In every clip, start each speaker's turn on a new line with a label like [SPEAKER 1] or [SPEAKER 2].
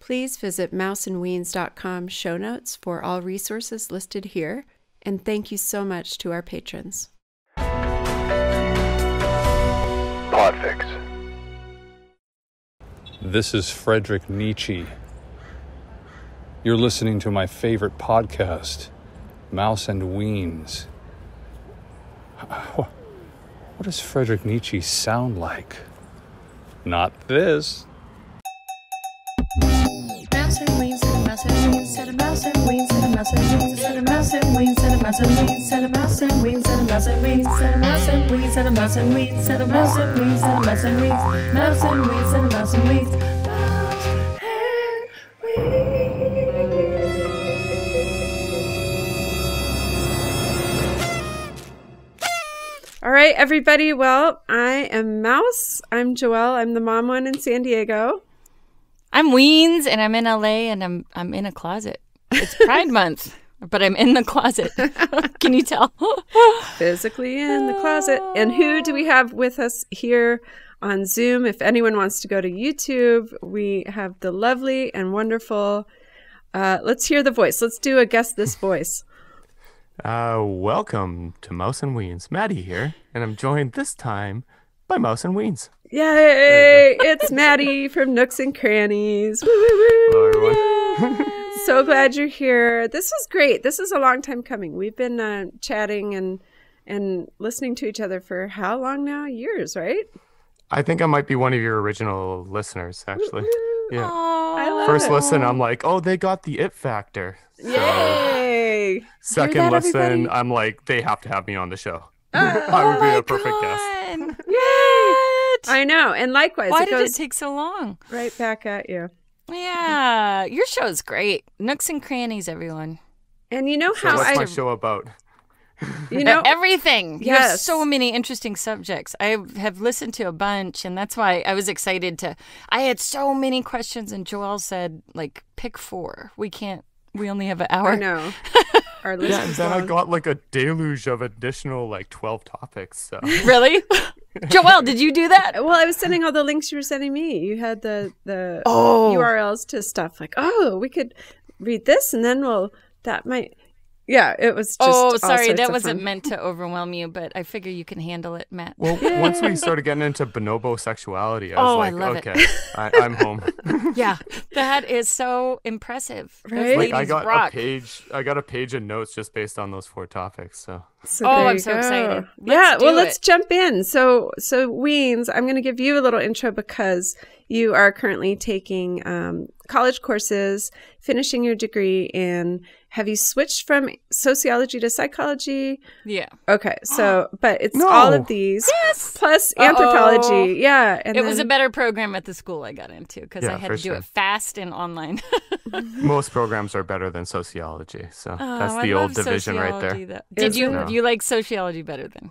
[SPEAKER 1] Please visit mouseandweens.com show notes for all resources listed here. And thank you so much to our patrons.
[SPEAKER 2] Podfix.
[SPEAKER 3] This is Frederick Nietzsche. You're listening to my favorite podcast, Mouse and Weens. What does Frederick Nietzsche sound like? Not this.
[SPEAKER 4] Mouse and Weens, and a mouse and Weens, and a mouse and Weens, and a mouse and Weens, and a mouse and Weens, and a mouse and Weens, and a mouse and Weens, and a mouse and Weens, and a mouse and Weens, and a mouse and Weens, and a mouse and Weens, and a mouse and Weens, mouse and Weens, and a mouse and Weens, mouse and Weens.
[SPEAKER 1] All right, everybody. Well, I am Mouse. I'm Joelle. I'm the mom one in San Diego.
[SPEAKER 5] I'm Weens, and I'm in LA, and I'm in a closet. It's Pride Month, but I'm in the closet. Can you tell?
[SPEAKER 1] Physically in the closet. And who do we have with us here on Zoom? If anyone wants to go to YouTube, we have the lovely and wonderful. Let's hear the voice. Let's do a guess this voice.
[SPEAKER 6] Welcome to Mouse and Weens. Maddie here, and I'm joined this time by Mouse and Weens.
[SPEAKER 1] Yay! It's Maddie from Nooks and Crannies. Woo, woo, woo.
[SPEAKER 6] Hello, everyone.
[SPEAKER 1] So glad you're here. This was great. This is a long time coming. We've been chatting and listening to each other for how long now? Years, right?
[SPEAKER 6] I think I might be one of your original listeners, actually. Yeah.
[SPEAKER 1] I love
[SPEAKER 6] First
[SPEAKER 1] it.
[SPEAKER 6] listen, I'm like, oh, they got the it factor. So,
[SPEAKER 1] Yay!
[SPEAKER 6] second
[SPEAKER 1] Hear that,
[SPEAKER 6] listen,
[SPEAKER 1] everybody?
[SPEAKER 6] I'm like, they have to have me on the show. I would be a perfect guest.
[SPEAKER 5] What?
[SPEAKER 1] I know. And likewise,
[SPEAKER 5] Why
[SPEAKER 1] it
[SPEAKER 5] did
[SPEAKER 1] goes
[SPEAKER 5] it take so long?
[SPEAKER 1] right back at you.
[SPEAKER 5] Yeah, your show's great. Nooks and Crannies, everyone.
[SPEAKER 1] And you know
[SPEAKER 6] So
[SPEAKER 1] how
[SPEAKER 6] what's my
[SPEAKER 1] I,
[SPEAKER 6] show about?
[SPEAKER 1] you know,
[SPEAKER 5] Everything. You have
[SPEAKER 1] Yes.
[SPEAKER 5] so many interesting subjects. I have listened to a bunch, and that's why I was excited to. I had so many questions, and Joelle said, like, pick 4. We only have an hour.
[SPEAKER 1] I know. Our list
[SPEAKER 6] Yeah, and
[SPEAKER 1] is
[SPEAKER 6] then I
[SPEAKER 1] long.
[SPEAKER 6] got like a deluge of additional like 12 topics. So
[SPEAKER 5] Really? Joelle, did you do that?
[SPEAKER 1] Well, I was sending all the links you were sending me. You had the
[SPEAKER 5] Oh.
[SPEAKER 1] URLs to stuff like, oh, we could read this, and then that might. Yeah, it was just.
[SPEAKER 5] Oh,
[SPEAKER 1] all
[SPEAKER 5] sorry.
[SPEAKER 1] sorts
[SPEAKER 5] That
[SPEAKER 1] of
[SPEAKER 5] wasn't
[SPEAKER 1] fun.
[SPEAKER 5] meant to overwhelm you, but I figure you can handle it, Matt.
[SPEAKER 6] well, once we started getting into bonobo sexuality, I
[SPEAKER 5] Oh,
[SPEAKER 6] was
[SPEAKER 5] I
[SPEAKER 6] like,
[SPEAKER 5] love it.
[SPEAKER 6] okay, I'm home.
[SPEAKER 5] Yeah, that is so impressive. Those
[SPEAKER 1] Right?
[SPEAKER 6] Like I
[SPEAKER 5] ladies
[SPEAKER 6] got
[SPEAKER 5] rock.
[SPEAKER 6] I got a page of notes just based on those 4 topics. So
[SPEAKER 1] So
[SPEAKER 5] Oh,
[SPEAKER 1] there
[SPEAKER 5] I'm
[SPEAKER 1] you
[SPEAKER 5] so
[SPEAKER 1] go.
[SPEAKER 5] excited.
[SPEAKER 1] Yeah,
[SPEAKER 5] Let's
[SPEAKER 1] well,
[SPEAKER 5] do
[SPEAKER 1] let's
[SPEAKER 5] it.
[SPEAKER 1] jump in. So Weens, I'm going to give you a little intro because you are currently taking college courses, finishing your degree in. Have you switched from sociology to psychology?
[SPEAKER 5] Yeah.
[SPEAKER 1] Okay, so but it's
[SPEAKER 6] No.
[SPEAKER 1] all of these plus
[SPEAKER 5] Uh-oh.
[SPEAKER 1] anthropology. Yeah, and
[SPEAKER 5] It was a
[SPEAKER 1] then-
[SPEAKER 5] better program at the school I got into because I
[SPEAKER 6] Yeah,
[SPEAKER 5] had
[SPEAKER 6] for
[SPEAKER 5] to do
[SPEAKER 6] sure.
[SPEAKER 5] it fast and online.
[SPEAKER 6] most programs are better than sociology. So that's
[SPEAKER 5] Oh,
[SPEAKER 6] the
[SPEAKER 5] I
[SPEAKER 6] old
[SPEAKER 5] love
[SPEAKER 6] division right there.
[SPEAKER 5] sociology, though. Did
[SPEAKER 1] Is
[SPEAKER 5] you
[SPEAKER 1] it?
[SPEAKER 5] you like sociology better than?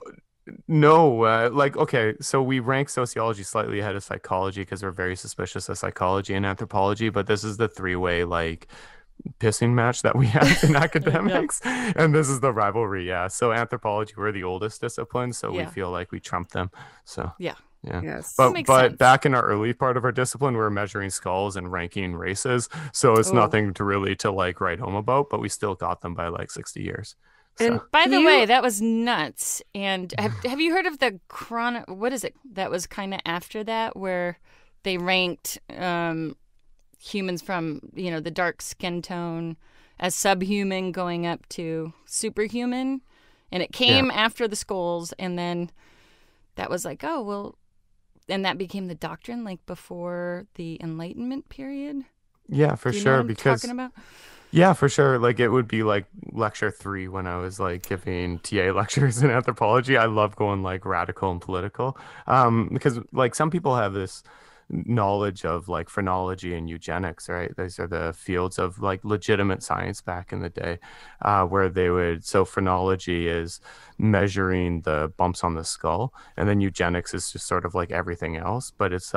[SPEAKER 6] No, like, okay, so we rank sociology slightly ahead of psychology because we're very suspicious of psychology and anthropology, but this is the 3-way, like, pissing match that we have in academics. And this is the rivalry, yeah. So anthropology, we're the oldest discipline, so we
[SPEAKER 5] Yeah.
[SPEAKER 6] feel like we trump them. So,
[SPEAKER 5] Yeah.
[SPEAKER 6] yeah.
[SPEAKER 1] Yes.
[SPEAKER 6] But
[SPEAKER 5] Makes
[SPEAKER 6] but
[SPEAKER 5] sense.
[SPEAKER 6] back in our early part of our discipline, we were measuring skulls and ranking races. So it's
[SPEAKER 5] Oh.
[SPEAKER 6] nothing to really to like write home about, but we still got them by like 60 years. So.
[SPEAKER 1] And
[SPEAKER 5] By the
[SPEAKER 1] you-
[SPEAKER 5] way, that was nuts. And have you heard of the what is it? That was kind of after that where they ranked humans from, the dark skin tone as subhuman going up to superhuman. And it came after the skulls, and then that was like, oh, well, and that became the doctrine like before the Enlightenment period.
[SPEAKER 6] Yeah, for
[SPEAKER 5] Do you know
[SPEAKER 6] sure.
[SPEAKER 5] what I'm
[SPEAKER 6] Because
[SPEAKER 5] talking about?
[SPEAKER 6] yeah, for sure. Like it would be like lecture 3 when I was like giving TA lectures in anthropology. I love going like radical and political. Because like some people have this knowledge of like phrenology and eugenics, right? Those are the fields of like legitimate science back in the day, where they would, so phrenology is measuring the bumps on the skull, and then eugenics is just sort of like everything else, but it's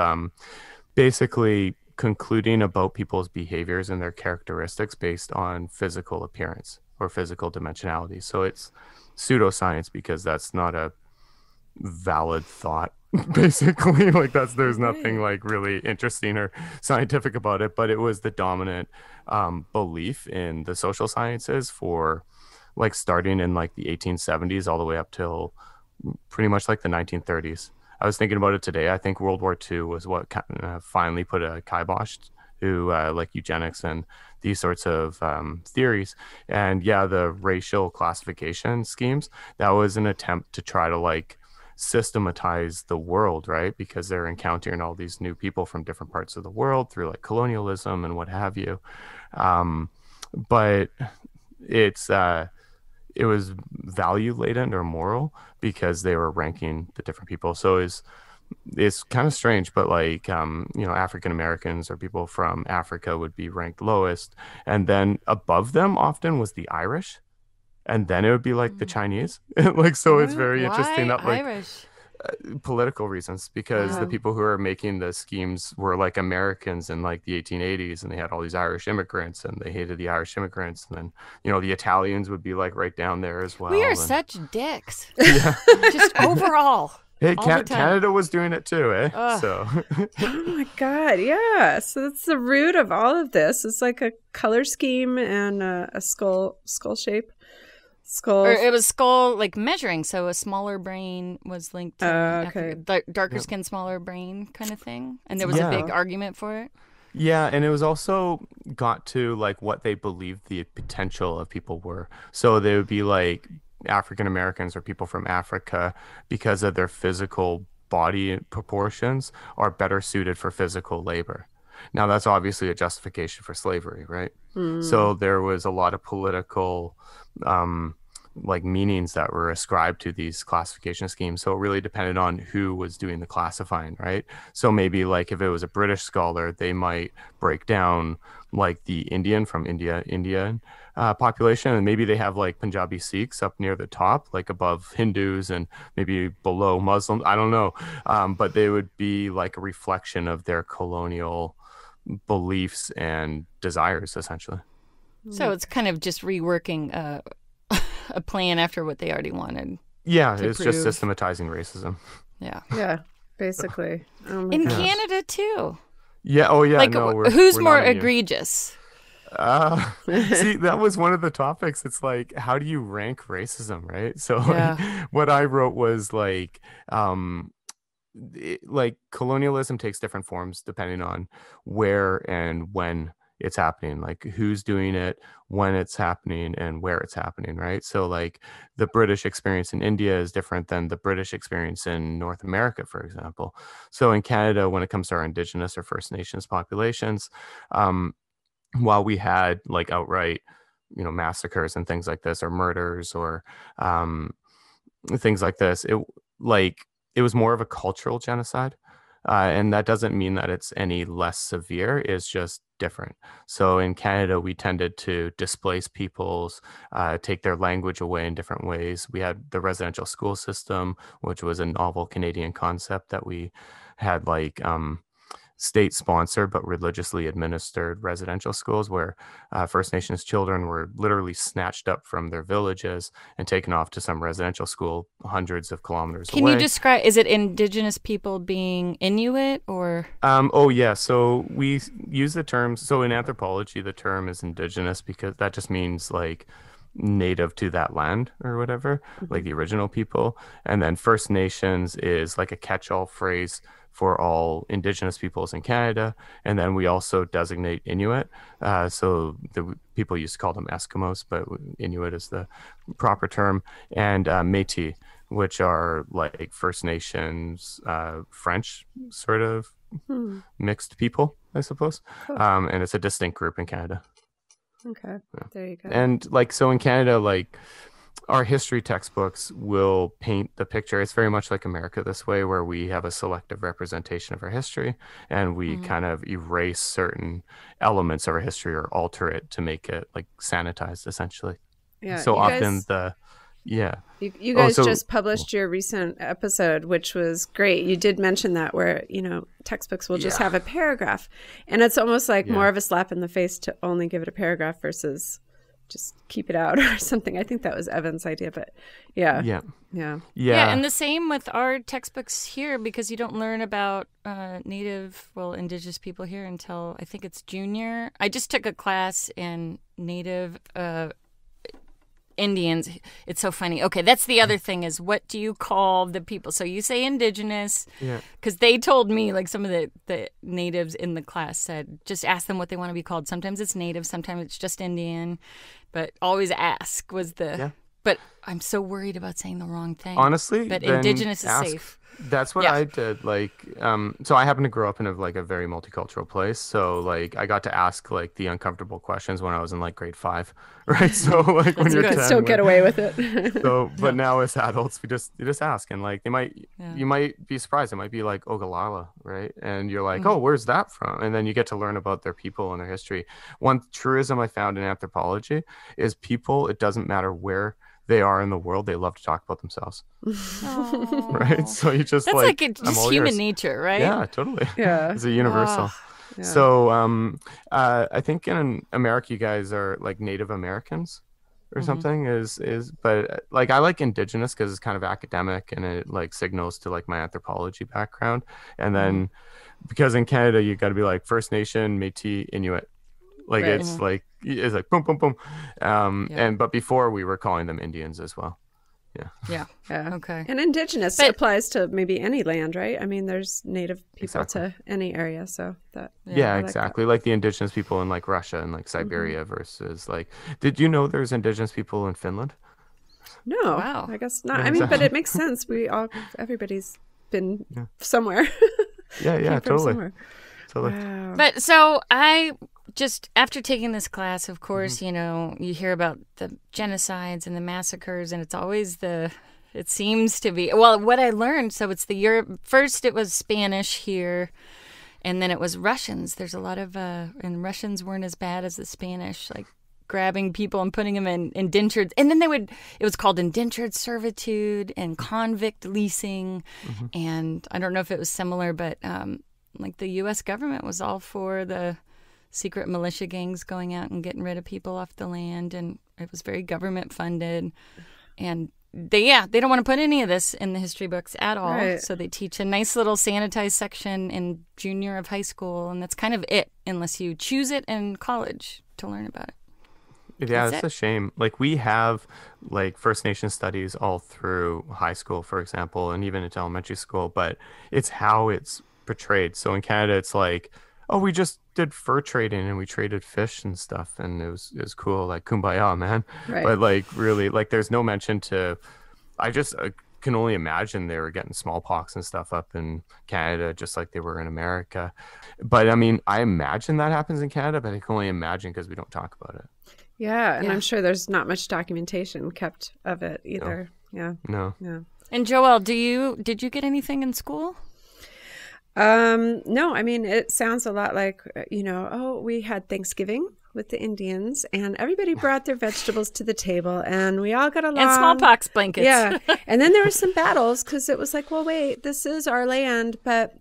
[SPEAKER 6] basically concluding about people's behaviors and their characteristics based on physical appearance or physical dimensionality. So it's pseudoscience because that's not a valid thought Basically, like there's nothing like really interesting or scientific about it, but it was the dominant belief in the social sciences for like starting in like the 1870s all the way up till pretty much like the 1930s. I was thinking about it today. I think World War II was what finally put a kibosh to like eugenics and these sorts of theories. And yeah, the racial classification schemes, that was an attempt to try to like systematize the world, right? Because they're encountering all these new people from different parts of the world through like colonialism and what have you. But it was value laden or moral because they were ranking the different people. So it's kind of strange, but like African Americans or people from Africa would be ranked lowest, and then above them often was the Irish, and then it would be like the Chinese. Like, so it's very interesting that like
[SPEAKER 5] Irish?
[SPEAKER 6] political reasons, because the people who are making the schemes were like Americans in like the 1880s, and they had all these Irish immigrants and they hated the Irish immigrants, and then the Italians would be like right down there as well.
[SPEAKER 5] We are
[SPEAKER 6] and,
[SPEAKER 5] such dicks.
[SPEAKER 6] yeah.
[SPEAKER 5] Just overall.
[SPEAKER 6] Hey,
[SPEAKER 5] all the time.
[SPEAKER 6] Canada was doing it too, eh?
[SPEAKER 5] Ugh.
[SPEAKER 6] So
[SPEAKER 1] Oh my God, yeah. So that's the root of all of this. It's like a color scheme and a skull shape. Skull.
[SPEAKER 5] Or it was skull like measuring, so a smaller brain was linked to
[SPEAKER 1] okay.
[SPEAKER 5] darker skin, smaller brain kind of thing, and there was a
[SPEAKER 6] Yeah.
[SPEAKER 5] big argument for it.
[SPEAKER 6] yeah, and it was also got to like what they believed the potential of people were. So they would be like African Americans or people from Africa, because of their physical body proportions, are better suited for physical labor. Now that's obviously a justification for slavery, right? So there was a lot of political like meanings that were ascribed to these classification schemes. So it really depended on who was doing the classifying, right? So maybe like if it was a British scholar, they might break down like the Indian from Indian population, and maybe they have like Punjabi Sikhs up near the top, like above Hindus, and maybe below Muslims. I don't know, but they would be like a reflection of their colonial beliefs and desires, essentially.
[SPEAKER 5] So it's kind of just reworking a plan after what they already wanted.
[SPEAKER 6] Yeah,
[SPEAKER 5] To
[SPEAKER 6] it's just
[SPEAKER 5] prove-
[SPEAKER 6] systematizing racism.
[SPEAKER 5] Yeah.
[SPEAKER 1] Yeah, basically. Oh my
[SPEAKER 5] In
[SPEAKER 1] God.
[SPEAKER 5] Canada too.
[SPEAKER 6] Yeah. Oh, yeah.
[SPEAKER 5] Like,
[SPEAKER 6] no,
[SPEAKER 5] who's
[SPEAKER 6] we're
[SPEAKER 5] more
[SPEAKER 6] not immune.
[SPEAKER 5] egregious?
[SPEAKER 6] See, that was one of the topics. It's like, how do you rank racism, right? So
[SPEAKER 5] Yeah.
[SPEAKER 6] like, what I wrote was like, like colonialism takes different forms depending on where and when it's happening, like who's doing it, when it's happening, and where it's happening, right? So like the British experience in India is different than the British experience in North America, for example. So in Canada, when it comes to our Indigenous or First Nations populations, while we had like outright, massacres and things like this, or murders, or things like this, it was more of a cultural genocide. And that doesn't mean that it's any less severe. It's just different. So in Canada, we tended to displace peoples, take their language away in different ways. We had the residential school system, which was a novel Canadian concept that we had like state sponsored but religiously administered residential schools where First Nations children were literally snatched up from their villages and taken off to some residential school hundreds of kilometers away.
[SPEAKER 5] Can you describe, is it Indigenous people being Inuit or?
[SPEAKER 6] Oh, yeah. So we use the terms. So in anthropology, the term is Indigenous because that just means like native to that land or whatever, like the original people. And then First Nations is like a catch-all phrase for all Indigenous peoples in Canada. And then we also designate Inuit. So the people used to call them Eskimos, but Inuit is the proper term. And Métis, which are like First Nations, French sort of mixed people, I suppose. And it's a distinct group in Canada.
[SPEAKER 1] Okay, there you go.
[SPEAKER 6] And like, so in Canada, like our history textbooks will paint the picture. It's very much like America this way, where we have a selective representation of our history and we kind of erase certain elements of our history or alter it to make it like sanitized, essentially.
[SPEAKER 1] Yeah,
[SPEAKER 6] So
[SPEAKER 1] you
[SPEAKER 6] often
[SPEAKER 1] guys, you
[SPEAKER 6] Oh,
[SPEAKER 1] guys
[SPEAKER 6] so-
[SPEAKER 1] just published your recent episode, which was great. You did mention that where, textbooks will just have a paragraph. And it's almost like more of a slap in the face to only give it a paragraph versus just keep it out or something. I think that was Evan's idea, but yeah.
[SPEAKER 6] Yeah.
[SPEAKER 1] Yeah.
[SPEAKER 5] Yeah, and the same with our textbooks here, because you don't learn about indigenous people here until I think it's junior. I just took a class in Native Indians. It's so funny. Okay, that's the other thing is, what do you call the people? So you say indigenous, because they told me, like, some of the natives in the class said, just ask them what they want to be called. Sometimes it's native, sometimes it's just Indian, but always ask was the...
[SPEAKER 6] Yeah.
[SPEAKER 5] But I'm so worried about saying the wrong thing.
[SPEAKER 6] Honestly,
[SPEAKER 5] but
[SPEAKER 6] then
[SPEAKER 5] indigenous is
[SPEAKER 6] ask.
[SPEAKER 5] safe.
[SPEAKER 6] That's what I did. Like, so I happen to grow up in a very multicultural place. So like, I got to ask like the uncomfortable questions when I was in like grade 5, right? So like when you're
[SPEAKER 1] You
[SPEAKER 6] 10,
[SPEAKER 1] could still get away with it.
[SPEAKER 6] So, but now as adults, you just ask, and like you might be surprised. It might be like Ogallala, right? And you're like, oh, where's that from? And then you get to learn about their people and their history. One truism I found in anthropology is people. It doesn't matter where they are in the world, they love to talk about themselves. Right? So you just
[SPEAKER 5] That's like it's just human
[SPEAKER 6] yours.
[SPEAKER 5] Nature, right?
[SPEAKER 6] Yeah, totally.
[SPEAKER 1] Yeah.
[SPEAKER 6] It's a universal.
[SPEAKER 1] Yeah.
[SPEAKER 6] So I think in America you guys are like Native Americans or something but like I like indigenous because it's kind of academic and it like signals to like my anthropology background. And then because in Canada you got to be like First Nation, Métis, Inuit. Like it's like boom, boom, boom. But before we were calling them Indians as well.
[SPEAKER 5] Yeah. Okay.
[SPEAKER 1] And indigenous applies to maybe any land, right? I mean, there's native people to any area, so that.
[SPEAKER 6] Yeah, exactly. Like the indigenous people in like Russia and like Siberia versus like. Did you know there's indigenous people in Finland?
[SPEAKER 1] No,
[SPEAKER 5] Wow.
[SPEAKER 1] I guess not. I mean, but it makes sense. Everybody's been somewhere.
[SPEAKER 6] Yeah, totally.
[SPEAKER 1] Somewhere. Wow.
[SPEAKER 5] But so I just, after taking this class, of course, you know, you hear about the genocides and the massacres, and it's always it seems to be, well, what I learned, so it's first it was Spanish here, and then it was Russians. There's a lot of, and Russians weren't as bad as the Spanish, like grabbing people and putting them in indentured, and then it was called indentured servitude and convict leasing, and I don't know if it was similar, but like the U.S. government was all for the secret militia gangs going out and getting rid of people off the land, and it was very government funded. And they don't want to put any of this in the history books at all.
[SPEAKER 1] Right.
[SPEAKER 5] So they teach a nice little sanitized section in junior of high school, and that's kind of it, unless you choose it in college to learn about it.
[SPEAKER 6] Yeah, it's a shame. Like we have like First Nation studies all through high school, for example, and even into elementary school, but it's how it's portrayed. So in Canada, it's like, oh, we just did fur trading and we traded fish and stuff, and it was cool, like kumbaya, man.
[SPEAKER 1] Right.
[SPEAKER 6] But like really, like there's no mention to. I just can only imagine they were getting smallpox and stuff up in Canada, just like they were in America. But I mean, I imagine that happens in Canada, but I can only imagine because we don't talk about it.
[SPEAKER 1] Yeah, and I'm sure there's not much documentation kept of it either.
[SPEAKER 6] No.
[SPEAKER 1] Yeah.
[SPEAKER 5] And Joelle, did you get anything in school?
[SPEAKER 1] No, I mean, it sounds a lot like, we had Thanksgiving with the Indians and everybody brought their vegetables to the table and we all got along.
[SPEAKER 5] And smallpox blankets.
[SPEAKER 1] Yeah. And then there were some battles because it was like, well, wait, this is our land, but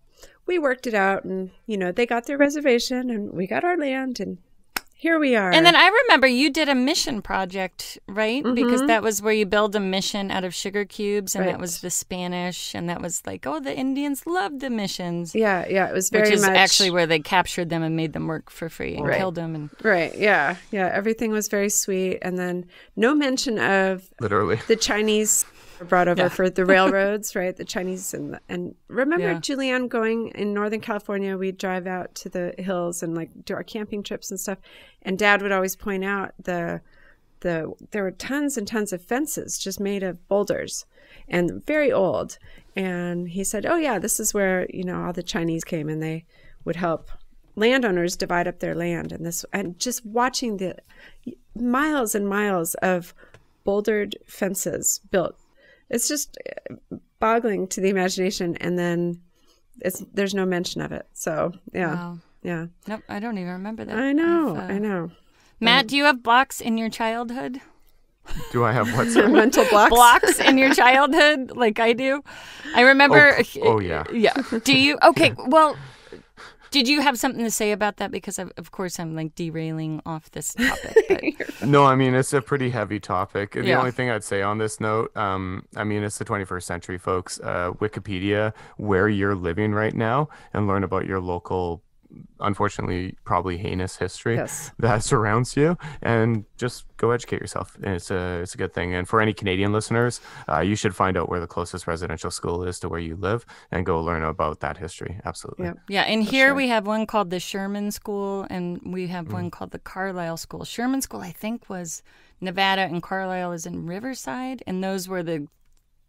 [SPEAKER 1] we worked it out and, they got their reservation and we got our land and here we are.
[SPEAKER 5] And then I remember you did a mission project, right? Because that was where you build a mission out of sugar cubes, and that was the Spanish, and that was like, oh, the Indians loved the missions.
[SPEAKER 1] Yeah, it was very much.
[SPEAKER 5] Which is actually where they captured them and made them work for free and killed them. And
[SPEAKER 1] Right, yeah. Everything was very sweet. And then no mention of
[SPEAKER 6] Literally
[SPEAKER 1] the Chinese brought over for the railroads, right? The Chinese and remember Julianne going in Northern California, we'd drive out to the hills and like do our camping trips and stuff. And Dad would always point out there were tons and tons of fences just made of boulders and very old. And he said, oh yeah, this is where, all the Chinese came and they would help landowners divide up their land. And just watching the miles and miles of bouldered fences built, it's just boggling to the imagination. And then there's no mention of it. So yeah.
[SPEAKER 5] Wow.
[SPEAKER 1] Yeah.
[SPEAKER 5] Nope, I don't even remember that.
[SPEAKER 1] I know.
[SPEAKER 5] Matt, do you have blocks in your childhood?
[SPEAKER 6] Do I have what? Sorry?
[SPEAKER 1] Mental blocks?
[SPEAKER 5] Blocks in your childhood like I do? I remember.
[SPEAKER 6] Oh yeah.
[SPEAKER 5] Yeah. Do you? Okay. Well, Did you have something to say about that? Because of course I'm like derailing off this topic. But...
[SPEAKER 6] No, I mean, it's a pretty heavy topic. The
[SPEAKER 5] Yeah.
[SPEAKER 6] only thing I'd say on this note, I mean, it's the 21st century, folks. Wikipedia, where you're living right now, and learn about your local, unfortunately, probably heinous history
[SPEAKER 1] Yes.
[SPEAKER 6] that surrounds you, and just go educate yourself. And it's a good thing. And for any Canadian listeners, you should find out where the closest residential school is to where you live and go learn about that history. Absolutely.
[SPEAKER 1] Yep.
[SPEAKER 5] Yeah, and here we have one called the Sherman School, and we have one called the Carlisle School. Sherman School, I think, was Nevada, and Carlisle is in Riverside, and those were the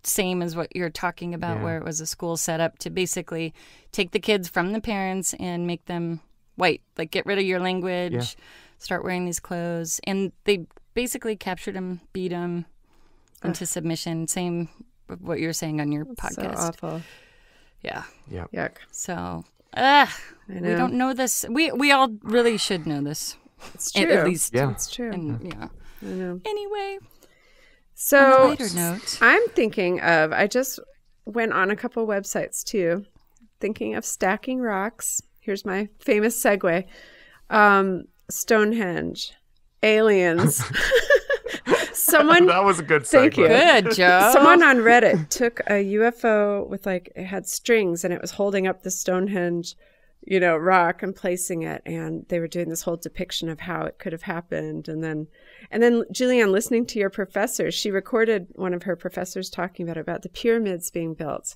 [SPEAKER 5] same as what you're talking about, where it was a school set up to basically take the kids from the parents and make them white, like get rid of your language, start wearing these clothes, and they basically captured them, beat them into submission. Same with what you're saying on your
[SPEAKER 1] So
[SPEAKER 5] podcast.
[SPEAKER 1] awful.
[SPEAKER 5] Yeah.
[SPEAKER 1] Yuck.
[SPEAKER 5] So,
[SPEAKER 1] know.
[SPEAKER 5] we don't know this. We all really should know this.
[SPEAKER 1] It's true.
[SPEAKER 5] At least.
[SPEAKER 6] Yeah.
[SPEAKER 1] It's true.
[SPEAKER 5] And, yeah.
[SPEAKER 1] I know.
[SPEAKER 5] Anyway, on
[SPEAKER 1] So
[SPEAKER 5] a lighter note.
[SPEAKER 1] I'm thinking of, I just went on a couple websites too, thinking of stacking rocks. Here's my famous segue. Stonehenge, aliens. Someone,
[SPEAKER 6] That was a good segue.
[SPEAKER 1] Thank you.
[SPEAKER 5] Good, Joe.
[SPEAKER 1] someone on Reddit took a UFO with like, it had strings and it was holding up the Stonehenge, rock and placing it. And they were doing this whole depiction of how it could have happened. And then Julianne, listening to your professor, she recorded one of her professors talking about the pyramids being built.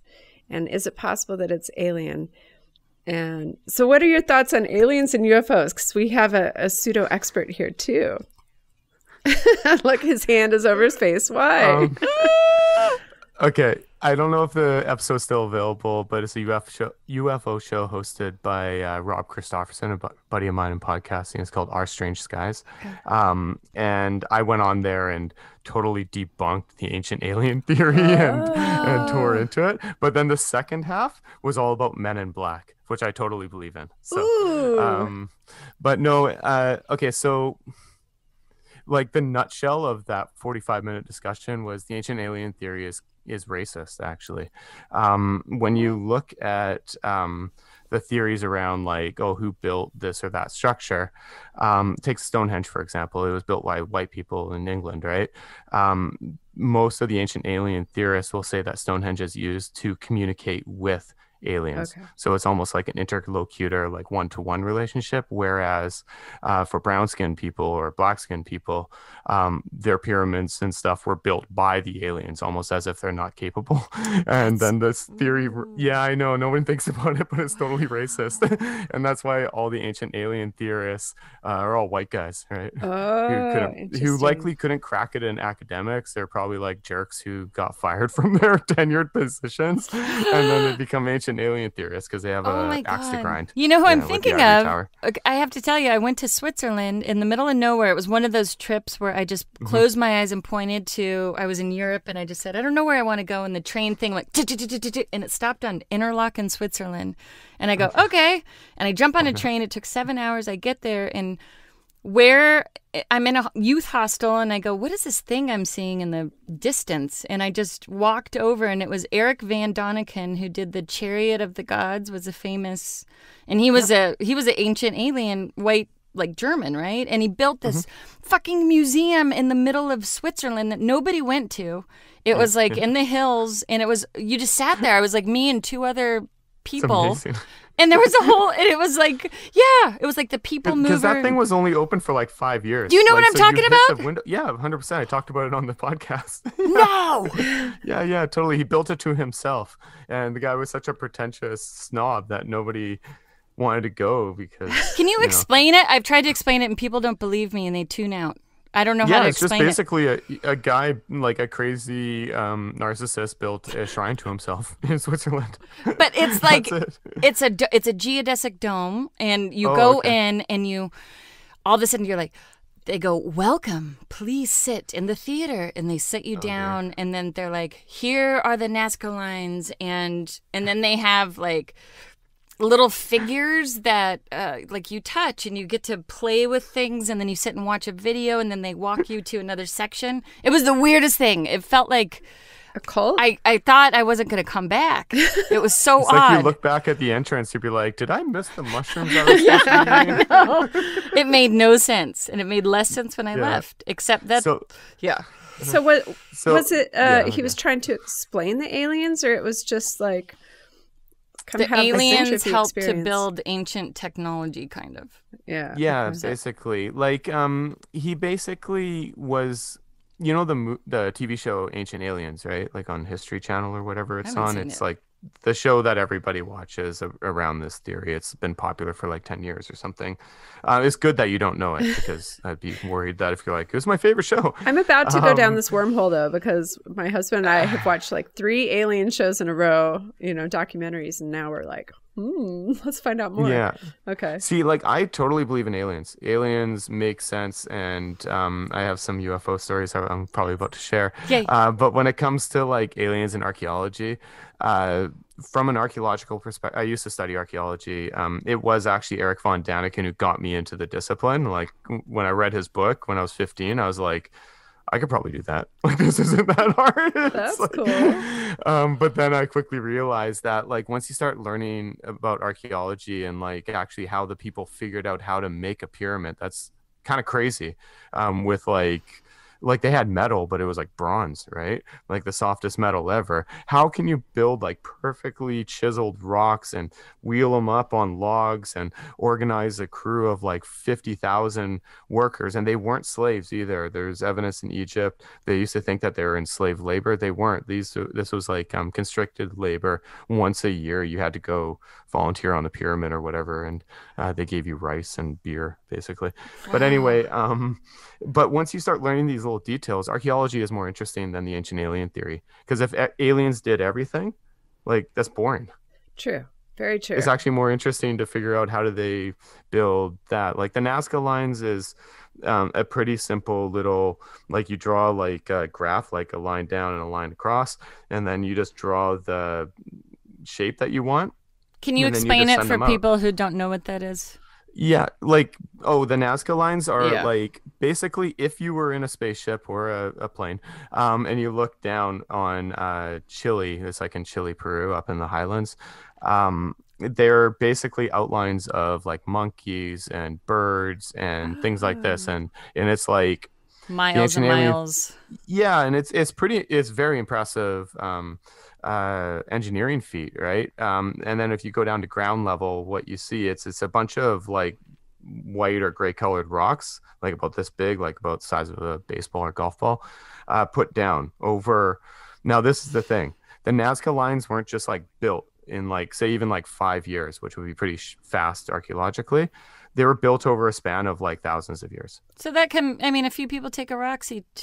[SPEAKER 1] And is it possible that it's alien? And so what are your thoughts on aliens and UFOs? Because we have a pseudo expert here too. Look, his hand is over his face. Why?
[SPEAKER 6] Okay, I don't know if the episode's still available, but it's a UFO show hosted by Rob Christofferson, a buddy of mine in podcasting. It's called Our Strange Skies. And I went on there and totally debunked the ancient alien theory and tore into it. But then the second half was all about Men in Black, which I totally believe in. So, but no, okay, so like the nutshell of that 45-minute discussion was the ancient alien theory is racist, actually. When you look at the theories around like, oh, who built this or that structure, take Stonehenge, for example. It was built by white people in England, right? Most of the ancient alien theorists will say that Stonehenge is used to communicate with aliens.
[SPEAKER 1] Okay.
[SPEAKER 6] So it's almost like an interlocutor, like one-to-one relationship. Whereas for brown-skinned people or black-skinned people, their pyramids and stuff were built by the aliens, almost as if they're not capable. And then this theory, yeah, I know, no one thinks about it, but it's totally racist. And that's why all the ancient alien theorists are all white guys, right? Who
[SPEAKER 1] Interesting.
[SPEAKER 6] likely couldn't crack it in academics. They're probably like jerks who got fired from their tenured positions, and then they become ancient alien theorists because they have an axe to grind.
[SPEAKER 5] You know who I'm
[SPEAKER 6] with the
[SPEAKER 5] thinking
[SPEAKER 6] ivory
[SPEAKER 5] of?
[SPEAKER 6] tower.
[SPEAKER 5] Okay, I have to tell you, I went to Switzerland in the middle of nowhere. It was one of those trips where I just closed my eyes and pointed to, I was in Europe and I just said, I don't know where I want to go. And the train thing went, and it stopped on Interlaken, Switzerland. And I go, okay. And I jump on a train. It took 7 hours. I get there and where I'm in a youth hostel and I go, what is this thing I'm seeing in the distance? And I just walked over and it was Eric Van Doniken, who did the Chariot of the Gods, was a famous, and he was an ancient alien, white, like German, right? And he built this fucking museum in the middle of Switzerland that nobody went to. It was like in the hills and it was, you just sat there. I was like me and two other people.
[SPEAKER 6] amazing.
[SPEAKER 5] And there was a whole, and it was like, yeah, it was like the people mover.
[SPEAKER 6] Because that thing was only open for like 5 years.
[SPEAKER 5] Do you know what I'm
[SPEAKER 6] so you
[SPEAKER 5] talking
[SPEAKER 6] hit
[SPEAKER 5] about?
[SPEAKER 6] the window- Yeah, 100%. I talked about it on the podcast.
[SPEAKER 5] No!
[SPEAKER 6] Yeah, totally. He built it to himself. And the guy was such a pretentious snob that nobody wanted to go because...
[SPEAKER 5] Can you
[SPEAKER 6] know.
[SPEAKER 5] explain it? I've tried to explain it and people don't believe me and they tune out. I don't know how
[SPEAKER 6] Yeah,
[SPEAKER 5] to
[SPEAKER 6] it's just
[SPEAKER 5] explain it.
[SPEAKER 6] basically a guy, like a crazy narcissist, built a shrine to himself in Switzerland.
[SPEAKER 5] But it's like,
[SPEAKER 6] That's it.
[SPEAKER 5] it's a geodesic dome and you
[SPEAKER 6] Oh,
[SPEAKER 5] go
[SPEAKER 6] okay.
[SPEAKER 5] in and you, all of a sudden you're like, they go, welcome, please sit in the theater. And they sit you down and then they're like, here are the Nazca lines. And then they have like little figures that like you touch and you get to play with things and then you sit and watch a video and then they walk you to another section. It was the weirdest thing. It felt like
[SPEAKER 1] A cult?
[SPEAKER 5] I thought I wasn't going to come back. It was so
[SPEAKER 6] It's
[SPEAKER 5] odd.
[SPEAKER 6] like you look back at the entrance, you'd be like, did I miss the mushrooms I was supposed to be eating?
[SPEAKER 5] It made no sense, and it made less sense when I
[SPEAKER 6] Yeah.
[SPEAKER 5] left. Except that,
[SPEAKER 6] So,
[SPEAKER 5] yeah.
[SPEAKER 1] So what
[SPEAKER 6] So-
[SPEAKER 1] was it?
[SPEAKER 6] yeah,
[SPEAKER 1] He
[SPEAKER 6] okay.
[SPEAKER 1] was trying to explain the aliens, or it was just like come
[SPEAKER 5] The
[SPEAKER 1] have this
[SPEAKER 5] aliens
[SPEAKER 1] trippy
[SPEAKER 5] helped to
[SPEAKER 1] experience?
[SPEAKER 5] build ancient technology, kind of.
[SPEAKER 1] Yeah.
[SPEAKER 6] yeah,
[SPEAKER 1] Okay.
[SPEAKER 6] basically. Like, he basically was, you know, the TV show Ancient Aliens, right? Like on History Channel or whatever it's
[SPEAKER 5] haven't
[SPEAKER 6] on.
[SPEAKER 5] seen
[SPEAKER 6] It's
[SPEAKER 5] it.
[SPEAKER 6] like the show that everybody watches around this theory. It's been popular for like 10 years or something. It's good that you don't know it because I'd be worried that if you're like, it was my favorite show.
[SPEAKER 1] I'm about to go down this wormhole though, because my husband and I have watched like 3 alien shows in a row, you know, documentaries, and now we're like, let's find out more.
[SPEAKER 6] Yeah.
[SPEAKER 1] Okay.
[SPEAKER 6] See, like, I totally believe in aliens. Aliens make sense, and I have some UFO stories I'm probably about to share.
[SPEAKER 5] Yay.
[SPEAKER 6] But when it comes to like aliens and archaeology, from an archaeological perspective, I used to study archaeology. It was actually Eric von Daniken who got me into the discipline. Like, when I read his book when I was 15, I was like, I could probably do that. Like, this isn't that hard. It's
[SPEAKER 1] That's
[SPEAKER 6] like-
[SPEAKER 1] cool.
[SPEAKER 6] But then I quickly realized that, like, once you start learning about archaeology and like actually how the people figured out how to make a pyramid, that's kind of crazy. With like they had metal, but it was like bronze, right? Like the softest metal ever. How can you build like perfectly chiseled rocks and wheel them up on logs and organize a crew of like 50,000 workers? And they weren't slaves either. There's evidence in Egypt. They used to think that they were enslaved labor. They weren't. This was like constricted labor. Once a year, you had to go volunteer on the pyramid or whatever, and they gave you rice and beer, basically. But anyway, but once you start learning these little details, archaeology is more interesting than the ancient alien theory. Because if aliens did everything, like, that's boring.
[SPEAKER 1] True. Very true.
[SPEAKER 6] It's actually more interesting to figure out how do they build that. Like the Nazca lines is a pretty simple little, like, you draw like a graph, like a line down and a line across, and then you just draw the shape that you want.
[SPEAKER 5] Can you
[SPEAKER 6] And then you
[SPEAKER 5] explain
[SPEAKER 6] just
[SPEAKER 5] it
[SPEAKER 6] send
[SPEAKER 5] for
[SPEAKER 6] them out.
[SPEAKER 5] people who don't know what that is?
[SPEAKER 6] Yeah, like, the Nazca lines are
[SPEAKER 1] Yeah.
[SPEAKER 6] like basically if you were in a spaceship or a plane, and you look down on Chile, it's like in Chile, Peru, up in the highlands, they're basically outlines of like monkeys and birds and things like this, and it's like,
[SPEAKER 5] Miles and
[SPEAKER 6] ancient alien-
[SPEAKER 5] miles.
[SPEAKER 6] yeah, and it's very impressive engineering feat, right? And then if you go down to ground level, what you see, it's a bunch of like white or gray colored rocks, like about this big, like about the size of a baseball or golf ball, put down over. Now, this is the thing: the Nazca lines weren't just like built in like, say, even like 5 years, which would be pretty fast archaeologically. They were built over a span of like thousands of years.
[SPEAKER 5] So that can, I mean, a few people take a rocks each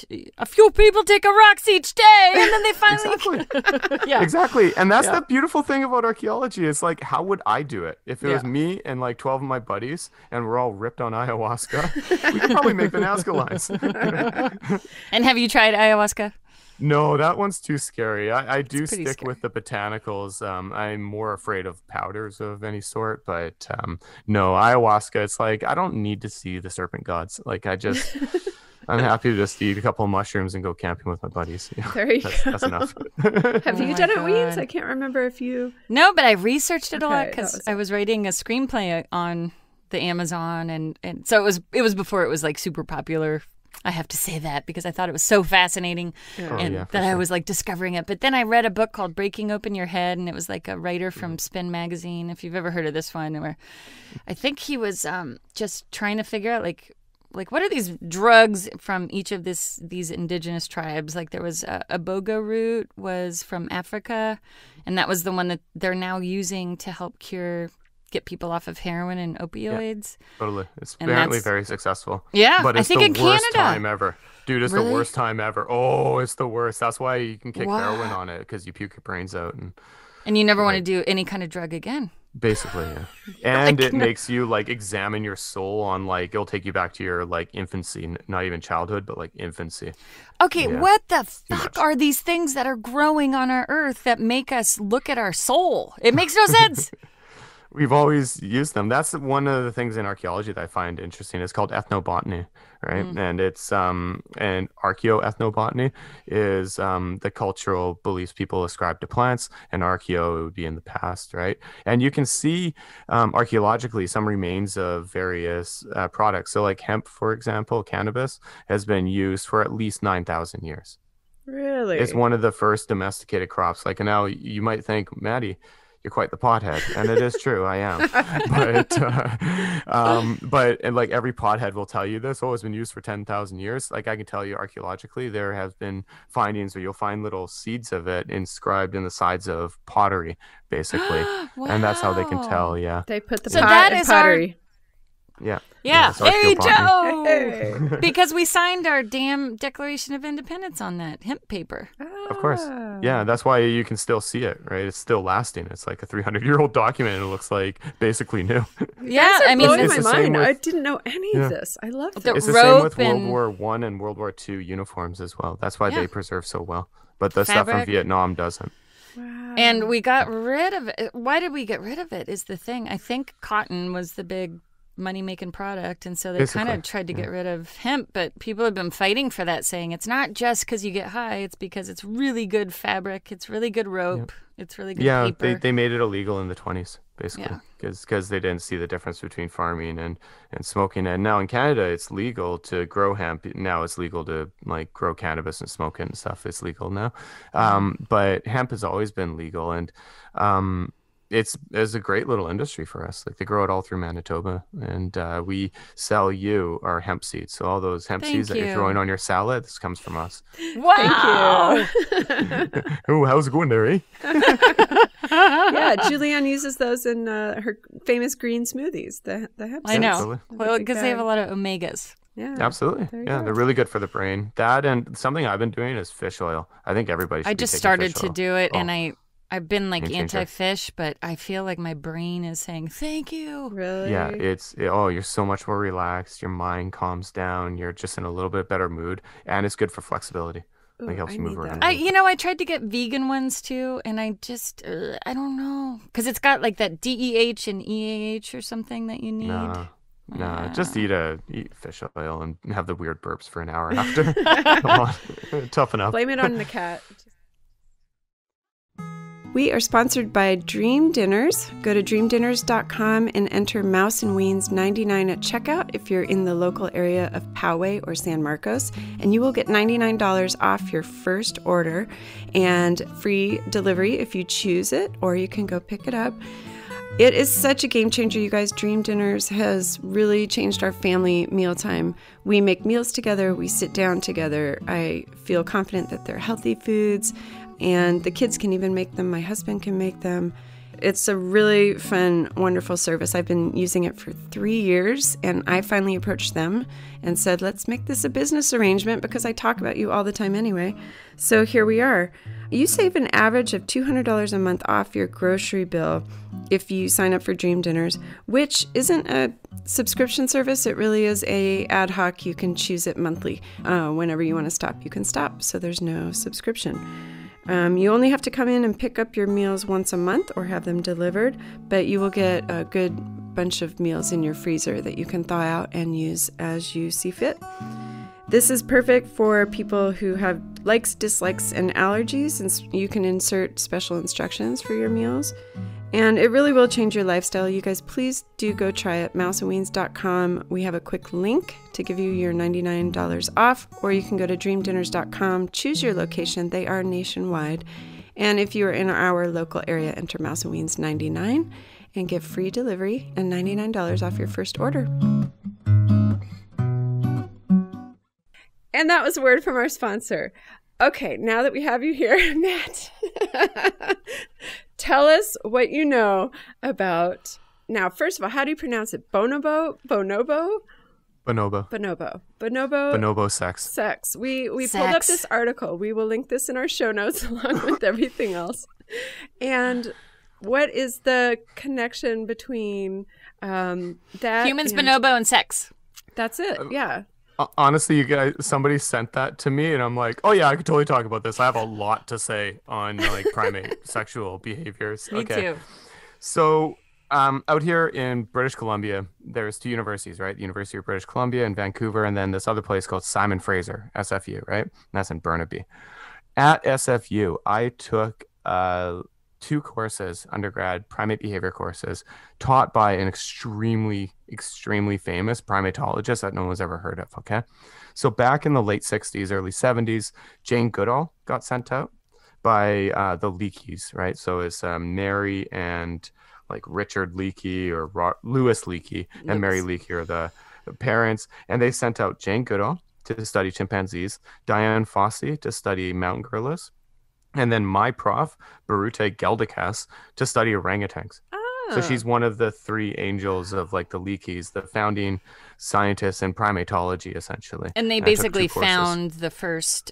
[SPEAKER 5] day, and then they finally.
[SPEAKER 6] Exactly.
[SPEAKER 5] Yeah.
[SPEAKER 6] Exactly. And that's the beautiful thing about archaeology. It's like, how would I do it? If it was
[SPEAKER 5] Yeah.
[SPEAKER 6] me and like 12 of my buddies and we're all ripped on ayahuasca, we could probably make the Nazca lines.
[SPEAKER 5] And have you tried ayahuasca?
[SPEAKER 6] No, that one's too scary. I do
[SPEAKER 5] pretty
[SPEAKER 6] stick
[SPEAKER 5] scary.
[SPEAKER 6] with the botanicals. I'm more afraid of powders of any sort, but no, ayahuasca, it's like, I don't need to see the serpent gods. Like, I'm happy to just eat a couple of mushrooms and go camping with my buddies. You know,
[SPEAKER 1] There you
[SPEAKER 6] that's
[SPEAKER 1] go.
[SPEAKER 6] enough.
[SPEAKER 1] Have
[SPEAKER 5] Oh
[SPEAKER 1] you
[SPEAKER 5] my
[SPEAKER 1] done it, Weens?
[SPEAKER 5] God.
[SPEAKER 1] I can't remember if you.
[SPEAKER 5] No, but I researched it a lot
[SPEAKER 1] Okay,
[SPEAKER 5] because
[SPEAKER 1] that was
[SPEAKER 5] I was writing a screenplay on the Amazon, and so it was before it was like super popular. I have to say that because I thought it was so fascinating, and
[SPEAKER 6] yeah, for
[SPEAKER 5] that I
[SPEAKER 6] sure.
[SPEAKER 5] was like discovering it. But then I read a book called Breaking Open Your Head, and it was like a writer from Spin Magazine, if you've ever heard of this one, where I think he was just trying to figure out like what are these drugs from each of these indigenous tribes. Like there was iboga root was from Africa, and that was the one that they're now using to help get people off of heroin and opioids.
[SPEAKER 6] Totally. It's
[SPEAKER 5] And
[SPEAKER 6] apparently
[SPEAKER 5] that's-
[SPEAKER 6] very successful.
[SPEAKER 5] Yeah,
[SPEAKER 6] But
[SPEAKER 5] I
[SPEAKER 6] it's
[SPEAKER 5] think
[SPEAKER 6] the
[SPEAKER 5] in
[SPEAKER 6] worst
[SPEAKER 5] Canada.
[SPEAKER 6] time ever. Dude, it's
[SPEAKER 5] Really?
[SPEAKER 6] the worst time ever. Oh, it's the worst. That's why you can kick
[SPEAKER 5] Wow.
[SPEAKER 6] heroin on it, because you puke your brains out. And
[SPEAKER 5] And you never want to do any kind of drug again.
[SPEAKER 6] basically, yeah. And it makes you like examine your soul on like, it'll take you back to your like infancy, not even childhood, but like infancy.
[SPEAKER 5] Okay,
[SPEAKER 6] Yeah.
[SPEAKER 5] what the fuck
[SPEAKER 6] much.
[SPEAKER 5] are these things that are growing on our earth that make us look at our soul? It makes no sense.
[SPEAKER 6] We've always used them. That's one of the things in archaeology that I find interesting. It's called ethnobotany, right? And it's and archaeoethnobotany is the cultural beliefs people ascribe to plants, and archaeo would be in the past, right? And you can see archaeologically some remains of various products. So like hemp, for example, cannabis has been used for at least 9,000 years.
[SPEAKER 1] Really?
[SPEAKER 6] It's one of the first domesticated crops. Like now you might think, Maddie, you're quite the pothead, and it is true, I am. But and like every pothead will tell you this. Oh, it's been used for 10,000 years. Like I can tell you, archaeologically, there have been findings where you'll find little seeds of it inscribed in the sides of pottery, basically, and that's how they can
[SPEAKER 5] Wow.
[SPEAKER 6] tell. Yeah,
[SPEAKER 1] They put the
[SPEAKER 5] So
[SPEAKER 1] pot
[SPEAKER 5] that
[SPEAKER 1] in
[SPEAKER 5] is our-
[SPEAKER 1] pottery.
[SPEAKER 6] yeah,
[SPEAKER 5] Yeah.
[SPEAKER 6] it's
[SPEAKER 5] Hey,
[SPEAKER 6] archaeobotany.
[SPEAKER 5] Joe!
[SPEAKER 1] Hey.
[SPEAKER 5] Because we signed our damn Declaration of Independence on that hemp paper.
[SPEAKER 6] Of course.
[SPEAKER 1] Ah.
[SPEAKER 6] Yeah, that's why you can still see it, right? It's still lasting. It's like a 300-year-old document, and it looks like basically new.
[SPEAKER 5] Yeah, I mean,
[SPEAKER 1] Blowing
[SPEAKER 6] it's
[SPEAKER 1] my
[SPEAKER 6] the same
[SPEAKER 1] mind. I
[SPEAKER 6] with-
[SPEAKER 1] didn't know any
[SPEAKER 6] Yeah.
[SPEAKER 1] of this. I love
[SPEAKER 5] The
[SPEAKER 1] this.
[SPEAKER 6] It's the same with
[SPEAKER 5] rope
[SPEAKER 6] World
[SPEAKER 5] and-
[SPEAKER 6] War One and World War II uniforms as well. That's why
[SPEAKER 5] Yeah.
[SPEAKER 6] they preserve so well. But the stuff from
[SPEAKER 5] Fabric.
[SPEAKER 6] Vietnam doesn't.
[SPEAKER 1] Wow.
[SPEAKER 5] and we got rid of it. Why did we get rid of it? Is the thing. I think cotton was the big money-making product, and so they kind
[SPEAKER 6] Basically,
[SPEAKER 5] of tried to get rid of hemp. But people have been fighting for that, saying it's not just because you get high; it's because it's really good fabric, it's really good rope, it's really good
[SPEAKER 6] Yeah,
[SPEAKER 5] paper.
[SPEAKER 6] they made it illegal in the 20s, basically,
[SPEAKER 5] Yeah.
[SPEAKER 6] because they didn't see the difference between farming and smoking. And now in Canada, it's legal to grow hemp. Now it's legal to like grow cannabis and smoke it and stuff. It's legal now. But hemp has always been legal, and it's a great little industry for us. Like they grow it all through Manitoba, and we sell you our hemp seeds. So all those hemp seeds that
[SPEAKER 5] Thank
[SPEAKER 6] you're
[SPEAKER 5] you.
[SPEAKER 6] throwing on your salad, this comes from us.
[SPEAKER 5] Wow!
[SPEAKER 6] Oh, how's it going there, eh?
[SPEAKER 1] Yeah, Julianne uses those in her famous green smoothies. The hemp
[SPEAKER 5] I
[SPEAKER 1] seeds.
[SPEAKER 5] know.
[SPEAKER 6] Absolutely.
[SPEAKER 5] Well, because they have
[SPEAKER 1] bag.
[SPEAKER 5] a lot of omegas.
[SPEAKER 1] Yeah,
[SPEAKER 6] Absolutely.
[SPEAKER 1] There you
[SPEAKER 6] Yeah,
[SPEAKER 1] go.
[SPEAKER 6] they're really good for the brain. That and something I've been doing is fish oil. I think everybody should
[SPEAKER 5] I
[SPEAKER 6] be
[SPEAKER 5] just
[SPEAKER 6] taking
[SPEAKER 5] started
[SPEAKER 6] fish
[SPEAKER 5] to
[SPEAKER 6] oil.
[SPEAKER 5] do it, and
[SPEAKER 6] Oh,
[SPEAKER 5] I've been like
[SPEAKER 6] Game changer.
[SPEAKER 5] anti-fish, but I feel like my brain is saying thank you.
[SPEAKER 1] Really?
[SPEAKER 6] yeah, you're so much more relaxed. Your mind calms down. You're just in a little bit better mood, and it's good for flexibility. Like
[SPEAKER 1] Ooh,
[SPEAKER 6] helps
[SPEAKER 1] I
[SPEAKER 6] you move
[SPEAKER 1] need
[SPEAKER 6] around.
[SPEAKER 1] that.
[SPEAKER 5] I tried to get vegan ones too, and I just I don't know, because it's got like that DEH and EAH or something that you need.
[SPEAKER 6] No, just eat fish oil and have the weird burps for an hour after. Come on, toughen up.
[SPEAKER 1] Blame it on the cat. We are sponsored by Dream Dinners. Go to dreamdinners.com and enter Mouse and Weens 99 at checkout if you're in the local area of Poway or San Marcos, and you will get $99 off your first order and free delivery if you choose it, or you can go pick it up. It is such a game changer, you guys. Dream Dinners has really changed our family mealtime. We make meals together, we sit down together. I feel confident that they're healthy foods, and the kids can even make them. My husband can make them. It's a really fun, wonderful service. I've been using it for 3 years, and I finally approached them and said, let's make this a business arrangement because I talk about you all the time anyway. So here we are. You save an average of $200 a month off your grocery bill if you sign up for Dream Dinners, which isn't a subscription service. It really is a ad hoc. You can choose it monthly. Whenever you want to stop, you can stop. So there's no subscription. You only have to come in and pick up your meals once a month or have them delivered, but you will get a good bunch of meals in your freezer that you can thaw out and use as you see fit. This is perfect for people who have likes, dislikes, and allergies, and you can insert special instructions for your meals. And it really will change your lifestyle. You guys, please do go try it, mouseandweens.com. We have a quick link to give you your $99 off, or you can go to dreamdinners.com, choose your location. They are nationwide. And if you are in our local area, enter Mouse and Weens 99 and get free delivery and $99 off your first order. And that was a word from our sponsor. Okay, now that we have you here, Matt, tell us what you know about. Now, first of all, how do you pronounce it? Bonobo? Bonobo?
[SPEAKER 6] Bonobo.
[SPEAKER 1] Bonobo. Bonobo.
[SPEAKER 6] Bonobo sex.
[SPEAKER 1] Sex. We pulled up
[SPEAKER 5] Sex.
[SPEAKER 1] this article. We will link this in our show notes along with everything else. And what is the connection between that?
[SPEAKER 5] Humans,
[SPEAKER 1] and-
[SPEAKER 5] bonobo, and sex.
[SPEAKER 1] That's it. Yeah.
[SPEAKER 6] Honestly, you guys, somebody sent that to me, and I'm like, oh yeah, I could totally talk about this. I have a lot to say on like primate sexual behaviors.
[SPEAKER 5] Me too.
[SPEAKER 6] So Out here in British Columbia, there's two universities, right? The University of British Columbia in Vancouver, and then this other place called Simon Fraser, SFU, right? And that's in Burnaby. At SFU, I took two courses, undergrad primate behavior courses, taught by an extremely, extremely famous primatologist that no one's ever heard of. Okay. So back in the late 60s, early 70s, Jane Goodall got sent out by the Leakeys, right? So it's Mary and like Richard Leakey or Louis Leakey and Mary Leakey are the parents. And they sent out Jane Goodall to study chimpanzees, Diane Fossey to study mountain gorillas, and then my prof, Birute Geldikas, to study orangutans. So she's one of the three angels of like the Leakeys, the founding scientists in primatology, essentially.
[SPEAKER 5] And they basically found the first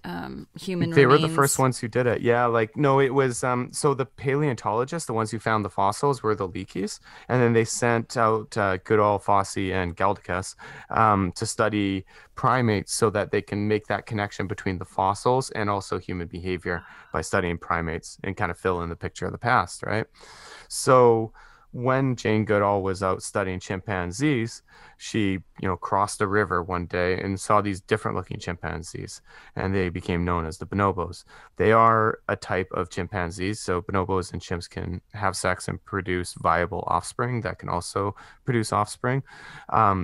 [SPEAKER 5] human
[SPEAKER 6] They were the
[SPEAKER 5] remains.
[SPEAKER 6] first ones who did it. Yeah, like, no, it was, so the paleontologists, the ones who found the fossils were the Leakeys. And then they sent out Goodall, Fossey, and Geldikas to study primates so that they can make that connection between the fossils and also human behavior by studying primates and kind of fill in the picture of the past, right? So when Jane Goodall was out studying chimpanzees, she, crossed a river one day and saw these different looking chimpanzees, and they became known as the bonobos. They are a type of chimpanzees. So bonobos and chimps can have sex and produce viable offspring that can also produce offspring.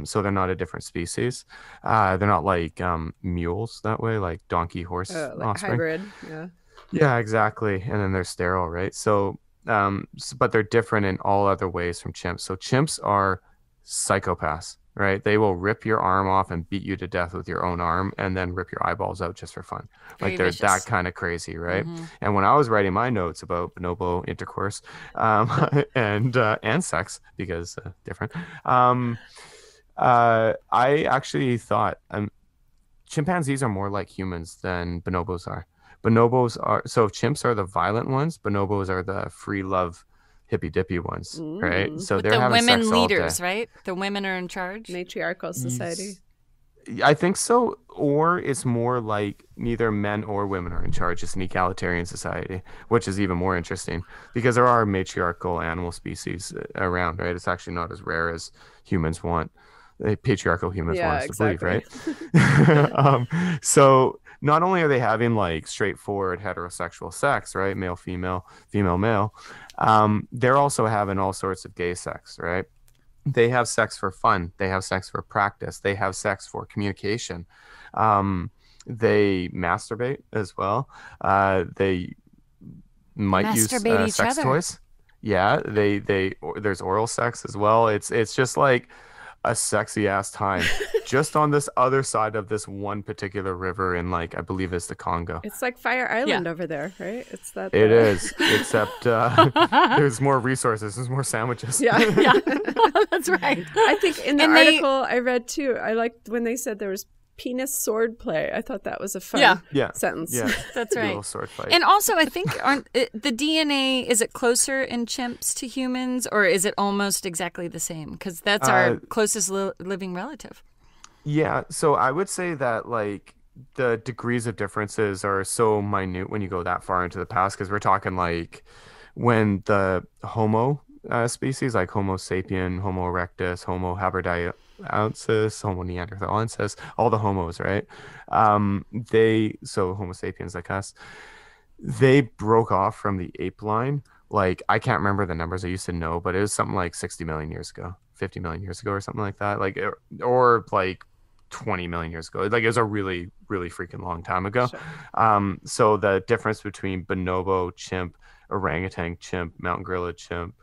[SPEAKER 6] So they're not a different species. They're not like mules that way, like donkey, horse
[SPEAKER 1] Like
[SPEAKER 6] offspring.
[SPEAKER 1] hybrid. Yeah.
[SPEAKER 6] Yeah, exactly. And then they're sterile, right? So but they're different in all other ways from chimps. So chimps are psychopaths, right? They will rip your arm off and beat you to death with your own arm and then rip your eyeballs out just for fun.
[SPEAKER 5] Very
[SPEAKER 6] Like they're
[SPEAKER 5] vicious.
[SPEAKER 6] that kind of crazy, right? And when I was writing my notes about bonobo intercourse and sex, because different, I actually thought chimpanzees are more like humans than bonobos are. Bonobos are, so if chimps are the violent ones, bonobos are the free love hippy dippy ones, right? So
[SPEAKER 5] With
[SPEAKER 6] they're
[SPEAKER 5] the
[SPEAKER 6] having
[SPEAKER 5] women
[SPEAKER 6] sex all day.
[SPEAKER 5] leaders, right? The women are in charge.
[SPEAKER 1] Matriarchal society.
[SPEAKER 6] I think so, or it's more like neither men or women are in charge. It's an egalitarian society, which is even more interesting because there are matriarchal animal species around, right? It's actually not as rare as humans want. Patriarchal humans
[SPEAKER 1] Yeah,
[SPEAKER 6] want us to believe,
[SPEAKER 1] exactly.
[SPEAKER 6] right? So not only are they having like straightforward heterosexual sex, right? Male, female, female, male. They're also having all sorts of gay sex, right? They have sex for fun. They have sex for practice. They have sex for communication. They masturbate as well. They might use
[SPEAKER 5] Masturbate each
[SPEAKER 6] sex
[SPEAKER 5] other.
[SPEAKER 6] toys. Yeah, there's oral sex as well. It's just like a sexy ass time just on this other side of this one particular river in, like, I believe it's the Congo.
[SPEAKER 1] It's like Fire Island over there, right? It's that.
[SPEAKER 6] It is, except there's more resources, there's more sandwiches.
[SPEAKER 1] Yeah.
[SPEAKER 5] Yeah, that's right.
[SPEAKER 1] I think in the
[SPEAKER 5] And they-
[SPEAKER 1] article I read too, I liked when they said there was penis sword play. I thought that was a fun
[SPEAKER 6] Yeah.
[SPEAKER 1] sentence.
[SPEAKER 6] Yeah,
[SPEAKER 5] That's
[SPEAKER 6] a
[SPEAKER 5] right.
[SPEAKER 6] little sword fight.
[SPEAKER 5] And also, I think the DNA, is it closer in chimps to humans, or is it almost exactly the same? Because that's our closest living relative.
[SPEAKER 6] Yeah, so I would say that like the degrees of differences are so minute when you go that far into the past, because we're talking like when the Homo species, like Homo sapien, Homo erectus, Homo haberdiensis, Homo neanderthalensis, all the homos, right? So Homo sapiens like us, they broke off from the ape line. Like, I can't remember the numbers, I used to know, but it was something like 60 million years ago, 50 million years ago, or something like that. Like, or like 20 million years ago. Like, it was a really, really freaking long time ago.
[SPEAKER 1] Sure.
[SPEAKER 6] So the difference between bonobo, chimp, orangutan, chimp, mountain gorilla, chimp,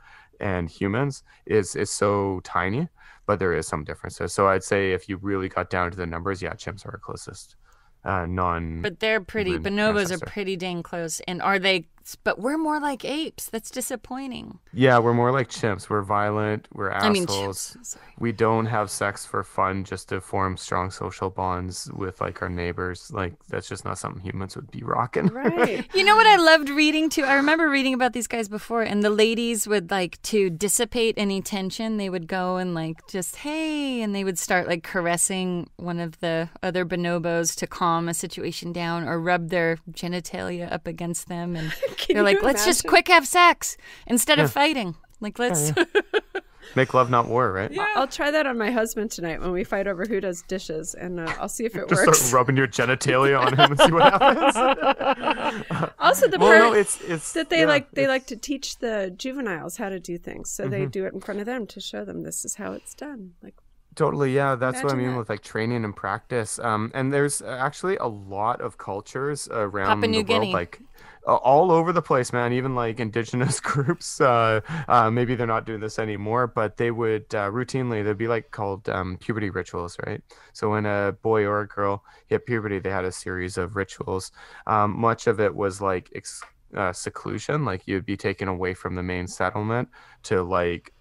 [SPEAKER 6] and humans is so tiny, but there is some differences. So I'd say if you really got down to the numbers, yeah, chimps are our closest
[SPEAKER 5] But they're pretty.
[SPEAKER 6] human
[SPEAKER 5] Bonobos
[SPEAKER 6] ancestor.
[SPEAKER 5] are pretty dang close. And are they? But we're more like apes. That's disappointing.
[SPEAKER 6] Yeah, we're more like chimps. We're violent. We're assholes.
[SPEAKER 5] I mean, chimps. Sorry.
[SPEAKER 6] We don't have sex for fun, just to form strong social bonds with like our neighbors. Like, that's just not something humans would be rocking.
[SPEAKER 1] Right.
[SPEAKER 5] You know what I loved reading too? I remember reading about these guys before, and the ladies would like to dissipate any tension. They would go and like just, hey, and they would start like caressing one of the other bonobos to calm a situation down, or rub their genitalia up against them. And they're like,
[SPEAKER 1] you
[SPEAKER 5] let's just
[SPEAKER 1] imagine?
[SPEAKER 5] quick have sex instead of fighting. Like, let's.
[SPEAKER 6] Make love, not war, right?
[SPEAKER 1] I'll try that on my husband tonight when we fight over who does dishes, and I'll see if it
[SPEAKER 6] Just
[SPEAKER 1] works.
[SPEAKER 6] start rubbing your genitalia on him and see what happens.
[SPEAKER 1] Also, the
[SPEAKER 6] Well,
[SPEAKER 1] part
[SPEAKER 6] no, it's
[SPEAKER 1] that they
[SPEAKER 6] yeah,
[SPEAKER 1] like
[SPEAKER 6] it's-
[SPEAKER 1] to teach the juveniles how to do things, so they do it in front of them to show them this is how it's done. Like,
[SPEAKER 6] Totally, yeah. That's what I
[SPEAKER 1] Imagine
[SPEAKER 6] mean
[SPEAKER 1] that.
[SPEAKER 6] with like training and practice. And there's actually a lot of cultures around
[SPEAKER 5] Papua New
[SPEAKER 6] the world,
[SPEAKER 5] Guinea.
[SPEAKER 6] like all over the place, man. Even like indigenous groups. Maybe they're not doing this anymore, but they would routinely. They'd be like called puberty rituals, right? So when a boy or a girl hit puberty, they had a series of rituals. Much of it was like seclusion, like you'd be taken away from the main settlement to like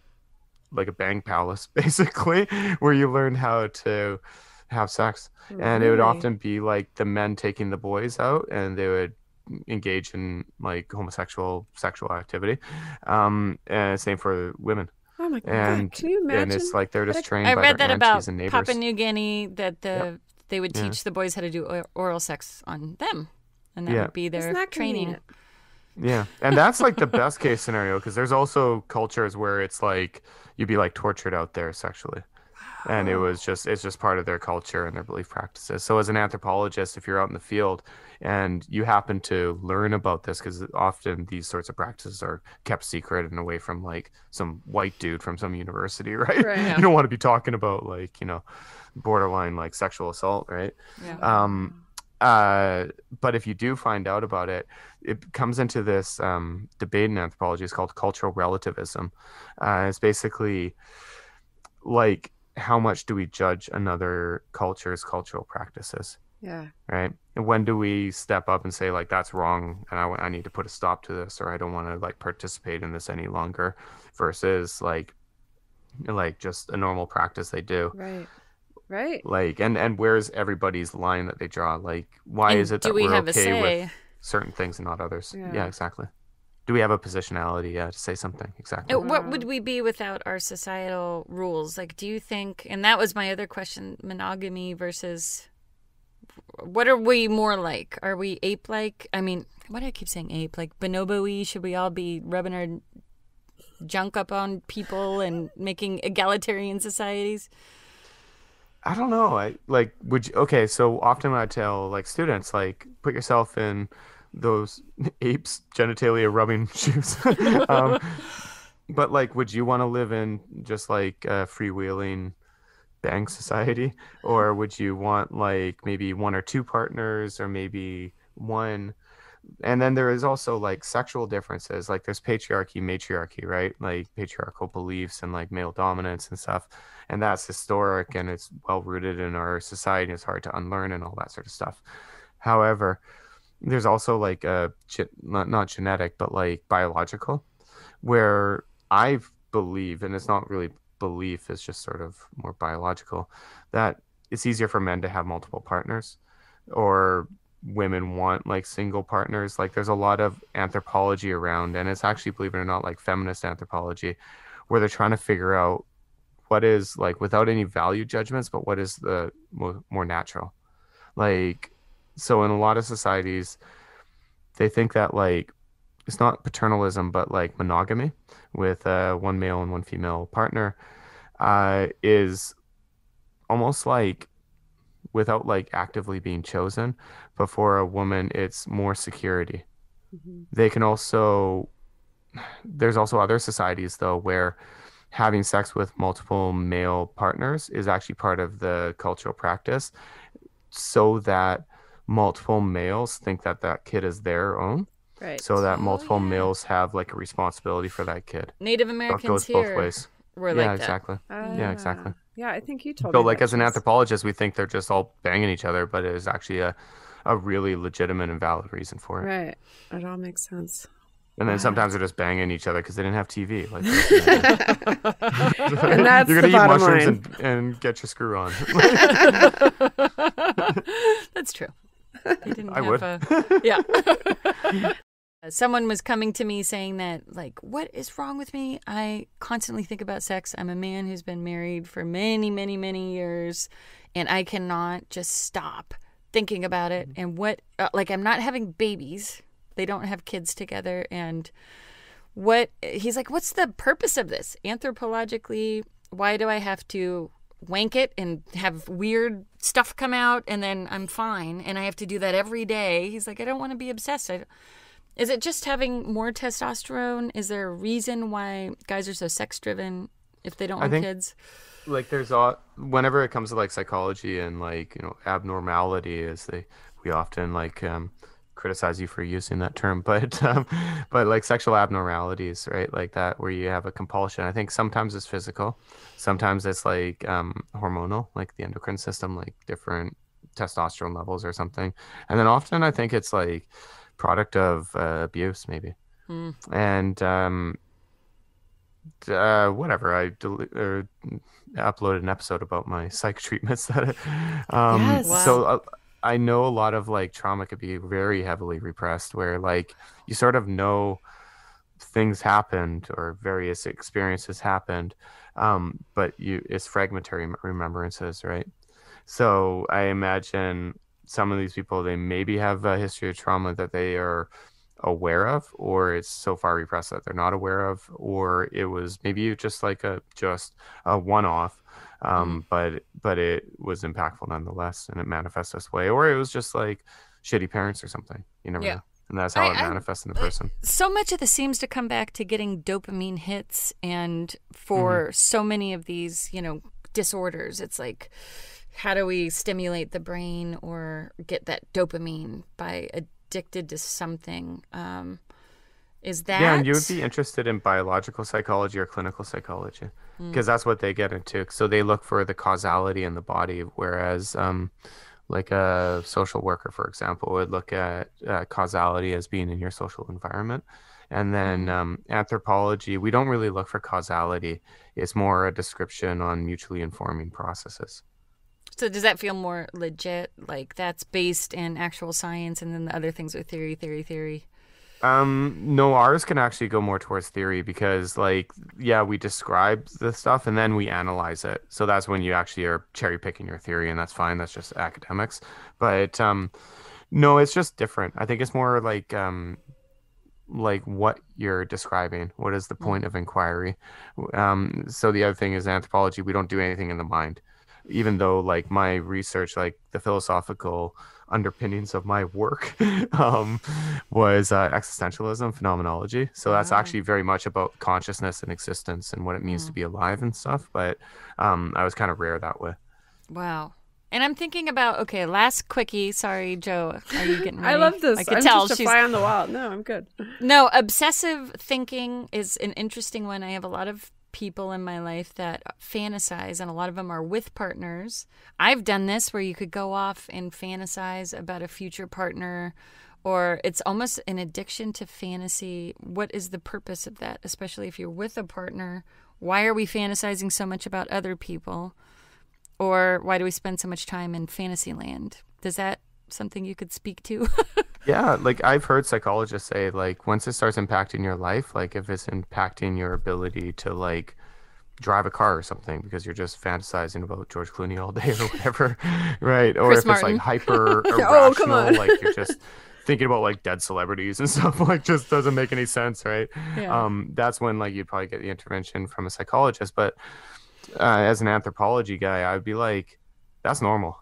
[SPEAKER 6] a bang palace basically, where you learn how to have sex. And it would
[SPEAKER 1] Really?
[SPEAKER 6] often be like the men taking the boys out, and they would engage in like homosexual sexual activity, and same for women.
[SPEAKER 1] oh my god,
[SPEAKER 6] And
[SPEAKER 1] can you imagine?
[SPEAKER 6] and it's like they're just trained
[SPEAKER 5] I
[SPEAKER 6] by
[SPEAKER 5] read
[SPEAKER 6] their
[SPEAKER 5] that
[SPEAKER 6] aunties
[SPEAKER 5] about
[SPEAKER 6] and neighbors.
[SPEAKER 5] Papua New Guinea that they would
[SPEAKER 6] Yeah.
[SPEAKER 5] teach the boys how to do oral sex on them, and that
[SPEAKER 6] Yeah.
[SPEAKER 5] would be their
[SPEAKER 1] Isn't that
[SPEAKER 5] training.
[SPEAKER 1] convenient?
[SPEAKER 6] Yeah, and that's like the best case scenario, because there's also cultures where it's like you'd be like tortured out there sexually. And it's just part of their culture and their belief practices. So as an anthropologist, if you're out in the field and you happen to learn about this, because often these sorts of practices are kept secret and away from like some white dude from some university, right?
[SPEAKER 1] Right, yeah.
[SPEAKER 6] You don't want to be talking about like, borderline like sexual assault, right? But if you do find out about it, it comes into this debate in anthropology. It's called cultural relativism. It's basically like, how much do we judge another culture's cultural practices,
[SPEAKER 1] Yeah.
[SPEAKER 6] right? And when do we step up and say like, that's wrong, and I need to put a stop to this, or I don't want to like participate in this any longer, versus like just a normal practice they do.
[SPEAKER 1] Right.
[SPEAKER 6] Like, and where's everybody's line that they draw? Like, why
[SPEAKER 5] And
[SPEAKER 6] is it
[SPEAKER 5] do
[SPEAKER 6] that
[SPEAKER 5] we
[SPEAKER 6] we're
[SPEAKER 5] have a
[SPEAKER 6] okay
[SPEAKER 5] say?
[SPEAKER 6] with certain things and not others?
[SPEAKER 1] Yeah.
[SPEAKER 6] Yeah, exactly. Do we have a positionality? Yeah, to say something. Exactly.
[SPEAKER 5] What would we be without our societal rules? Like, do you think, and that was my other question, monogamy versus, what are we more like? Are we ape-like? I mean, why do I keep saying ape? Like bonobo-y? Should we all be rubbing our junk up on people and making egalitarian societies?
[SPEAKER 6] I don't know. Okay, so often when I tell like students, like, put yourself in those apes' genitalia rubbing shoes. But like, would you want to live in just like a freewheeling bang society? Or would you want like maybe one or two partners, or maybe one? And then there is also like sexual differences. Like there's patriarchy, matriarchy, right? Like patriarchal beliefs and like male dominance and stuff. And that's historic, and it's well rooted in our society. It's hard to unlearn and all that sort of stuff. However, there's also like not genetic, but like biological, where I believe, and it's not really belief, it's just sort of more biological, that it's easier for men to have multiple partners, or women want like single partners. Like there's a lot of anthropology around, and it's actually, believe it or not, like feminist anthropology, where they're trying to figure out what is, like, without any value judgments, but what is the more natural. Like, so in a lot of societies, they think that like it's not paternalism, but like monogamy with one male and one female partner is almost like without like actively being chosen. But for a woman, it's more security. They can also, there's also other societies though where having sex with multiple male partners is actually part of the cultural practice, so that multiple males think that that kid is their own,
[SPEAKER 1] Right.
[SPEAKER 6] so that
[SPEAKER 5] Oh,
[SPEAKER 6] multiple
[SPEAKER 5] yeah.
[SPEAKER 6] males have like a responsibility for that kid.
[SPEAKER 5] Native
[SPEAKER 6] So it
[SPEAKER 5] Americans
[SPEAKER 6] goes both
[SPEAKER 5] here
[SPEAKER 6] ways.
[SPEAKER 5] were
[SPEAKER 6] Yeah,
[SPEAKER 5] like that.
[SPEAKER 6] exactly. Yeah, exactly.
[SPEAKER 1] Yeah, I think you told
[SPEAKER 6] So
[SPEAKER 1] me
[SPEAKER 6] like
[SPEAKER 1] that,
[SPEAKER 6] as an
[SPEAKER 1] Jess.
[SPEAKER 6] anthropologist, we think they're just all banging each other, but it is actually a really legitimate and valid reason for it.
[SPEAKER 1] Right. It all makes sense.
[SPEAKER 6] And then sometimes they're just banging each other because they didn't have TV. Like,
[SPEAKER 1] And that's
[SPEAKER 6] you're
[SPEAKER 1] the
[SPEAKER 6] gonna eat
[SPEAKER 1] bottom
[SPEAKER 6] mushrooms
[SPEAKER 1] line.
[SPEAKER 6] and get your screw on.
[SPEAKER 5] That's true. They didn't
[SPEAKER 6] I
[SPEAKER 5] have
[SPEAKER 6] would.
[SPEAKER 5] yeah. Someone was coming to me saying that, like, what is wrong with me? I constantly think about sex. I'm a man who's been married for many, many, many years, and I cannot just stop thinking about it. And what, like, I'm not having babies. They don't have kids together. And he's like, what's the purpose of this? Anthropologically, why do I have to wank it and have weird stuff come out and then I'm fine and I have to do that every day? He's like, I don't want to be obsessed. Is it just having more testosterone? Is there a reason why guys are so sex driven if they don't want kids?
[SPEAKER 6] Like whenever it comes to like psychology and like, you know, abnormality, we often like criticize you for using that term, but like sexual abnormalities, right? Like that, where you have a compulsion. I think sometimes it's physical, sometimes it's like hormonal, like the endocrine system, like different testosterone levels or something. And then often I think it's like product of abuse maybe. And whatever, I uploaded an episode about my psych treatments that
[SPEAKER 1] Yes.
[SPEAKER 6] so I know a lot of like trauma could be very heavily repressed, where like you sort of know things happened or various experiences happened, but it's fragmentary remembrances, right? So I imagine some of these people, they maybe have a history of trauma that they are aware of, or it's so far repressed that they're not aware of, or it was maybe just like a one-off, but it was impactful nonetheless, and it manifests this way, or it was just like shitty parents or something. You never know, and that's how it manifests in the person.
[SPEAKER 5] So much of this seems to come back to getting dopamine hits, and for so many of these, you know, disorders, it's like, how do we stimulate the brain or get that dopamine by addicted to something? Is that...
[SPEAKER 6] Yeah, and you would be interested in biological psychology or clinical psychology, because that's what they get into. So they look for the causality in the body, whereas like a social worker, for example, would look at causality as being in your social environment. And then anthropology, we don't really look for causality. It's more a description on mutually informing processes.
[SPEAKER 5] So does that feel more legit? Like that's based in actual science, and then the other things are theory?
[SPEAKER 6] No, ours can actually go more towards theory, because like, yeah, we describe the stuff and then we analyze it. So that's when you actually are cherry picking your theory, and that's fine. That's just academics. But no, it's just different. I think it's more like what you're describing. What is the point of inquiry? So the other thing is anthropology, we don't do anything in the mind. Even though like my research, like the philosophical underpinnings of my work was existentialism, phenomenology. So that's actually very much about consciousness and existence and what it means to be alive and stuff. But I was kind of rare that way.
[SPEAKER 5] Wow. And I'm thinking about, okay, last quickie. Sorry, Joe. Are you getting ready?
[SPEAKER 1] I love this.
[SPEAKER 5] I can
[SPEAKER 1] I'm
[SPEAKER 5] tell
[SPEAKER 1] just a fly on the wall. No, I'm good.
[SPEAKER 5] No, obsessive thinking is an interesting one. I have a lot of people in my life that fantasize, and a lot of them are with partners. I've done this where you could go off and fantasize about a future partner, or it's almost an addiction to fantasy. What is the purpose of that, especially if you're with a partner? Why are we fantasizing so much about other people? Or why do we spend so much time in fantasy land? Is that something you could speak to?
[SPEAKER 6] Yeah, like I've heard psychologists say, like, once it starts impacting your life, like if it's impacting your ability to like drive a car or something because you're just fantasizing about George Clooney all day or whatever, right? Or
[SPEAKER 5] Chris
[SPEAKER 6] if
[SPEAKER 5] Martin.
[SPEAKER 6] it's like hyper
[SPEAKER 1] Oh, come on.
[SPEAKER 6] irrational, like you're just thinking about like dead celebrities and stuff, like just doesn't make any sense, right?
[SPEAKER 5] Yeah.
[SPEAKER 6] That's when like you'd probably get the intervention from a psychologist. But as an anthropology guy, I'd be like, that's normal.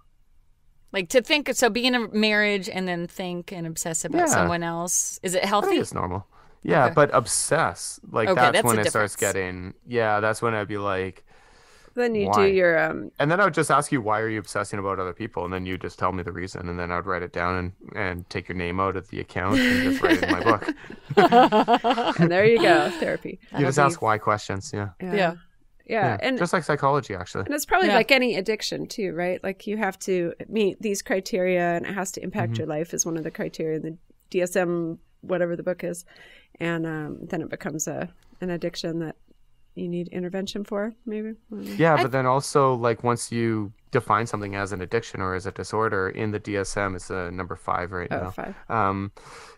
[SPEAKER 5] Like to think, so be in a marriage and then think and obsess about someone else. Is it
[SPEAKER 6] I
[SPEAKER 5] healthy?
[SPEAKER 6] think it's normal. Yeah,
[SPEAKER 5] Okay.
[SPEAKER 6] but obsess, like
[SPEAKER 5] Okay,
[SPEAKER 6] that's
[SPEAKER 5] that's
[SPEAKER 6] when
[SPEAKER 5] a
[SPEAKER 6] it starts
[SPEAKER 5] difference.
[SPEAKER 6] getting, that's when I'd be like,
[SPEAKER 1] Then you
[SPEAKER 6] why?
[SPEAKER 1] do your
[SPEAKER 6] And then I would just ask you, why are you obsessing about other people? And then you just tell me the reason. And then I would write it down and take your name out of the account and just write it in my book.
[SPEAKER 1] and there you go, therapy.
[SPEAKER 6] You just ask why questions. Yeah.
[SPEAKER 5] Yeah.
[SPEAKER 1] Yeah, and
[SPEAKER 6] just like psychology, actually.
[SPEAKER 1] and it's probably
[SPEAKER 5] Yeah.
[SPEAKER 1] like any addiction too, right? Like you have to meet these criteria, and it has to impact your life is one of the criteria in the DSM, whatever the book is, and then it becomes an addiction that you need intervention for, maybe.
[SPEAKER 6] Yeah, but then also like once you define something as an addiction or as a disorder in the DSM, it's number 5 right now.
[SPEAKER 1] 5.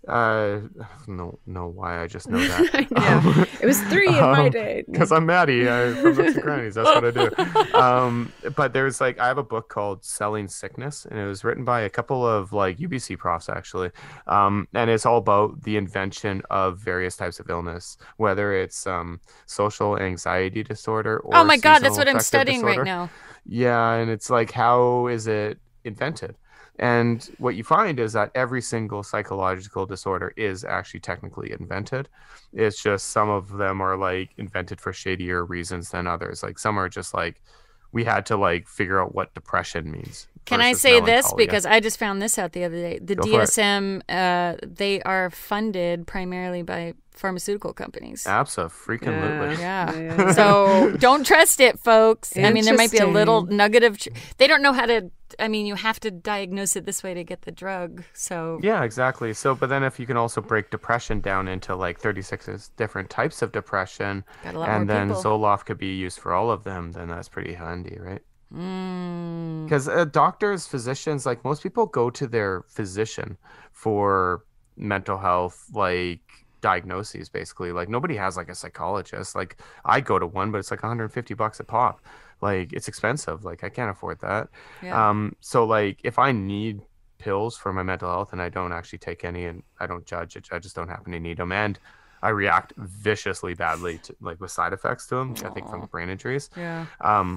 [SPEAKER 6] I don't know why I just know that.
[SPEAKER 1] Yeah, it was 3 in my day.
[SPEAKER 6] Because I'm Maddie from Nooks and Crannies. That's what I do. But there's like, I have a book called Selling Sickness, and it was written by a couple of like UBC profs actually. And it's all about the invention of various types of illness, whether it's social anxiety disorder or
[SPEAKER 5] Oh my God, that's
[SPEAKER 6] seasonal
[SPEAKER 5] what I'm
[SPEAKER 6] affective
[SPEAKER 5] studying
[SPEAKER 6] disorder.
[SPEAKER 5] right now.
[SPEAKER 6] Yeah, and it's like, how is it invented? And what you find is that every single psychological disorder is actually technically invented. It's just some of them are like invented for shadier reasons than others. Like some are just like, we had to like figure out what depression means.
[SPEAKER 5] Can I
[SPEAKER 6] versus
[SPEAKER 5] say this?
[SPEAKER 6] melancholia.
[SPEAKER 5] Because I just found this out the other day. The
[SPEAKER 6] Go for it.
[SPEAKER 5] DSM, they are funded primarily by pharmaceutical companies.
[SPEAKER 6] Abso-freaking-lutely.
[SPEAKER 5] Yeah. So don't trust it, folks. I mean, there might be a little
[SPEAKER 1] Interesting.
[SPEAKER 5] nugget of. They don't know how to. I mean, you have to diagnose it this way to get the drug. So.
[SPEAKER 6] Yeah, exactly. So, but then if you can also break depression down into like 36 different types of depression,
[SPEAKER 5] Got a lot
[SPEAKER 6] and
[SPEAKER 5] more
[SPEAKER 6] then
[SPEAKER 5] people.
[SPEAKER 6] Zoloft could be used for all of them, then that's pretty handy, right?
[SPEAKER 5] Mm.
[SPEAKER 6] Because doctors, physicians, like most people go to their physician for mental health, like diagnoses, basically. Like nobody has like a psychologist. Like I go to one, but it's like $150 a pop. Like it's expensive. Like I can't afford that.
[SPEAKER 5] Yeah.
[SPEAKER 6] So like if I need pills for my mental health and I don't actually take any, and I don't judge it, I just don't happen to need them, and I react viciously badly to like with side effects to them. I think from brain injuries.
[SPEAKER 5] Yeah.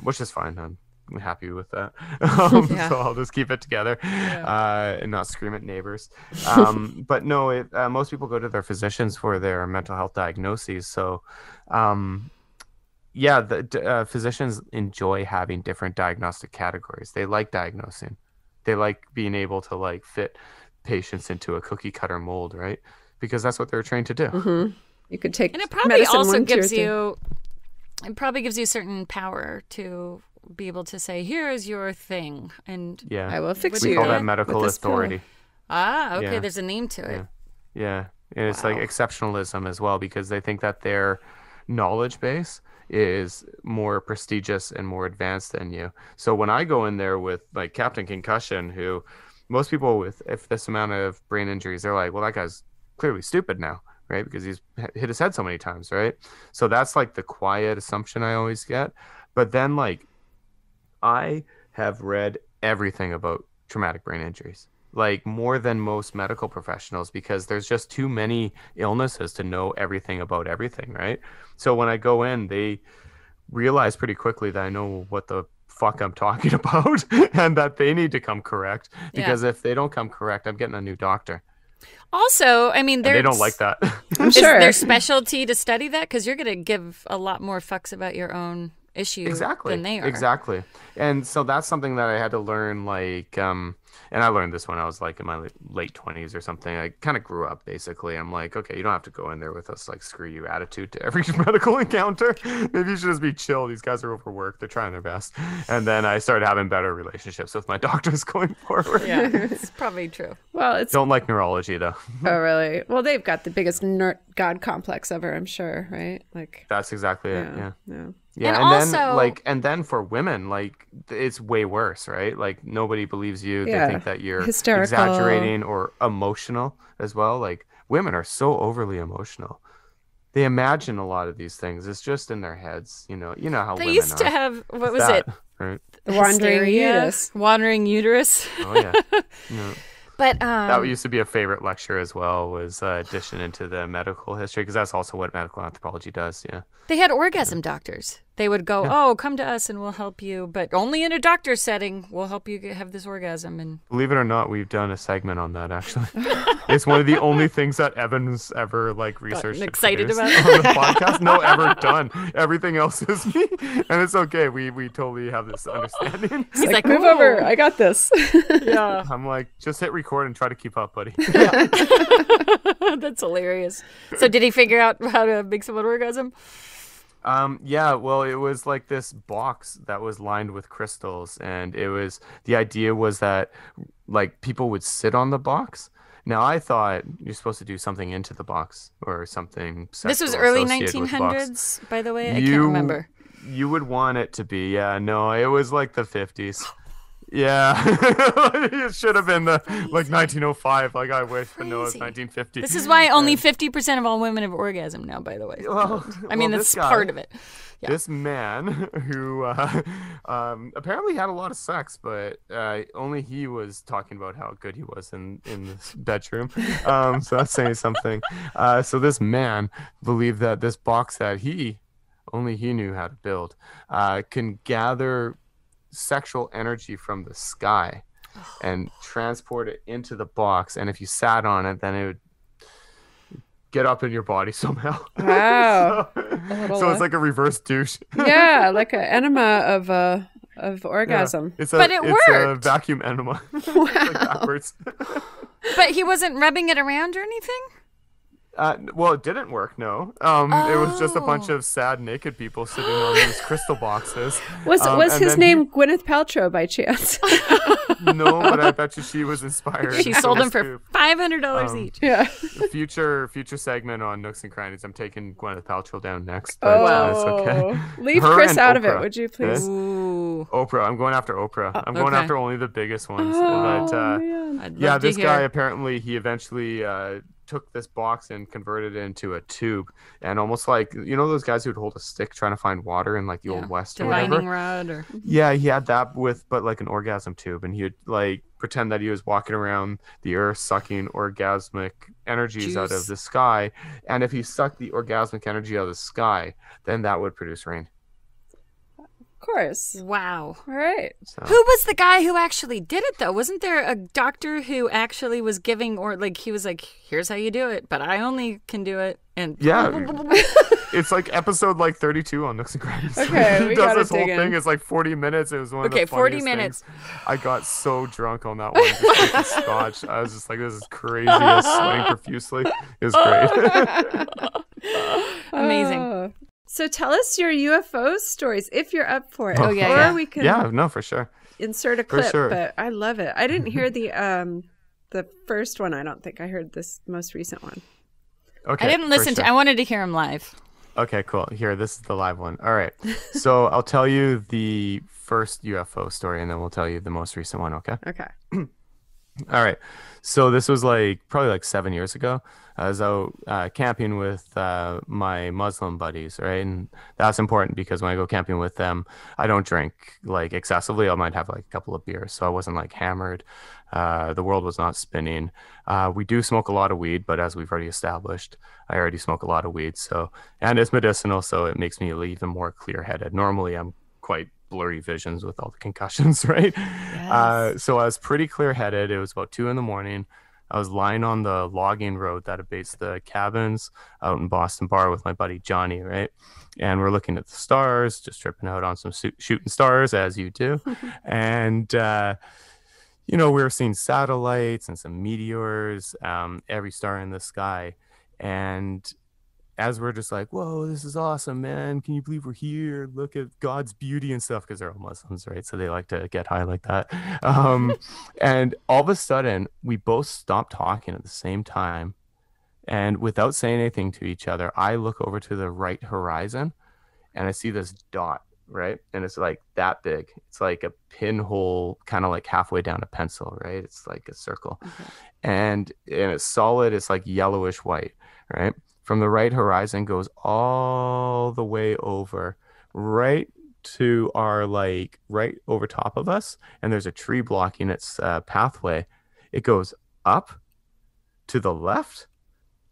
[SPEAKER 6] Which is fine. I'm happy with that.
[SPEAKER 5] Yeah.
[SPEAKER 6] So I'll just keep it together and not scream at neighbors. But no, most people go to their physicians for their mental health diagnoses. So, yeah, the physicians enjoy having different diagnostic categories. They like diagnosing. They like being able to like fit patients into a cookie cutter mold, right? Because that's what they're trained to do.
[SPEAKER 1] Mm-hmm. You could take
[SPEAKER 5] And it probably
[SPEAKER 1] medicine
[SPEAKER 5] also
[SPEAKER 1] 1, 2, or
[SPEAKER 5] gives
[SPEAKER 1] 3.
[SPEAKER 5] you. It probably gives you certain power to be able to say, "Here is your thing," and
[SPEAKER 6] Yeah.
[SPEAKER 1] I will fix
[SPEAKER 6] We
[SPEAKER 1] you.
[SPEAKER 6] call that
[SPEAKER 1] with
[SPEAKER 6] medical
[SPEAKER 1] this pill.
[SPEAKER 6] authority.
[SPEAKER 5] okay,
[SPEAKER 6] Yeah.
[SPEAKER 5] there's a name to it.
[SPEAKER 6] Yeah. And it's like
[SPEAKER 5] Wow.
[SPEAKER 6] exceptionalism as well, because they think that their knowledge base is more prestigious and more advanced than you. So when I go in there with like Captain Concussion, who most people with if this amount of brain injuries, they're like, well, that guy's clearly stupid now, right? Because he's hit his head so many times, right? So that's like the quiet assumption I always get. But then like I have read everything about traumatic brain injuries, like more than most medical professionals, because there's just too many illnesses to know everything about everything, right? So when I go in, they realize pretty quickly that I know what the fuck I'm talking about and that they need to come correct, because if they don't come correct, I'm getting a new doctor.
[SPEAKER 5] Also, I mean,
[SPEAKER 6] And they don't like that.
[SPEAKER 1] I'm
[SPEAKER 5] Is
[SPEAKER 1] sure.
[SPEAKER 5] their specialty to study that? Because you're going to give a lot more fucks about your own issue
[SPEAKER 6] Exactly.
[SPEAKER 5] than they are.
[SPEAKER 6] Exactly. And so that's something that I had to learn, like, and I learned this when I was like in my late 20s or something. I kind of grew up basically. I'm like, okay, you don't have to go in there with this like screw you attitude to every medical encounter. Maybe you should just be chill. These guys are overworked. They're trying their best. And then I started having better relationships with my doctors going forward.
[SPEAKER 5] Yeah, it's probably true.
[SPEAKER 1] Well, it's
[SPEAKER 6] Don't like neurology though.
[SPEAKER 1] oh really? Well, they've got the biggest god complex ever, I'm sure, right? Like
[SPEAKER 6] That's exactly it. Yeah.
[SPEAKER 1] yeah.
[SPEAKER 6] Yeah,
[SPEAKER 5] And
[SPEAKER 6] and,
[SPEAKER 5] also-
[SPEAKER 6] then like, and then for women, like it's way worse, right? Like nobody believes you.
[SPEAKER 1] Yeah.
[SPEAKER 6] They think that you're
[SPEAKER 1] Hysterical.
[SPEAKER 6] exaggerating or emotional as well. Like women are so overly emotional. They imagine a lot of these things. It's just in their heads, you know. You know how
[SPEAKER 5] They
[SPEAKER 6] women
[SPEAKER 5] used to
[SPEAKER 6] are.
[SPEAKER 5] have, what was
[SPEAKER 6] That,
[SPEAKER 5] it?
[SPEAKER 6] right?
[SPEAKER 1] The wandering
[SPEAKER 5] Hysteria?
[SPEAKER 1] uterus.
[SPEAKER 5] Wandering uterus.
[SPEAKER 6] Oh yeah. Yeah.
[SPEAKER 5] But
[SPEAKER 6] That used to be a favorite lecture as well. Was addition into the medical history, because that's also what medical anthropology does. Yeah.
[SPEAKER 5] they had orgasm doctors. They would go, oh, come to us and we'll help you, but only in a doctor setting. We'll help you have this orgasm. And
[SPEAKER 6] Believe it or not, we've done a segment on that actually. It's one of the only things that Evan's ever like researched and
[SPEAKER 5] excited
[SPEAKER 6] produced
[SPEAKER 5] about.
[SPEAKER 6] on the podcast. No, ever done. Everything else is me, and it's okay. We totally have this understanding.
[SPEAKER 5] he's like,
[SPEAKER 1] Move
[SPEAKER 5] "Ooh."
[SPEAKER 1] over. I got this.
[SPEAKER 5] Yeah,
[SPEAKER 6] I'm like, just hit record and try to keep up, buddy.
[SPEAKER 5] that's hilarious. So did he figure out how to make someone orgasm?
[SPEAKER 6] Yeah, well, it was like this box that was lined with crystals, and the idea was that like people would sit on the box. Now I thought you're supposed to do something into the box or something.
[SPEAKER 5] This was
[SPEAKER 6] sexual
[SPEAKER 5] early
[SPEAKER 6] associated with the box.
[SPEAKER 5] 1900s, by the way. I can't remember.
[SPEAKER 6] You would want it to be, yeah. No, it was like the 50s. Yeah, it should have been the 1905. Like I wish, but no, it's
[SPEAKER 5] Crazy.
[SPEAKER 6] 1950.
[SPEAKER 5] This is why only 50% of all women have orgasm now, by the way. I mean,
[SPEAKER 6] this
[SPEAKER 5] that's
[SPEAKER 6] guy-
[SPEAKER 5] part of it. Yeah.
[SPEAKER 6] This man who apparently had a lot of sex, but only he was talking about how good he was in this bedroom. So that's saying something. So this man believed that this box that only he knew how to build can gather sexual energy from the sky and transport it into the box. And if you sat on it, then it would get up in your body somehow.
[SPEAKER 1] Wow.
[SPEAKER 6] So it's like a reverse douche.
[SPEAKER 1] Yeah, like an enema of orgasm.
[SPEAKER 6] It's
[SPEAKER 5] But it
[SPEAKER 6] it's a
[SPEAKER 5] worked.
[SPEAKER 6] vacuum enema. It's like backwards.
[SPEAKER 5] But he wasn't rubbing it around or anything?
[SPEAKER 6] Well, it didn't work. No, it was just a bunch of sad naked people sitting on these crystal boxes.
[SPEAKER 1] Was
[SPEAKER 6] and
[SPEAKER 1] his
[SPEAKER 6] then
[SPEAKER 1] name Gwyneth Paltrow by chance?
[SPEAKER 6] No, but I bet you she was inspired.
[SPEAKER 5] She sold them for $500 each.
[SPEAKER 1] Yeah.
[SPEAKER 6] Future segment on Nooks and Crannies. I'm taking Gwyneth Paltrow down next.
[SPEAKER 1] Oh,
[SPEAKER 6] But it's okay.
[SPEAKER 1] Leave
[SPEAKER 6] Her
[SPEAKER 1] Chris
[SPEAKER 6] and
[SPEAKER 1] out of it,
[SPEAKER 6] Oprah.
[SPEAKER 1] would you please?
[SPEAKER 5] Ooh.
[SPEAKER 6] Oprah. I'm going after Oprah. I'm going
[SPEAKER 5] okay.
[SPEAKER 6] after only the biggest ones.
[SPEAKER 1] Oh,
[SPEAKER 6] but
[SPEAKER 1] man.
[SPEAKER 5] I'd
[SPEAKER 6] yeah,
[SPEAKER 5] love to
[SPEAKER 6] this
[SPEAKER 5] hear.
[SPEAKER 6] guy apparently he eventually took this box and converted it into a tube, and almost like those guys who'd hold a stick trying to find water in like the old west or
[SPEAKER 5] Divining
[SPEAKER 6] whatever.
[SPEAKER 5] rod or
[SPEAKER 6] Yeah, he had that but like an orgasm tube, and he would like pretend that he was walking around the earth sucking orgasmic energies out
[SPEAKER 5] Juice.
[SPEAKER 6] of the sky, and if he sucked the orgasmic energy out of the sky, then that would produce rain.
[SPEAKER 1] Of course.
[SPEAKER 5] wow.
[SPEAKER 1] All right.
[SPEAKER 6] So
[SPEAKER 5] Who was the guy who actually did it though? Wasn't there a doctor who actually was giving or like he was like, here's how you do it, but I only can do it and
[SPEAKER 6] yeah, it's like episode like 32 on Nooks and Crannies.
[SPEAKER 1] Okay,
[SPEAKER 6] He
[SPEAKER 1] we
[SPEAKER 6] does
[SPEAKER 1] gotta
[SPEAKER 6] this whole
[SPEAKER 1] dig in.
[SPEAKER 6] thing. It's like 40 minutes. It was one of
[SPEAKER 5] Okay,
[SPEAKER 6] the
[SPEAKER 5] 40
[SPEAKER 6] funniest
[SPEAKER 5] minutes.
[SPEAKER 6] things. I got so drunk on that one, just drinking scotch. I was just like, this is crazy. I was sweating profusely. It was great.
[SPEAKER 5] amazing.
[SPEAKER 1] Oh. So tell us your UFO stories if you're up for it.
[SPEAKER 5] Oh, yeah,
[SPEAKER 1] or
[SPEAKER 5] yeah.
[SPEAKER 1] we can
[SPEAKER 6] Yeah, no, for sure.
[SPEAKER 1] insert a
[SPEAKER 6] For
[SPEAKER 1] clip.
[SPEAKER 6] sure.
[SPEAKER 1] But I love it. I didn't hear the first one. I don't think I heard this most recent one.
[SPEAKER 6] Okay,
[SPEAKER 5] I didn't
[SPEAKER 6] for
[SPEAKER 5] listen
[SPEAKER 6] sure.
[SPEAKER 5] to I wanted to hear him live.
[SPEAKER 6] Okay, cool. Here, this is the live one. All right. So I'll tell you the first UFO story, and then we'll tell you the most recent one, okay?
[SPEAKER 1] Okay.
[SPEAKER 6] All right. So this was probably 7 years ago. I was out camping with my Muslim buddies, right? And that's important because when I go camping with them, I don't drink like excessively. I might have like a couple of beers. So I wasn't like hammered. The world was not spinning. We do smoke a lot of weed, but as we've already established, I already smoke a lot of weed. And it's medicinal, so it makes me even more clear-headed. Normally, I'm quite blurry visions with all the concussions, right? So I was pretty clear-headed. It was about 2 a.m. I was lying on the logging road that abates the cabins out in Boston Bar with my buddy Johnny, right? And we're looking at the stars, just tripping out on some shooting stars, as you do. And we were seeing satellites and some meteors, every star in the sky. And as we're just like, whoa, this is awesome, man. Can you believe we're here? Look at God's beauty and stuff, because they're all Muslims, right? So they like to get high like that. And all of a sudden, we both stopped talking at the same time. And without saying anything to each other, I look over to the right horizon and I see this dot, right? And it's like that big. It's like a pinhole, kind of like halfway down a pencil, right? It's like a circle. And it's solid. It's like yellowish white, right? From the right horizon goes all the way over, right to our right over top of us. And there's a tree blocking its pathway. It goes up to the left,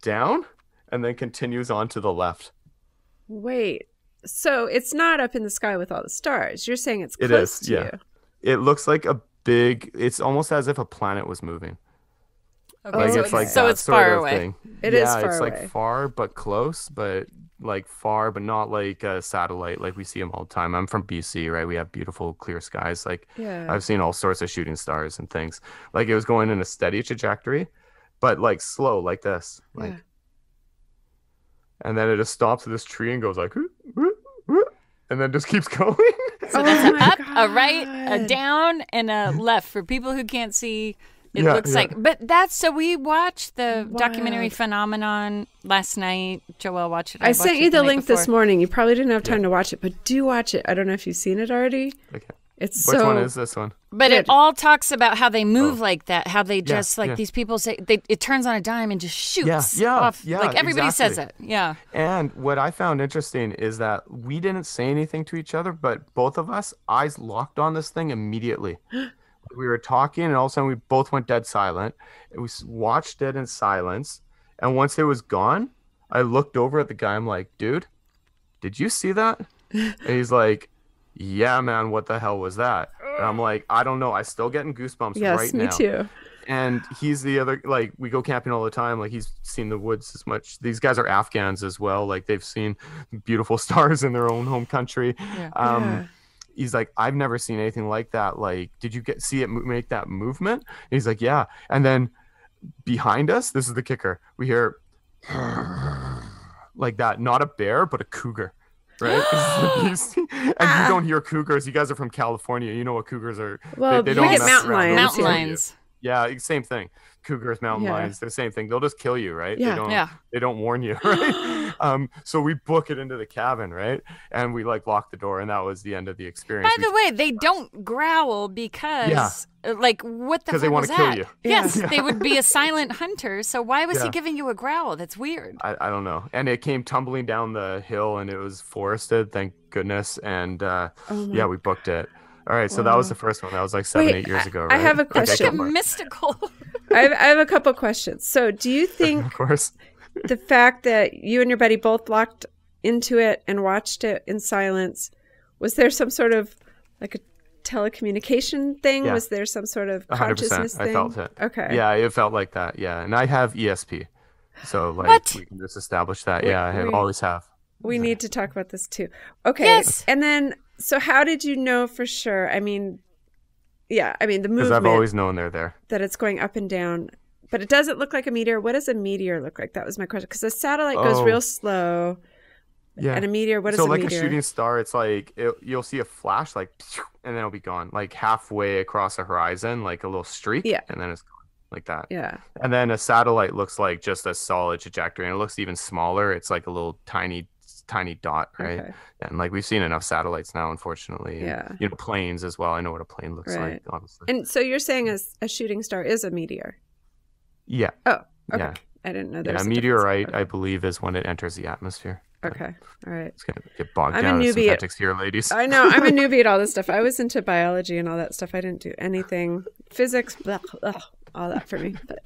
[SPEAKER 6] down, and then continues on to the left.
[SPEAKER 1] Wait. So it's not up in the sky with all the stars. You're saying it's
[SPEAKER 6] It
[SPEAKER 1] close
[SPEAKER 6] is,
[SPEAKER 1] to
[SPEAKER 6] yeah.
[SPEAKER 1] you.
[SPEAKER 6] It looks like it's almost as if a planet was moving.
[SPEAKER 5] Okay,
[SPEAKER 1] so
[SPEAKER 6] It's like
[SPEAKER 5] so
[SPEAKER 6] that
[SPEAKER 5] it's
[SPEAKER 6] sort
[SPEAKER 5] far
[SPEAKER 6] of
[SPEAKER 5] away.
[SPEAKER 6] thing.
[SPEAKER 1] It is
[SPEAKER 6] yeah,
[SPEAKER 1] far
[SPEAKER 6] it's
[SPEAKER 1] away.
[SPEAKER 6] like far but close, but like far but not like a satellite like we see them all the time. I'm from BC, right? We have beautiful clear skies. Like
[SPEAKER 1] Yeah.
[SPEAKER 6] I've seen all sorts of shooting stars and things. Like it was going in a steady trajectory, but like slow like this. Like
[SPEAKER 1] Yeah.
[SPEAKER 6] and then it just stops at this tree and goes like "Whoop, whoop, whoop," and then just keeps going.
[SPEAKER 5] So that's
[SPEAKER 1] Oh
[SPEAKER 5] a
[SPEAKER 1] my
[SPEAKER 5] up, a right, a
[SPEAKER 1] God.
[SPEAKER 5] down, and a left. For people who can't see, it
[SPEAKER 6] Yeah,
[SPEAKER 5] looks
[SPEAKER 6] yeah.
[SPEAKER 5] like. But so we watched the documentary
[SPEAKER 1] Wild.
[SPEAKER 5] Phenomenon last night. Joelle watched it.
[SPEAKER 1] I
[SPEAKER 5] watched
[SPEAKER 1] sent
[SPEAKER 5] it
[SPEAKER 1] you the
[SPEAKER 5] night
[SPEAKER 1] link this
[SPEAKER 5] before.
[SPEAKER 1] morning. You probably didn't have time to watch it, but do watch it. I don't know if you've seen it already.
[SPEAKER 6] Okay.
[SPEAKER 1] It's
[SPEAKER 6] Which
[SPEAKER 1] so
[SPEAKER 6] one is this one?
[SPEAKER 5] But it
[SPEAKER 1] Good.
[SPEAKER 5] all talks about how they move like that, how they just
[SPEAKER 6] yeah.
[SPEAKER 5] these people say it turns on a dime and just shoots
[SPEAKER 6] Yeah,
[SPEAKER 5] off.
[SPEAKER 6] yeah,
[SPEAKER 5] Like everybody says
[SPEAKER 6] exactly.
[SPEAKER 5] it. Yeah.
[SPEAKER 6] And what I found interesting is that we didn't say anything to each other, but both of us eyes locked on this thing immediately. We were talking, and all of a sudden we both went dead silent. And we watched it in silence. And once it was gone, I looked over at the guy. I'm like, dude, did you see that? And he's like, yeah, man, what the hell was that? And I'm like, I don't know. I still getting goosebumps
[SPEAKER 1] Yes,
[SPEAKER 6] right
[SPEAKER 1] me
[SPEAKER 6] now.
[SPEAKER 1] too.
[SPEAKER 6] And he's the other, like, we go camping all the time. Like, he's seen the woods as much. These guys are Afghans as well. Like, they've seen beautiful stars in their own home country.
[SPEAKER 1] Yeah.
[SPEAKER 6] He's like, I've never seen anything like that. Like, did you see it make that movement? And he's like, yeah. And then behind us, this is the kicker. We hear like that, not a bear, but a cougar. Right? And you don't hear cougars. You guys are from California. You know what cougars are.
[SPEAKER 1] Well,
[SPEAKER 6] they
[SPEAKER 1] we
[SPEAKER 6] don't
[SPEAKER 1] get
[SPEAKER 6] mess
[SPEAKER 1] mountain
[SPEAKER 6] around.
[SPEAKER 1] lions.
[SPEAKER 6] They'll
[SPEAKER 5] Mountain
[SPEAKER 6] kill you.
[SPEAKER 5] lions.
[SPEAKER 6] Yeah, same thing. Cougars, mountain
[SPEAKER 1] Yeah.
[SPEAKER 6] lions, they're the same thing. They'll just kill you, right?
[SPEAKER 1] Yeah.
[SPEAKER 6] They don't,
[SPEAKER 5] Yeah.
[SPEAKER 6] they don't warn you, right? So we book it into the cabin, right? And we like lock the door, and that was the end of the experience.
[SPEAKER 5] By the way, they don't growl because, like, what the
[SPEAKER 6] 'Cause
[SPEAKER 5] fuck
[SPEAKER 6] they wanna
[SPEAKER 5] was
[SPEAKER 6] kill
[SPEAKER 5] that?
[SPEAKER 6] you.
[SPEAKER 5] Yes, they would be a silent hunter. So why was he
[SPEAKER 6] Yeah.
[SPEAKER 5] giving you a growl? That's weird.
[SPEAKER 6] I don't know. And it came tumbling down the hill, and it was forested, thank goodness. And yeah, we booked it. All right, so that was the first one. That was like 7-8 years ago, right?
[SPEAKER 1] I have a
[SPEAKER 6] Okay,
[SPEAKER 1] question.
[SPEAKER 6] go for it.
[SPEAKER 5] Mystical.
[SPEAKER 1] I have a couple questions. So, do you think
[SPEAKER 6] Of course.
[SPEAKER 1] the fact that you and your buddy both locked into it and watched it in silence, was there some sort of like a telecommunication thing?
[SPEAKER 6] Yeah.
[SPEAKER 1] Was there some sort of
[SPEAKER 6] 100%.
[SPEAKER 1] consciousness thing?
[SPEAKER 6] I felt it.
[SPEAKER 1] Okay.
[SPEAKER 6] Yeah, it felt like that. Yeah, and I have ESP, so like
[SPEAKER 5] What?
[SPEAKER 6] we can just establish that. Yeah, I
[SPEAKER 1] we-
[SPEAKER 6] always have.
[SPEAKER 1] We need to talk about this too. Okay.
[SPEAKER 5] Yes.
[SPEAKER 1] And then, so how did you know for sure? I mean, the
[SPEAKER 6] Because
[SPEAKER 1] movement
[SPEAKER 6] I've always known they're there.
[SPEAKER 1] that it's going up and down, but it doesn't look like a meteor. What does a meteor look like? That was my question. Because a satellite goes
[SPEAKER 6] Oh.
[SPEAKER 1] real slow,
[SPEAKER 6] Yeah.
[SPEAKER 1] and a meteor, what is
[SPEAKER 6] So
[SPEAKER 1] a
[SPEAKER 6] like
[SPEAKER 1] meteor?
[SPEAKER 6] a shooting star, it's like you'll see a flash, like, and then it'll be gone, like halfway across the horizon, like a little streak,
[SPEAKER 1] Yeah.
[SPEAKER 6] and then it's gone, like that.
[SPEAKER 1] Yeah.
[SPEAKER 6] And then a satellite looks like just a solid trajectory, and it looks even smaller. It's like a little tiny dot, right?
[SPEAKER 1] Okay.
[SPEAKER 6] And like we've seen enough satellites now, unfortunately. And,
[SPEAKER 1] Yeah.
[SPEAKER 6] you know, planes as well. I know what a plane looks
[SPEAKER 1] Right.
[SPEAKER 6] like, obviously.
[SPEAKER 1] And so you're saying a shooting star is a meteor?
[SPEAKER 6] Yeah.
[SPEAKER 1] Oh, okay.
[SPEAKER 6] Yeah.
[SPEAKER 1] I didn't know
[SPEAKER 6] Yeah,
[SPEAKER 1] there
[SPEAKER 6] a
[SPEAKER 1] was
[SPEAKER 6] meteorite,
[SPEAKER 1] difference.
[SPEAKER 6] I believe, is when it enters the atmosphere.
[SPEAKER 1] Okay. All right.
[SPEAKER 6] It's gonna get bogged
[SPEAKER 1] I'm a
[SPEAKER 6] down in
[SPEAKER 1] newbie at-
[SPEAKER 6] semantics here, ladies.
[SPEAKER 1] I know. I'm a newbie at all this stuff. I was into biology and all that stuff. I didn't do anything. Physics, blah, blah, all that for me. But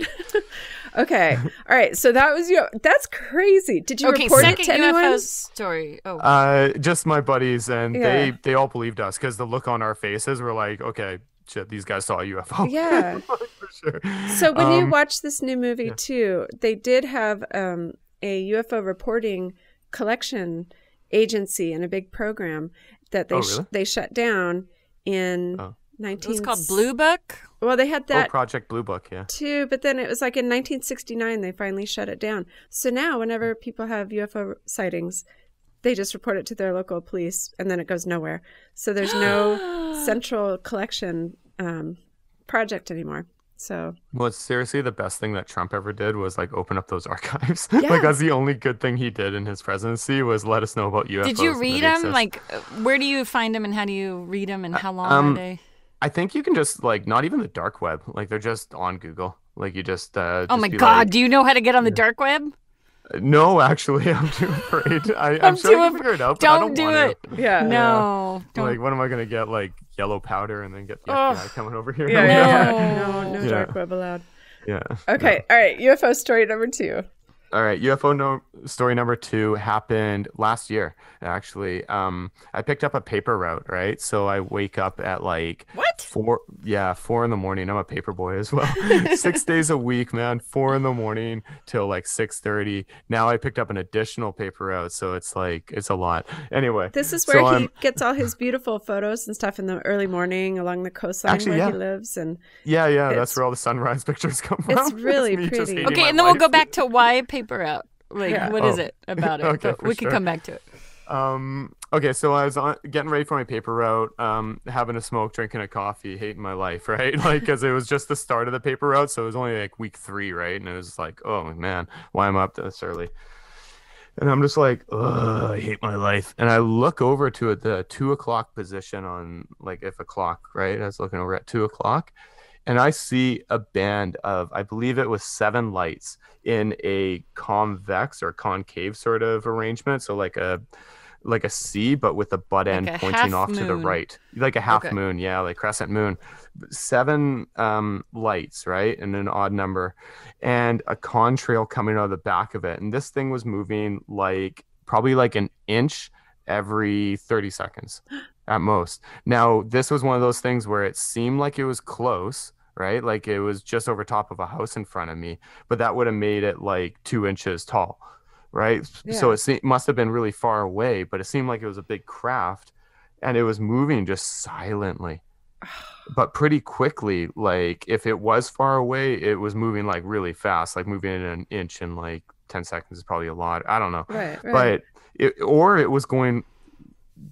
[SPEAKER 1] okay. All right. So that was that's crazy. Did you
[SPEAKER 5] Okay,
[SPEAKER 1] report it
[SPEAKER 5] second
[SPEAKER 1] to anyone?
[SPEAKER 5] UFO story. Oh,
[SPEAKER 6] Just my buddies, and
[SPEAKER 1] Yeah.
[SPEAKER 6] they all believed us because the look on our faces were like, okay, shit, these guys saw a UFO.
[SPEAKER 1] Yeah.
[SPEAKER 6] for sure.
[SPEAKER 1] So when you
[SPEAKER 6] Um,
[SPEAKER 1] watch this new movie too, they did have a UFO reporting collection agency and a big program that they
[SPEAKER 6] Oh, really?
[SPEAKER 1] they shut down in
[SPEAKER 6] Oh.
[SPEAKER 1] 19
[SPEAKER 5] it was called Blue Book.
[SPEAKER 1] Well, they had that
[SPEAKER 6] Project Blue Book, yeah.
[SPEAKER 1] too, but then it was like in 1969 they finally shut it down. So now whenever people have UFO sightings, they just report it to their local police and then it goes nowhere. So there's no central collection project anymore. So
[SPEAKER 6] Well, it's seriously the best thing that Trump ever did was like open up those archives.
[SPEAKER 1] Yeah.
[SPEAKER 6] Like that's the only good thing he did in his presidency was let us know about UFOs.
[SPEAKER 5] Did you
[SPEAKER 6] and
[SPEAKER 5] read
[SPEAKER 6] that they
[SPEAKER 5] them?
[SPEAKER 6] exist.
[SPEAKER 5] Like, where do you find them and how do you read them and how long are they?
[SPEAKER 6] I think you can just like not even the dark web. Like they're just on Google. Like you just
[SPEAKER 5] Oh
[SPEAKER 6] just
[SPEAKER 5] my
[SPEAKER 6] be
[SPEAKER 5] God,
[SPEAKER 6] like-
[SPEAKER 5] do you know how to get on the dark web?
[SPEAKER 6] No, actually, I'm too afraid. I'm sure I can figure it out. But I
[SPEAKER 5] Don't do
[SPEAKER 6] want
[SPEAKER 5] it.
[SPEAKER 1] yeah.
[SPEAKER 5] No, don't.
[SPEAKER 6] Like, what am I gonna get? Like yellow powder and then get the FBI coming over here?
[SPEAKER 1] Yeah,
[SPEAKER 5] No.
[SPEAKER 1] no
[SPEAKER 6] Yeah.
[SPEAKER 1] dark web allowed.
[SPEAKER 6] Yeah.
[SPEAKER 1] Okay, all right. UFO story number 2.
[SPEAKER 6] All right, story number 2 happened last year. Actually, I picked up a paper route. Right, so I wake up at like
[SPEAKER 5] What?
[SPEAKER 6] 4 in the morning. I'm a paper boy as well. 6 days a week, man. 4 in the morning till like 6:30. Now I picked up an additional paper route, so it's like it's a lot. Anyway,
[SPEAKER 1] This is
[SPEAKER 6] so
[SPEAKER 1] where he
[SPEAKER 6] I'm-
[SPEAKER 1] gets all his beautiful photos and stuff in the early morning along the coastline
[SPEAKER 6] Actually,
[SPEAKER 1] where
[SPEAKER 6] yeah.
[SPEAKER 1] he lives. And
[SPEAKER 6] Yeah,
[SPEAKER 1] It's-
[SPEAKER 6] that's where all the sunrise pictures come from.
[SPEAKER 1] It's really
[SPEAKER 6] me just
[SPEAKER 1] pretty.
[SPEAKER 6] hating
[SPEAKER 5] Okay,
[SPEAKER 6] my
[SPEAKER 5] and then we'll
[SPEAKER 6] life.
[SPEAKER 5] go back to why paper out. Like,
[SPEAKER 1] Yeah.
[SPEAKER 5] what is
[SPEAKER 6] Oh.
[SPEAKER 5] it about it?
[SPEAKER 6] Okay,
[SPEAKER 5] But
[SPEAKER 6] for
[SPEAKER 5] we can
[SPEAKER 6] sure.
[SPEAKER 5] come back to it.
[SPEAKER 6] Okay, so I was getting ready for my paper route, having a smoke, drinking a coffee, hating my life, right? Like, because it was just the start of the paper route, so it was only like week 3, right? And it was like, oh man, why am I up this early? And I'm just like, ugh, I hate my life. And I look over to the 2 o'clock position on, like, if a clock, right? I was looking over at 2 o'clock, and I see a band of, I believe it was 7 lights in a convex or concave sort of arrangement. So like a C, but with the butt end
[SPEAKER 5] a
[SPEAKER 6] pointing
[SPEAKER 5] half
[SPEAKER 6] off to the
[SPEAKER 5] moon.
[SPEAKER 6] right, like a half
[SPEAKER 5] Okay.
[SPEAKER 6] moon, yeah, like crescent moon. 7 lights, right, and an odd number, and a contrail coming out of the back of it, and this thing was moving like probably like an inch every 30 seconds at most. Now, this was one of those things where it seemed like it was close, right, like it was just over top of a house in front of me, but that would have made it like 2 inches tall, right? So
[SPEAKER 1] Yeah.
[SPEAKER 6] must have been really far away, but it seemed like it was a big craft, and it was moving just silently, but pretty quickly. Like if it was far away, it was moving like really fast, like moving in an inch in like 10 seconds is probably a lot. I don't know.
[SPEAKER 1] Right, right.
[SPEAKER 6] But it was going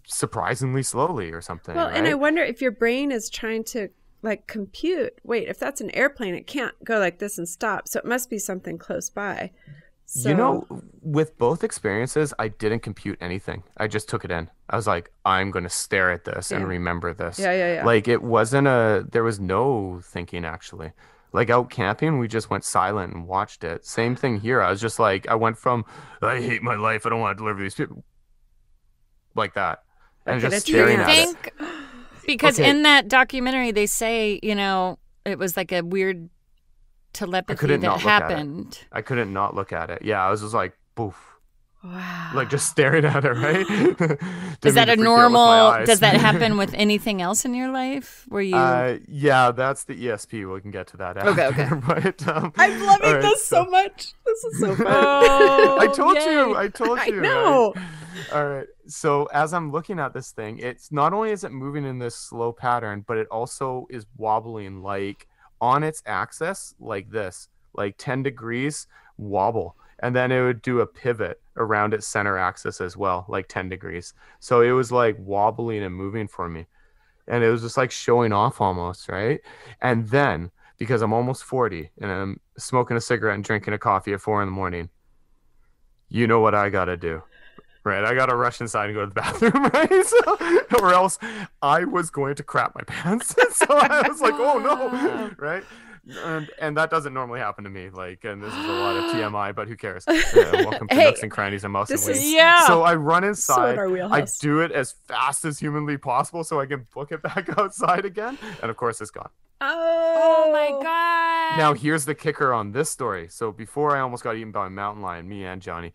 [SPEAKER 6] surprisingly slowly or something,
[SPEAKER 1] Well, and I
[SPEAKER 6] right?
[SPEAKER 1] wonder if your brain is trying to like compute. Wait, if that's an airplane, it can't go like this and stop. So it must be something close by. So,
[SPEAKER 6] You know, with both experiences, I didn't compute anything. I just took it in. I was like, I'm going to stare at this and
[SPEAKER 1] Yeah.
[SPEAKER 6] remember this.
[SPEAKER 1] Yeah.
[SPEAKER 6] Like there was no thinking actually. Like out camping, we just went silent and watched it. Same thing here. I was just like, I went from, I hate my life, I don't want to deliver these people, like that. And
[SPEAKER 1] Okay,
[SPEAKER 6] just
[SPEAKER 1] that's
[SPEAKER 5] Do you
[SPEAKER 6] staring at it.
[SPEAKER 5] think? Because
[SPEAKER 6] Okay.
[SPEAKER 5] in that documentary, they say, it was like a weird telepathy
[SPEAKER 6] couldn't
[SPEAKER 5] that
[SPEAKER 6] not look at it.
[SPEAKER 5] happened.
[SPEAKER 6] I couldn't not look at it. Yeah, I was just like, poof.
[SPEAKER 1] wow.
[SPEAKER 6] Like just staring at it, right?
[SPEAKER 5] Is
[SPEAKER 6] Didn't
[SPEAKER 5] that
[SPEAKER 6] mean
[SPEAKER 5] a
[SPEAKER 6] to freak you out with my
[SPEAKER 5] normal?
[SPEAKER 6] eyes.
[SPEAKER 5] Does that happen with anything else in your life? Where you?
[SPEAKER 6] Yeah, that's the ESP. We can get to that after.
[SPEAKER 5] Okay.
[SPEAKER 6] But,
[SPEAKER 1] I'm loving
[SPEAKER 6] all right,
[SPEAKER 1] this so much. This is so fun.
[SPEAKER 5] Oh,
[SPEAKER 6] I told you.
[SPEAKER 5] yay.
[SPEAKER 6] I told
[SPEAKER 1] I
[SPEAKER 6] you.
[SPEAKER 1] know.
[SPEAKER 6] Right? All right. So as I'm looking at this thing, it's not only is it moving in this slow pattern, but it also is wobbling like on its axis, like this, like 10 degrees wobble. And then it would do a pivot around its center axis as well, like 10 degrees. So it was like wobbling and moving for me. And it was just like showing off almost, right? And then, because I'm almost 40 and I'm smoking a cigarette and drinking a coffee at 4 a.m, you know what I gotta do, right? I gotta rush inside and go to the bathroom, right? So, or else I was going to crap my pants. So I was like, oh no, right? And that doesn't normally happen to me. Like, and this is a lot of TMI, but who cares? Welcome to
[SPEAKER 1] Hey,
[SPEAKER 6] Nooks and Crannies and Mouse and
[SPEAKER 1] this
[SPEAKER 6] Wings.
[SPEAKER 1] is-
[SPEAKER 5] Yeah.
[SPEAKER 6] So I run
[SPEAKER 1] So
[SPEAKER 6] inside.
[SPEAKER 1] in our
[SPEAKER 6] I
[SPEAKER 1] wheelhouse.
[SPEAKER 6] do it as fast as humanly possible so I can book it back outside again. And of course, it's gone.
[SPEAKER 5] Oh my god!
[SPEAKER 6] Now here's the kicker on this story. So before I almost got eaten by a mountain lion, me and Johnny.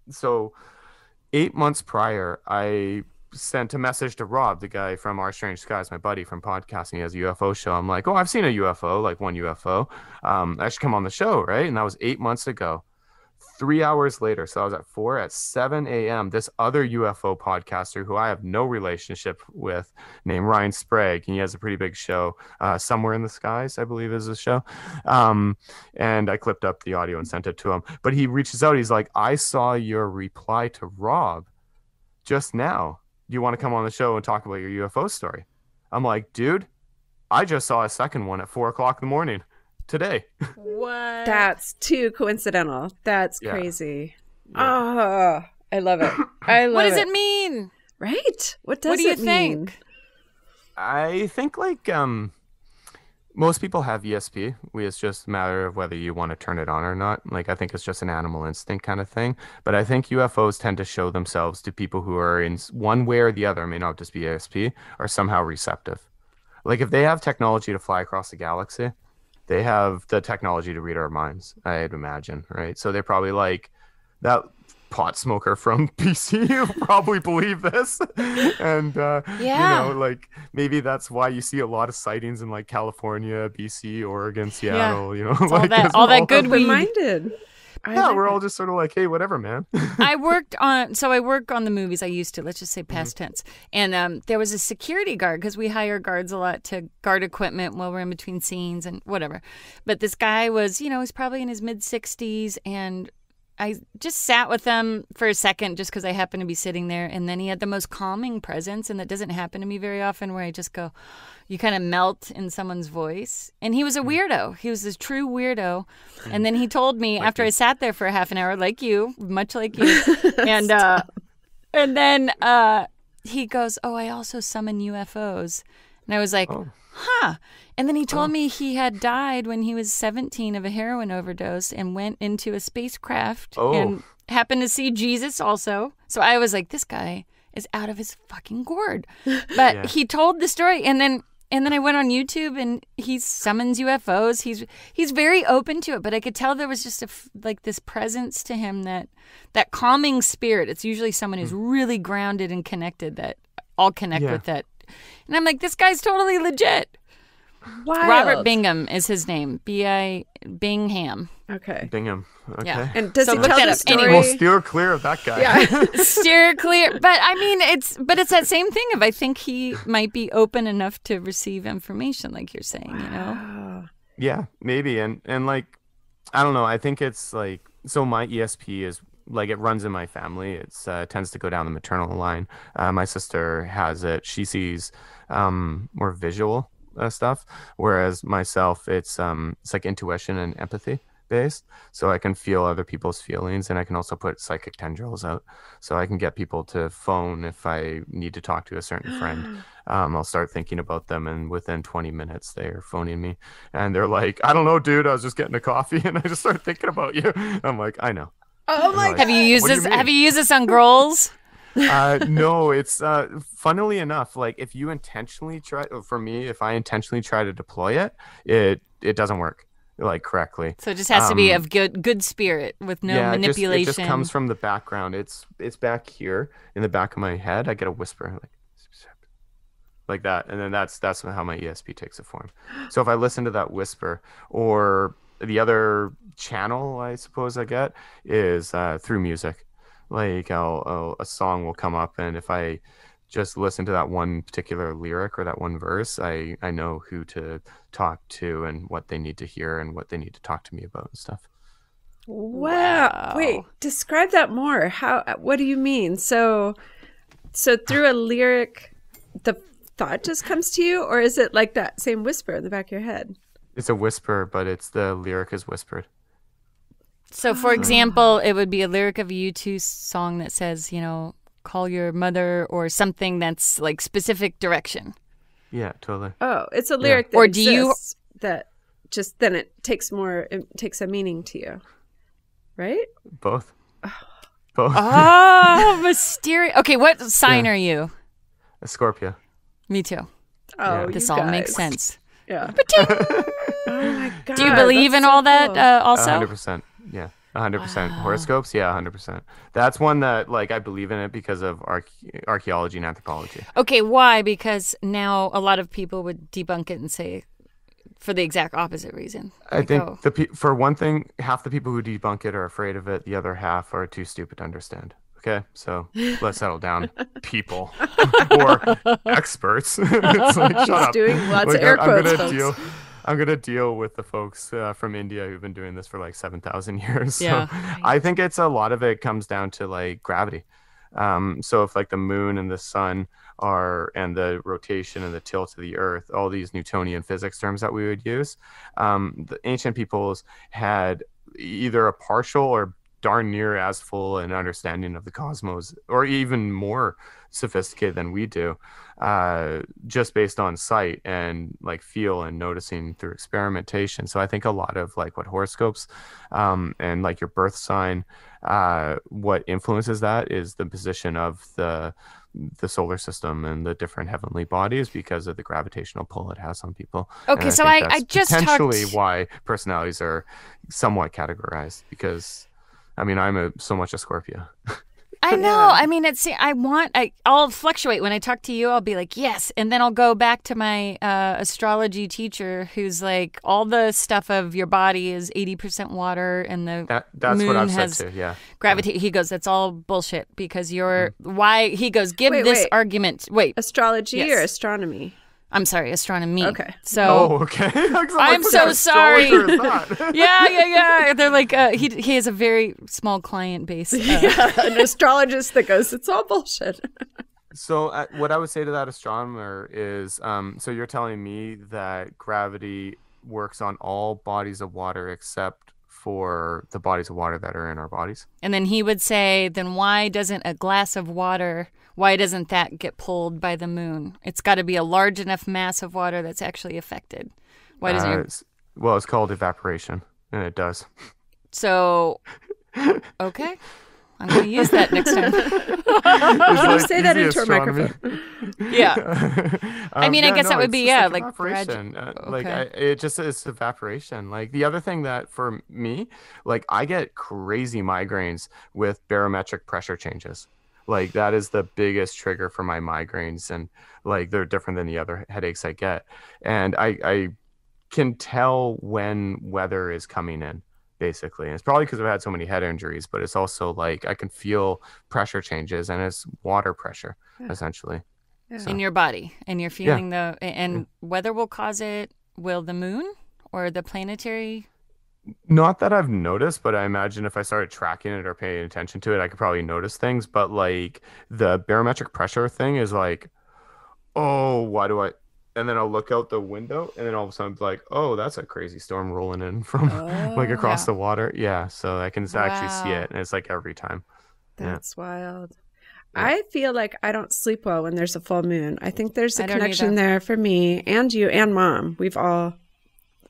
[SPEAKER 6] So 8 months prior, I sent a message to Rob, the guy from Our Strange Skies, my buddy from podcasting. He has a UFO show. I'm like, oh, I've seen a UFO, like one UFO. I should come on the show, right? And that was 8 months ago. 3 hours later, so I was at 4, at 7 a.m., this other UFO podcaster who I have no relationship with, named Ryan Sprague, and he has a pretty big show, Somewhere in the Skies, I believe is his show. And I clipped up the audio and sent it to him. But he reaches out, he's like, I saw your reply to Rob just now. Do you want to come on the show and talk about your UFO story? I'm like, dude, I just saw a second one at 4 o'clock in the morning today.
[SPEAKER 5] What?
[SPEAKER 1] That's too coincidental. That's
[SPEAKER 6] Yeah.
[SPEAKER 1] crazy. Oh, I love it. I love
[SPEAKER 5] What does
[SPEAKER 1] it.
[SPEAKER 5] it mean?
[SPEAKER 1] Right? What does
[SPEAKER 5] What do you
[SPEAKER 1] it mean?
[SPEAKER 5] think?
[SPEAKER 6] I think like most people have ESP. It's just a matter of whether you want to turn it on or not. Like I think it's just an animal instinct kind of thing. But I think UFOs tend to show themselves to people who are in one way or the other, may not just be ESP, are somehow receptive. Like if they have technology to fly across the galaxy, they have the technology to read our minds, I'd imagine, right? So they're probably like that pot smoker from BC who probably believe this. And,
[SPEAKER 5] Yeah.
[SPEAKER 6] you know, like maybe that's why you see a lot of sightings in like California, BC, Oregon, Seattle, you know,
[SPEAKER 5] all
[SPEAKER 6] like
[SPEAKER 5] that-
[SPEAKER 6] 'cause
[SPEAKER 5] all
[SPEAKER 6] we're
[SPEAKER 5] that good weed.
[SPEAKER 1] Open-minded. I
[SPEAKER 6] Yeah,
[SPEAKER 1] like
[SPEAKER 6] we're
[SPEAKER 1] it.
[SPEAKER 6] all just sort of like, hey, whatever, man.
[SPEAKER 5] I work on the movies. I used to, let's just say past tense. And there was a security guard because we hire guards a lot to guard equipment while we're in between scenes and whatever. But this guy was, he's probably in his mid 60s and I just sat with him for a second just because I happened to be sitting there. And then he had the most calming presence. And that doesn't happen to me very often, where I just go, you kind of melt in someone's voice. And he was a weirdo. He was a true weirdo. And then he told me after I sat there for a half an hour, like you, much like you. And then he goes, oh, I also summon UFOs. And I was like, huh. And then he told me he had died when he was 17 of a heroin overdose and went into a spacecraft and happened to see Jesus also. So I was like, this guy is out of his fucking gourd. But he told the story, and then I went on YouTube, and he summons UFOs. He's very open to it, but I could tell there was just like this presence to him, that calming spirit. It's usually someone who's really grounded and connected that I'll connect with that. And I'm like, this guy's totally legit.
[SPEAKER 1] Wild.
[SPEAKER 5] Robert Bingham is his name. Bingham.
[SPEAKER 1] Okay.
[SPEAKER 6] Bingham. Okay.
[SPEAKER 5] Yeah.
[SPEAKER 1] And does
[SPEAKER 5] So
[SPEAKER 1] he
[SPEAKER 5] look
[SPEAKER 1] tell
[SPEAKER 5] that
[SPEAKER 1] the
[SPEAKER 5] up.
[SPEAKER 1] story?
[SPEAKER 5] Anyway.
[SPEAKER 6] Well, steer clear of that guy.
[SPEAKER 1] Yeah.
[SPEAKER 5] Steer clear. But I mean, it's that same thing of, I think he might be open enough to receive information, like you're saying, you know?
[SPEAKER 6] Yeah, maybe. And like, I don't know. I think it's like, so my ESP is like, it runs in my family. It's tends to go down the maternal line. My sister has it. She sees more visual stuff, whereas myself, it's like intuition and empathy based. So I can feel other people's feelings, and I can also put psychic tendrils out, so I can get people to phone if I need to talk to a certain friend. I'll start thinking about them, and within 20 minutes they're phoning me, and they're like, I don't know, dude, I was just getting a coffee and I just started thinking about you. I'm like, I know.
[SPEAKER 1] Oh my
[SPEAKER 6] Like,
[SPEAKER 5] Have you used
[SPEAKER 6] "What do
[SPEAKER 5] this?
[SPEAKER 6] you mean?"
[SPEAKER 5] Have you used this on girls?
[SPEAKER 6] No, it's funnily enough, like, if you intentionally try, for me, if I intentionally try to deploy it, it doesn't work like correctly.
[SPEAKER 5] So it just has to be of good spirit with no manipulation.
[SPEAKER 6] It just comes from the background. It's back here in the back of my head. I get a whisper like that, and then that's how my ESP takes a form. So if I listen to that whisper, or the other channel I suppose I get is through music. Like a song will come up, and if I just listen to that one particular lyric or that one verse, I know who to talk to and what they need to hear and what they need to talk to me about and stuff.
[SPEAKER 1] Wow. Wait, describe that more. What do you mean? So through a lyric, the thought just comes to you, or is it like that same whisper in the back of your head?
[SPEAKER 6] It's a whisper, but it's the lyric is whispered.
[SPEAKER 5] So, for example, it would be a lyric of a U2 song that says, you know, call your mother, or something that's like specific direction.
[SPEAKER 6] Yeah, totally.
[SPEAKER 1] Oh, it's a lyric that
[SPEAKER 5] Or do you-
[SPEAKER 1] exists that just then it takes a meaning to you, right?
[SPEAKER 6] Both. Both.
[SPEAKER 5] Oh, mysterious. Okay, what sign are you?
[SPEAKER 6] A Scorpio.
[SPEAKER 5] Me too.
[SPEAKER 1] Oh,
[SPEAKER 5] This
[SPEAKER 1] you
[SPEAKER 5] all makes
[SPEAKER 1] guys.
[SPEAKER 5] sense.
[SPEAKER 1] Yeah. Oh my god.
[SPEAKER 5] Do you believe in
[SPEAKER 1] that's so
[SPEAKER 5] all that
[SPEAKER 1] cool.
[SPEAKER 5] also?
[SPEAKER 6] 100%. Yeah. 100%. Horoscopes? Yeah, 100%. That's one that, like, I believe in it because of archaeology and anthropology.
[SPEAKER 5] Okay, why? Because now a lot of people would debunk it and say for the exact opposite reason.
[SPEAKER 6] I
[SPEAKER 5] Like,
[SPEAKER 6] think
[SPEAKER 5] oh.
[SPEAKER 6] for one thing, half the people who debunk it are afraid of it. The other half are too stupid to understand. Okay, so let's settle down, people or experts. It's like, shut up.
[SPEAKER 1] doing lots of
[SPEAKER 6] Like,
[SPEAKER 1] air
[SPEAKER 6] I'm
[SPEAKER 1] quotes,
[SPEAKER 6] gonna
[SPEAKER 1] folks.
[SPEAKER 6] I'm gonna deal with the folks from India who've been doing this for like 7,000 years. So
[SPEAKER 5] Yeah.
[SPEAKER 6] I think it's a lot of it comes down to like gravity. So if like the moon and the sun and the rotation and the tilt of the earth, all these Newtonian physics terms that we would use, the ancient peoples had either a partial or darn near as full an understanding of the cosmos, or even more sophisticated than we do, just based on sight and like feel and noticing through experimentation. So I think a lot of like what horoscopes and like your birth sign, what influences that is the position of the solar system and the different heavenly bodies because of the gravitational pull it has on people.
[SPEAKER 5] Okay,
[SPEAKER 6] And
[SPEAKER 5] so
[SPEAKER 6] think
[SPEAKER 5] I
[SPEAKER 6] that's
[SPEAKER 5] just
[SPEAKER 6] potentially
[SPEAKER 5] talked-
[SPEAKER 6] why personalities are somewhat categorized, because I mean, I'm so much a Scorpio.
[SPEAKER 5] I know. I mean, I'll fluctuate. When I talk to you, I'll be like, yes. And then I'll go back to my astrology teacher who's like, all the stuff of your body is 80% water and the
[SPEAKER 6] That's
[SPEAKER 5] moon
[SPEAKER 6] what I've
[SPEAKER 5] has
[SPEAKER 6] said too, yeah.
[SPEAKER 5] gravity. He goes, that's all bullshit because you're, why? He goes, give
[SPEAKER 1] Wait,
[SPEAKER 5] this
[SPEAKER 1] wait.
[SPEAKER 5] argument. Wait,
[SPEAKER 1] Astrology
[SPEAKER 5] Yes.
[SPEAKER 1] or astronomy?
[SPEAKER 5] I'm sorry, astronomy.
[SPEAKER 1] Okay.
[SPEAKER 5] So
[SPEAKER 6] Oh, okay.
[SPEAKER 5] I'm so sorry. Yeah. They're like, he has a very small client base.
[SPEAKER 1] An astrologist that goes, it's all bullshit.
[SPEAKER 6] So what I would say to that astronomer is, so you're telling me that gravity works on all bodies of water except for the bodies of water that are in our bodies?
[SPEAKER 5] And then he would say, then why doesn't a glass of water, why doesn't that get pulled by the moon? It's got to be a large enough mass of water that's actually affected. Why doesn't it?
[SPEAKER 6] Well, it's called evaporation, and it does.
[SPEAKER 5] So, okay. I'm going to use that next time.
[SPEAKER 1] You say that into a microphone.
[SPEAKER 5] Yeah. I mean, I guess that would be, like
[SPEAKER 6] evaporation.
[SPEAKER 5] okay.
[SPEAKER 6] It just is evaporation. Like the other thing that for me, like I get crazy migraines with barometric pressure changes. Like that is the biggest trigger for my migraines, and like they're different than the other headaches I get. And I can tell when weather is coming in, basically. And it's probably because I've had so many head injuries, but it's also like I can feel pressure changes, and it's water pressure, essentially. So,
[SPEAKER 5] in your body, and you're feeling weather will cause it. Will the moon or the planetary?
[SPEAKER 6] not that I've noticed, but I imagine if I started tracking it or paying attention to it, I could probably notice things. But like the barometric pressure thing is like, oh, why do I? And then I'll look out the window, and then all of a sudden, it's like, oh, that's a crazy storm rolling in from like across the water. Yeah, so I can actually see it, and it's like every time.
[SPEAKER 1] That's wild. I feel like I don't sleep well when there's a full moon. I think there's a connection there for me and you and Mom. We've all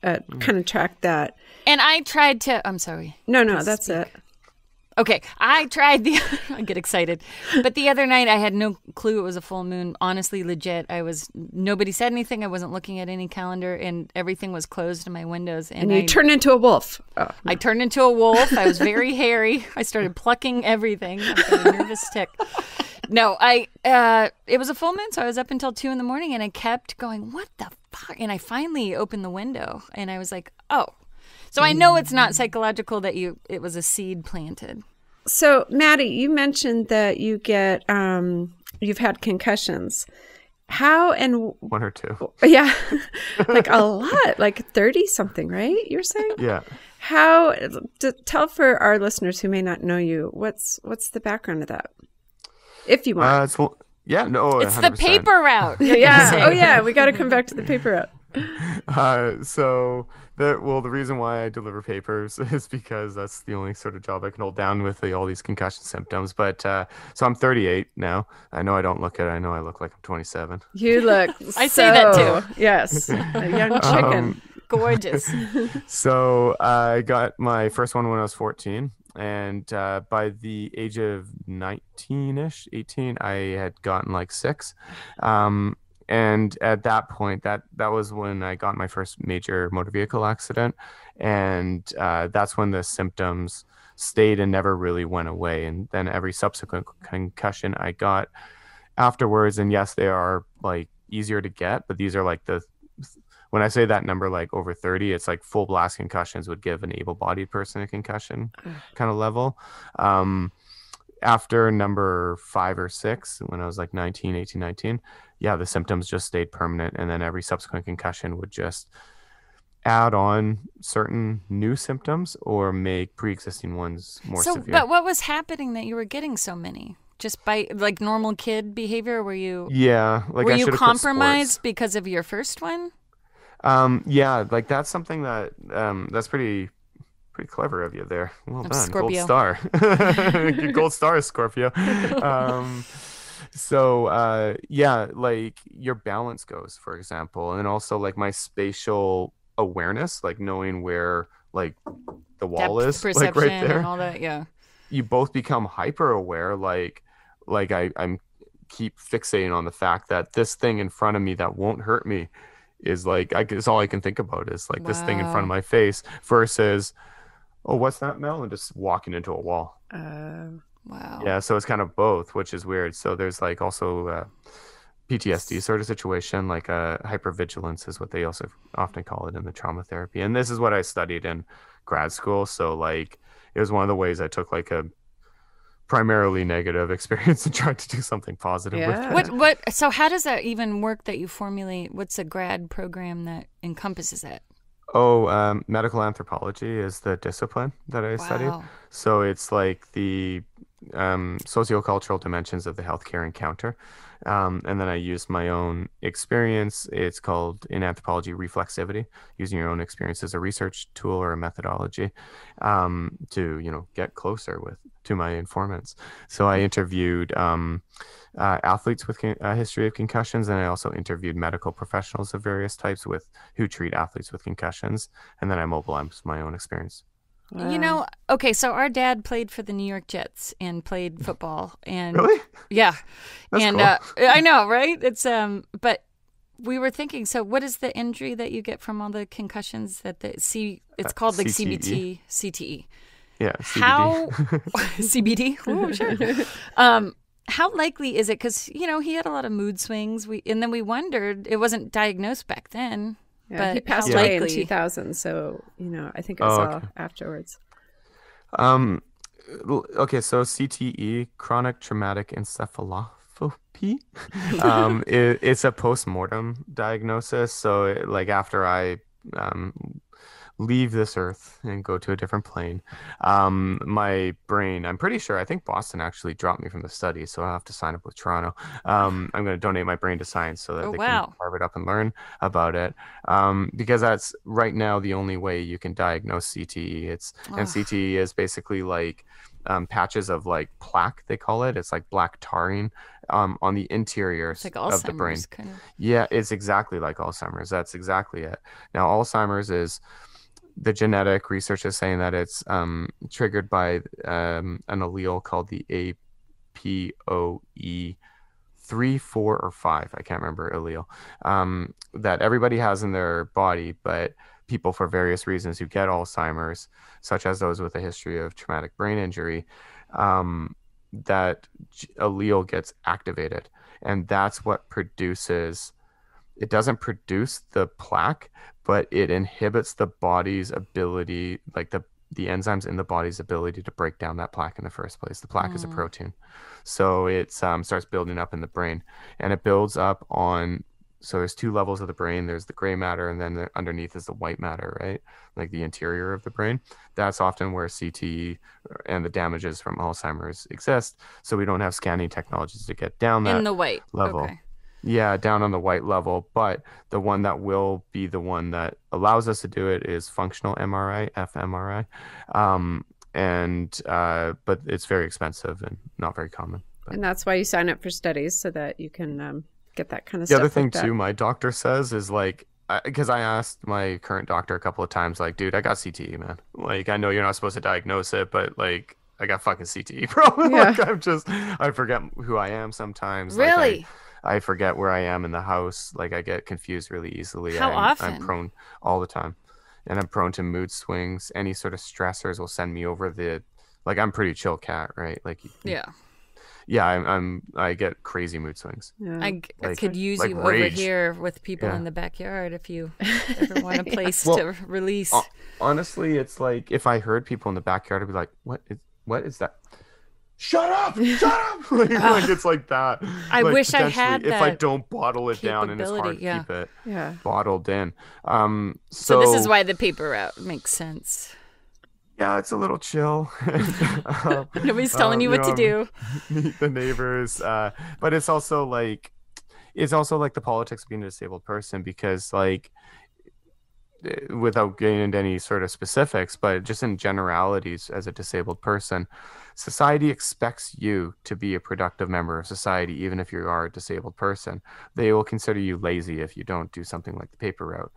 [SPEAKER 1] kind of tracked that.
[SPEAKER 5] And I tried to, I'm sorry.
[SPEAKER 1] No, that's it.
[SPEAKER 5] Okay, I tried I get excited. But the other night I had no clue it was a full moon. Honestly, legit. Nobody said anything. I wasn't looking at any calendar, and everything was closed in my windows. And
[SPEAKER 1] you turned into a wolf. Oh.
[SPEAKER 5] I turned into a wolf. I was very hairy. I started plucking everything. I got a nervous tick. No, it was a full moon, so I was up until 2 a.m, and I kept going, what the fuck? And I finally opened the window, and I was like, oh. So I know it's not psychological that it was a seed planted.
[SPEAKER 1] So, Maddie, you mentioned that you get, you've had concussions. How and...
[SPEAKER 6] 1 or 2.
[SPEAKER 1] Yeah, like a lot, like 30 something, right? You're saying?
[SPEAKER 6] Yeah.
[SPEAKER 1] How, tell for our listeners who may not know you, what's the background of that? If you want.
[SPEAKER 6] It's the
[SPEAKER 5] paper route.
[SPEAKER 1] Yeah. Oh, yeah. We got to come back to the paper route.
[SPEAKER 6] The reason why I deliver papers is because that's the only sort of job I can hold down with all these concussion symptoms. But so I'm 38 now. I know I don't look it. I know I look like I'm 27.
[SPEAKER 1] You look.
[SPEAKER 5] I say that too.
[SPEAKER 1] Yes, a young chicken.
[SPEAKER 5] Gorgeous.
[SPEAKER 6] So I got my first one when I was 14. And by the age of 19-ish, 18, I had gotten like 6. And at that point, that was when I got my first major motor vehicle accident. And that's when the symptoms stayed and never really went away. And then every subsequent concussion I got afterwards, and yes, they are like easier to get, but these are like when I say that number, like over 30, it's like full blast concussions would give an able-bodied person a concussion kind of level. After number 5 or 6, when I was like 18, 19, yeah, the symptoms just stayed permanent. And then every subsequent concussion would just add on certain new symptoms or make pre-existing ones more severe.
[SPEAKER 5] But what was happening that you were getting so many? Just by like normal kid behavior? Were you
[SPEAKER 6] were
[SPEAKER 5] you compromised because of your first one?
[SPEAKER 6] Yeah, like that's something that that's pretty clever of you there. Well done.
[SPEAKER 5] Scorpio.
[SPEAKER 6] Gold star. Gold star is Scorpio. So like your balance goes, for example, and also like my spatial awareness, like knowing where like the wall
[SPEAKER 5] Depth
[SPEAKER 6] is,
[SPEAKER 5] perception,
[SPEAKER 6] like right there.
[SPEAKER 5] And all that, yeah. You
[SPEAKER 6] both become hyper aware, like I'm keep fixating on the fact that this thing in front of me that won't hurt me is like it's all I can think about is like this thing in front of my face versus, oh, what's that, Mel? And just walking into a wall.
[SPEAKER 5] Wow.
[SPEAKER 6] Yeah, so it's kind of both, which is weird. So there's like also PTSD sort of situation, like hypervigilance is what they also often call it in the trauma therapy. And this is what I studied in grad school. So like it was one of the ways I took like a primarily negative experience and tried to do something positive with
[SPEAKER 1] Yeah.
[SPEAKER 6] it.
[SPEAKER 5] So how does that even work that you formulate? What's a grad program that encompasses that?
[SPEAKER 6] Oh, medical anthropology is the discipline that I studied.
[SPEAKER 5] Wow.
[SPEAKER 6] So it's like the sociocultural dimensions of the healthcare encounter. And then I used my own experience. It's called in anthropology reflexivity, using your own experience as a research tool or a methodology to get closer to my informants. So I interviewed athletes with a history of concussions, and I also interviewed medical professionals of various types who treat athletes with concussions, and then I mobilized my own experience.
[SPEAKER 5] Okay, so our dad played for the New York Jets and played football, and
[SPEAKER 6] Really?
[SPEAKER 5] yeah,
[SPEAKER 6] That's
[SPEAKER 5] and
[SPEAKER 6] cool.
[SPEAKER 5] I know, right? It's but we were thinking, so what is the injury that you get from all the concussions it's called like
[SPEAKER 6] CTE.
[SPEAKER 5] CTE.
[SPEAKER 6] Yeah, CBD.
[SPEAKER 5] How CBD? Oh, sure. How likely is it? Because he had a lot of mood swings. And then we wondered, it wasn't diagnosed back then.
[SPEAKER 1] Yeah,
[SPEAKER 5] but
[SPEAKER 1] he passed
[SPEAKER 5] how
[SPEAKER 1] away in
[SPEAKER 5] likely?
[SPEAKER 1] 2000, so I think it was all afterwards.
[SPEAKER 6] Okay, so CTE, chronic traumatic encephalopathy, it's a post-mortem diagnosis. So like after I leave this earth and go to a different plane, my brain, I'm pretty sure, I think Boston actually dropped me from the study, so I'll have to sign up with Toronto. I'm going to donate my brain to science so that they can carve it up and learn about it, because that's right now the only way you can diagnose CTE. And CTE is basically like patches of like plaque, they call it. It's like black tarring on the interior
[SPEAKER 5] Like
[SPEAKER 6] of the brain.
[SPEAKER 5] Alzheimer's, kind of.
[SPEAKER 6] Yeah, it's exactly like Alzheimer's. That's exactly it. Now, Alzheimer's is the genetic research is saying that it's triggered by an allele called the APOE 3, 4, or 5. I can't remember allele that everybody has in their body, but people for various reasons who get Alzheimer's, such as those with a history of traumatic brain injury, that allele gets activated, and that's what produces. It doesn't produce the plaque, but it inhibits the body's ability, like the enzymes in the body's ability to break down that plaque in the first place. The plaque is a protein. So it starts building up in the brain, and it builds up on, so there's two levels of the brain. There's the gray matter, and then underneath is the white matter, right? Like the interior of the brain. That's often where CTE and the damages from Alzheimer's exist. So we don't have scanning technologies to get down that
[SPEAKER 5] In the white
[SPEAKER 6] level.
[SPEAKER 5] Okay.
[SPEAKER 6] Yeah, down on the white level, but the one that will be the one that allows us to do it is functional MRI, fMRI, but it's very expensive and not very common. But
[SPEAKER 1] And that's why you sign up for studies, so that you can get that kind of
[SPEAKER 6] the
[SPEAKER 1] stuff.
[SPEAKER 6] other thing
[SPEAKER 1] looked at.
[SPEAKER 6] too, my doctor says is like, because I asked my current doctor a couple of times, like, dude, I got CTE, man. Like, I know you're not supposed to diagnose it, but like, I got fucking CTE, bro.
[SPEAKER 1] Yeah.
[SPEAKER 6] Like, I forget who I am sometimes. Like,
[SPEAKER 5] Really?
[SPEAKER 6] I forget where I am in the house. Like I get confused really easily.
[SPEAKER 5] How
[SPEAKER 6] I'm
[SPEAKER 5] often?
[SPEAKER 6] prone all the time, and I'm prone to mood swings. Any sort of stressors will send me over like I'm pretty chill cat, right? Like
[SPEAKER 5] Yeah.
[SPEAKER 6] I get crazy mood swings.
[SPEAKER 1] Yeah.
[SPEAKER 5] I
[SPEAKER 6] Like-
[SPEAKER 5] could use
[SPEAKER 6] like
[SPEAKER 5] you
[SPEAKER 6] rage.
[SPEAKER 5] over here with people
[SPEAKER 6] Yeah.
[SPEAKER 5] in the backyard if you ever want a place
[SPEAKER 6] Well,
[SPEAKER 5] to release.
[SPEAKER 6] Honestly, it's like if I heard people in the backyard, I'd be like, what is that? Shut up! Shut up! like it's like that.
[SPEAKER 5] I
[SPEAKER 6] Like,
[SPEAKER 5] wish I had
[SPEAKER 6] potentially, if I
[SPEAKER 5] that
[SPEAKER 6] don't bottle it down, and it's hard
[SPEAKER 5] capability,
[SPEAKER 6] to keep it
[SPEAKER 1] Yeah.
[SPEAKER 6] bottled in.
[SPEAKER 5] So this is why the paper route makes sense.
[SPEAKER 6] Yeah, it's a little chill.
[SPEAKER 5] Nobody's telling you what to do.
[SPEAKER 6] Meet the neighbors, but it's also like the politics of being a disabled person, because like, without getting into any sort of specifics, but just in generalities, as a disabled person, society expects you to be a productive member of society, even if you are a disabled person. They will consider you lazy if you don't do something like the paper route.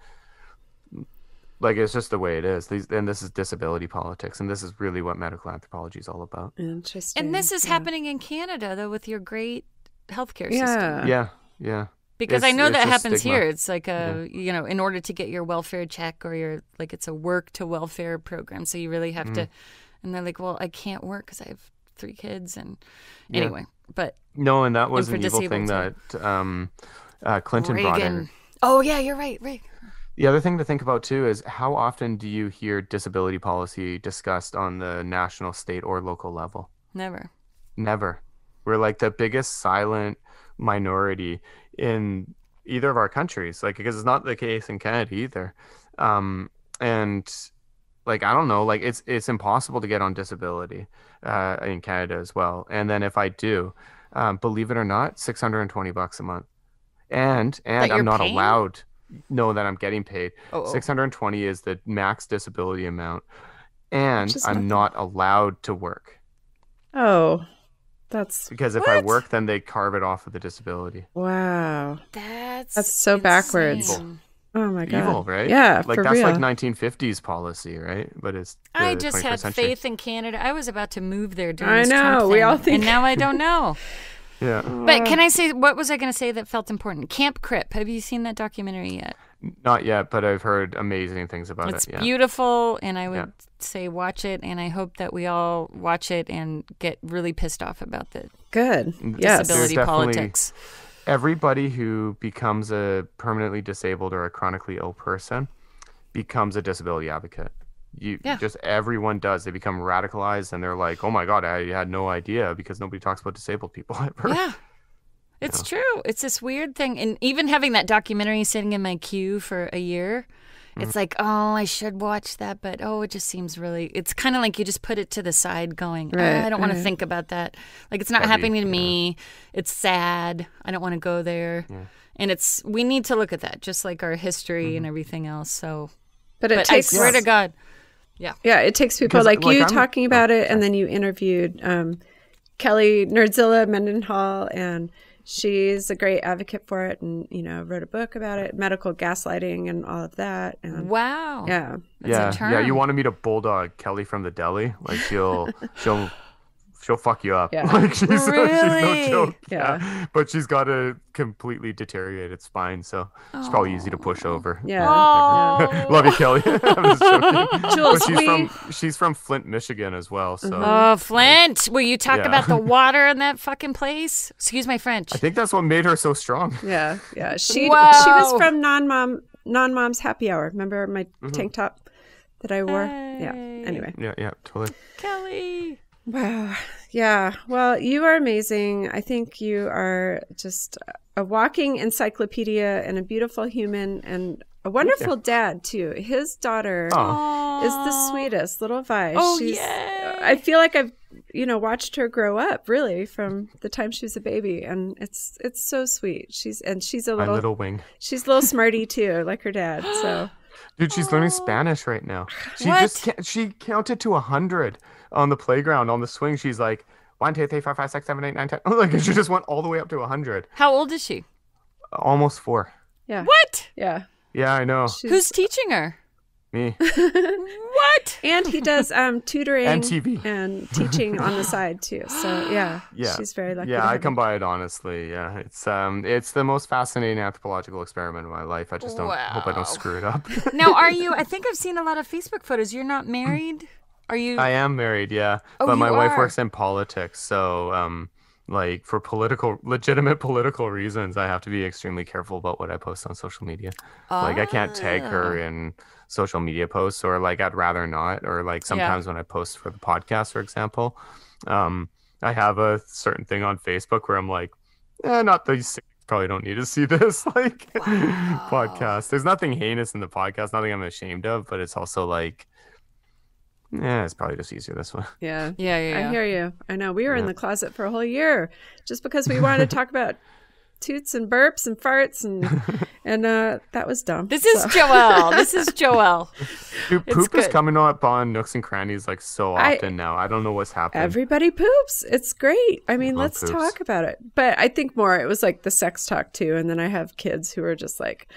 [SPEAKER 6] Like, it's just the way it is. And this is disability politics, and this is really what medical anthropology is all about.
[SPEAKER 1] Interesting.
[SPEAKER 5] And this is
[SPEAKER 1] Yeah.
[SPEAKER 5] happening in Canada, though, with your great healthcare system.
[SPEAKER 1] Yeah.
[SPEAKER 6] Yeah.
[SPEAKER 5] Because I know
[SPEAKER 6] It's
[SPEAKER 5] that
[SPEAKER 6] a
[SPEAKER 5] happens
[SPEAKER 6] stigma.
[SPEAKER 5] here. It's like in order to get your welfare check, or it's a work to welfare program. So you really have to, and they're like, well, I can't work because I have 3 kids. And
[SPEAKER 6] Yeah.
[SPEAKER 5] anyway, but
[SPEAKER 6] No, and that was
[SPEAKER 5] for
[SPEAKER 6] an evil thing
[SPEAKER 5] disabled
[SPEAKER 6] that Clinton brought in.
[SPEAKER 5] Reagan. Oh, yeah, you're right. Right.
[SPEAKER 6] The other thing to think about too is how often do you hear disability policy discussed on the national, state, or local level?
[SPEAKER 5] Never.
[SPEAKER 6] Never. We're like the biggest silent minority in either of our countries, like because it's not the case in Canada either. And like I don't know, like it's impossible to get on disability in Canada as well. And then if I do, believe it or not, $620 a month. And
[SPEAKER 5] That you're
[SPEAKER 6] I'm not
[SPEAKER 5] paying?
[SPEAKER 6] allowed know that I'm getting paid.
[SPEAKER 5] Oh.
[SPEAKER 6] 620 is the max disability amount. And
[SPEAKER 1] Which is
[SPEAKER 6] I'm
[SPEAKER 1] nothing.
[SPEAKER 6] not allowed to work.
[SPEAKER 1] Oh, that's
[SPEAKER 6] Because if I
[SPEAKER 5] What?
[SPEAKER 6] work, then they carve it off of the disability.
[SPEAKER 1] wow.
[SPEAKER 5] That's
[SPEAKER 1] so backwards.
[SPEAKER 5] insane.
[SPEAKER 1] Oh my god.
[SPEAKER 6] Evil, right?
[SPEAKER 1] Yeah,
[SPEAKER 6] like
[SPEAKER 1] for
[SPEAKER 6] that's
[SPEAKER 1] real.
[SPEAKER 6] like 1950s policy, right? But it's
[SPEAKER 5] I
[SPEAKER 6] the
[SPEAKER 5] just
[SPEAKER 6] 21st
[SPEAKER 5] had
[SPEAKER 6] century.
[SPEAKER 5] faith in Canada. I was about to move there during
[SPEAKER 1] I
[SPEAKER 5] this
[SPEAKER 1] know,
[SPEAKER 5] Trump
[SPEAKER 1] we
[SPEAKER 5] thing,
[SPEAKER 1] all think-
[SPEAKER 5] and now I don't know.
[SPEAKER 6] Yeah,
[SPEAKER 5] But can I say, what was I going to say that felt important? Camp Crip. Have you seen that documentary yet?
[SPEAKER 6] not yet, but I've heard amazing things about
[SPEAKER 5] It's
[SPEAKER 6] it. Yeah,
[SPEAKER 5] beautiful, and I would
[SPEAKER 6] Yeah.
[SPEAKER 5] say watch it, and I hope that we all watch it and get really pissed off about the
[SPEAKER 1] Good. Yes.
[SPEAKER 5] disability
[SPEAKER 6] There's definitely-
[SPEAKER 5] politics.
[SPEAKER 6] everybody who becomes a permanently disabled or a chronically ill person becomes a disability advocate.
[SPEAKER 5] Yeah.
[SPEAKER 6] Just everyone does. They become radicalized, and they're like, "Oh my god, I had no idea," because nobody talks about disabled people ever.
[SPEAKER 5] Yeah. It's true. It's this weird thing. And even having that documentary sitting in my queue for a year, it's like, oh, I should watch that. But, oh, it just seems really, it's kind of like you just put it to the side going,
[SPEAKER 1] Right,
[SPEAKER 5] I don't want to
[SPEAKER 1] right.
[SPEAKER 5] think about that. Like, it's not
[SPEAKER 6] Heavy,
[SPEAKER 5] happening to
[SPEAKER 6] yeah.
[SPEAKER 5] me. It's sad. I don't want to go there. And we need to look at that, just like our history and everything else. So,
[SPEAKER 1] But it
[SPEAKER 5] but I
[SPEAKER 1] takes
[SPEAKER 5] swear to God.
[SPEAKER 1] Yeah, it takes people
[SPEAKER 6] Because,
[SPEAKER 1] like
[SPEAKER 6] like,
[SPEAKER 1] you
[SPEAKER 6] I'm-
[SPEAKER 1] talking about it, and then you interviewed Kelly Nerdzilla Mendenhall, and she's a great advocate for it, and wrote a book about it, medical gaslighting, and all of that. And
[SPEAKER 5] Wow.
[SPEAKER 1] yeah,
[SPEAKER 5] That's a
[SPEAKER 6] Yeah. You
[SPEAKER 5] term.
[SPEAKER 6] want to meet a bulldog, Kelly from the deli? Like she'll fuck you up.
[SPEAKER 1] Yeah.
[SPEAKER 6] Like she's no
[SPEAKER 5] Really?
[SPEAKER 6] joke.
[SPEAKER 1] Yeah.
[SPEAKER 6] But she's got a completely deteriorated spine, so she's probably easy to push over.
[SPEAKER 1] yeah.
[SPEAKER 5] Oh.
[SPEAKER 6] Love you, Kelly. I'm just joking.
[SPEAKER 1] Jules,
[SPEAKER 6] But she's from Flint, Michigan as well. So
[SPEAKER 5] Oh, Flint. Will you talk
[SPEAKER 6] Yeah.
[SPEAKER 5] about the water in that fucking place? Excuse my French.
[SPEAKER 6] I think that's what made her so strong.
[SPEAKER 1] Yeah, yeah. She
[SPEAKER 5] Wow.
[SPEAKER 1] was from non-mom's happy hour. Remember my tank top that I wore? Yeah. Anyway.
[SPEAKER 6] Yeah, totally.
[SPEAKER 5] Kelly.
[SPEAKER 1] Wow. Yeah. Well, you are amazing. I think you are just a walking encyclopedia and a beautiful human and a wonderful dad too. His daughter
[SPEAKER 6] Oh,
[SPEAKER 1] is the sweetest little Vi.
[SPEAKER 5] Oh,
[SPEAKER 1] She's,
[SPEAKER 5] yay.
[SPEAKER 1] I feel like I've watched her grow up really from the time she was a baby, and it's so sweet. She's a
[SPEAKER 6] my
[SPEAKER 1] little,
[SPEAKER 6] little wing.
[SPEAKER 1] she's a little smarty too, like her dad. So
[SPEAKER 6] Dude, she's learning Spanish right now. She
[SPEAKER 5] What?
[SPEAKER 6] she counted to 100 on the playground on the swing. She's like 1, 2, 3, 4, 5, 6, 7, 8, 9, 10. Like she just went all the way up to 100.
[SPEAKER 5] How old is she?
[SPEAKER 6] Almost 4.
[SPEAKER 1] yeah,
[SPEAKER 5] What?
[SPEAKER 1] yeah.
[SPEAKER 6] Yeah, I know.
[SPEAKER 1] She's,
[SPEAKER 5] Who's teaching her?
[SPEAKER 6] Me.
[SPEAKER 5] What?
[SPEAKER 1] and he does tutoring
[SPEAKER 6] And TV.
[SPEAKER 1] and teaching on the side too. So yeah,
[SPEAKER 6] Yeah.
[SPEAKER 1] she's very lucky.
[SPEAKER 6] Yeah,
[SPEAKER 1] to
[SPEAKER 6] I
[SPEAKER 1] have
[SPEAKER 6] come
[SPEAKER 1] him.
[SPEAKER 6] by it honestly. Yeah, it's the most fascinating anthropological experiment of my life. I just don't hope I
[SPEAKER 5] Wow.
[SPEAKER 6] don't screw it up.
[SPEAKER 5] Now, I think I've seen a lot of Facebook photos. You're not married? Are you?
[SPEAKER 6] I am married, yeah,
[SPEAKER 5] Oh,
[SPEAKER 6] but my
[SPEAKER 5] you
[SPEAKER 6] wife
[SPEAKER 5] are?
[SPEAKER 6] works in politics, so like for legitimate political reasons, I have to be extremely careful about what I post on social media. Like I can't tag
[SPEAKER 5] Ah.
[SPEAKER 6] her in social media posts, or like I'd rather not, or like sometimes when I post for the podcast, for example, I have a certain thing on Facebook where I'm like, not these things probably don't need to see this like podcast. There's nothing heinous in the podcast, nothing I'm ashamed of, but it's also like, it's probably just easier this way.
[SPEAKER 1] Yeah.
[SPEAKER 5] Yeah.
[SPEAKER 1] I hear you. I know. We were in the closet for a whole year just because we wanted to talk about toots and burps and farts and that was dumb.
[SPEAKER 5] This is
[SPEAKER 1] So-
[SPEAKER 5] Joelle. This is Joelle.
[SPEAKER 6] Dude,
[SPEAKER 5] It's
[SPEAKER 6] poop is
[SPEAKER 5] good.
[SPEAKER 6] coming up on Nooks and Crannies like so
[SPEAKER 1] I-
[SPEAKER 6] often now. I don't know what's happening.
[SPEAKER 1] Everybody poops. It's great. I mean,
[SPEAKER 6] Everyone
[SPEAKER 1] let's
[SPEAKER 6] poops.
[SPEAKER 1] talk about it. But I think more it was like the sex talk too. And then I have kids who are just like,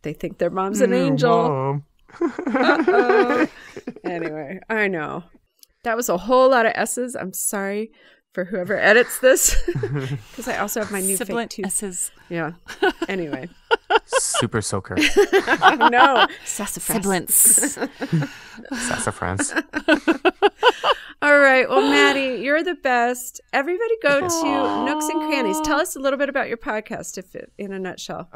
[SPEAKER 1] they think their mom's an angel.
[SPEAKER 6] Mom.
[SPEAKER 1] Uh-oh. Anyway, I know. That was a whole lot of S's. I'm sorry for whoever edits this because I also have my new
[SPEAKER 5] Sibilant
[SPEAKER 1] fake tooth.
[SPEAKER 5] S's.
[SPEAKER 1] Yeah. Anyway.
[SPEAKER 6] Super soaker.
[SPEAKER 1] Oh, no. Sassafras.
[SPEAKER 5] Sibilants.
[SPEAKER 6] Sassafras.
[SPEAKER 1] All right. Well, Maddie, you're the best. Everybody go to Nooks and Crannies. Tell us a little bit about your podcast, in a nutshell.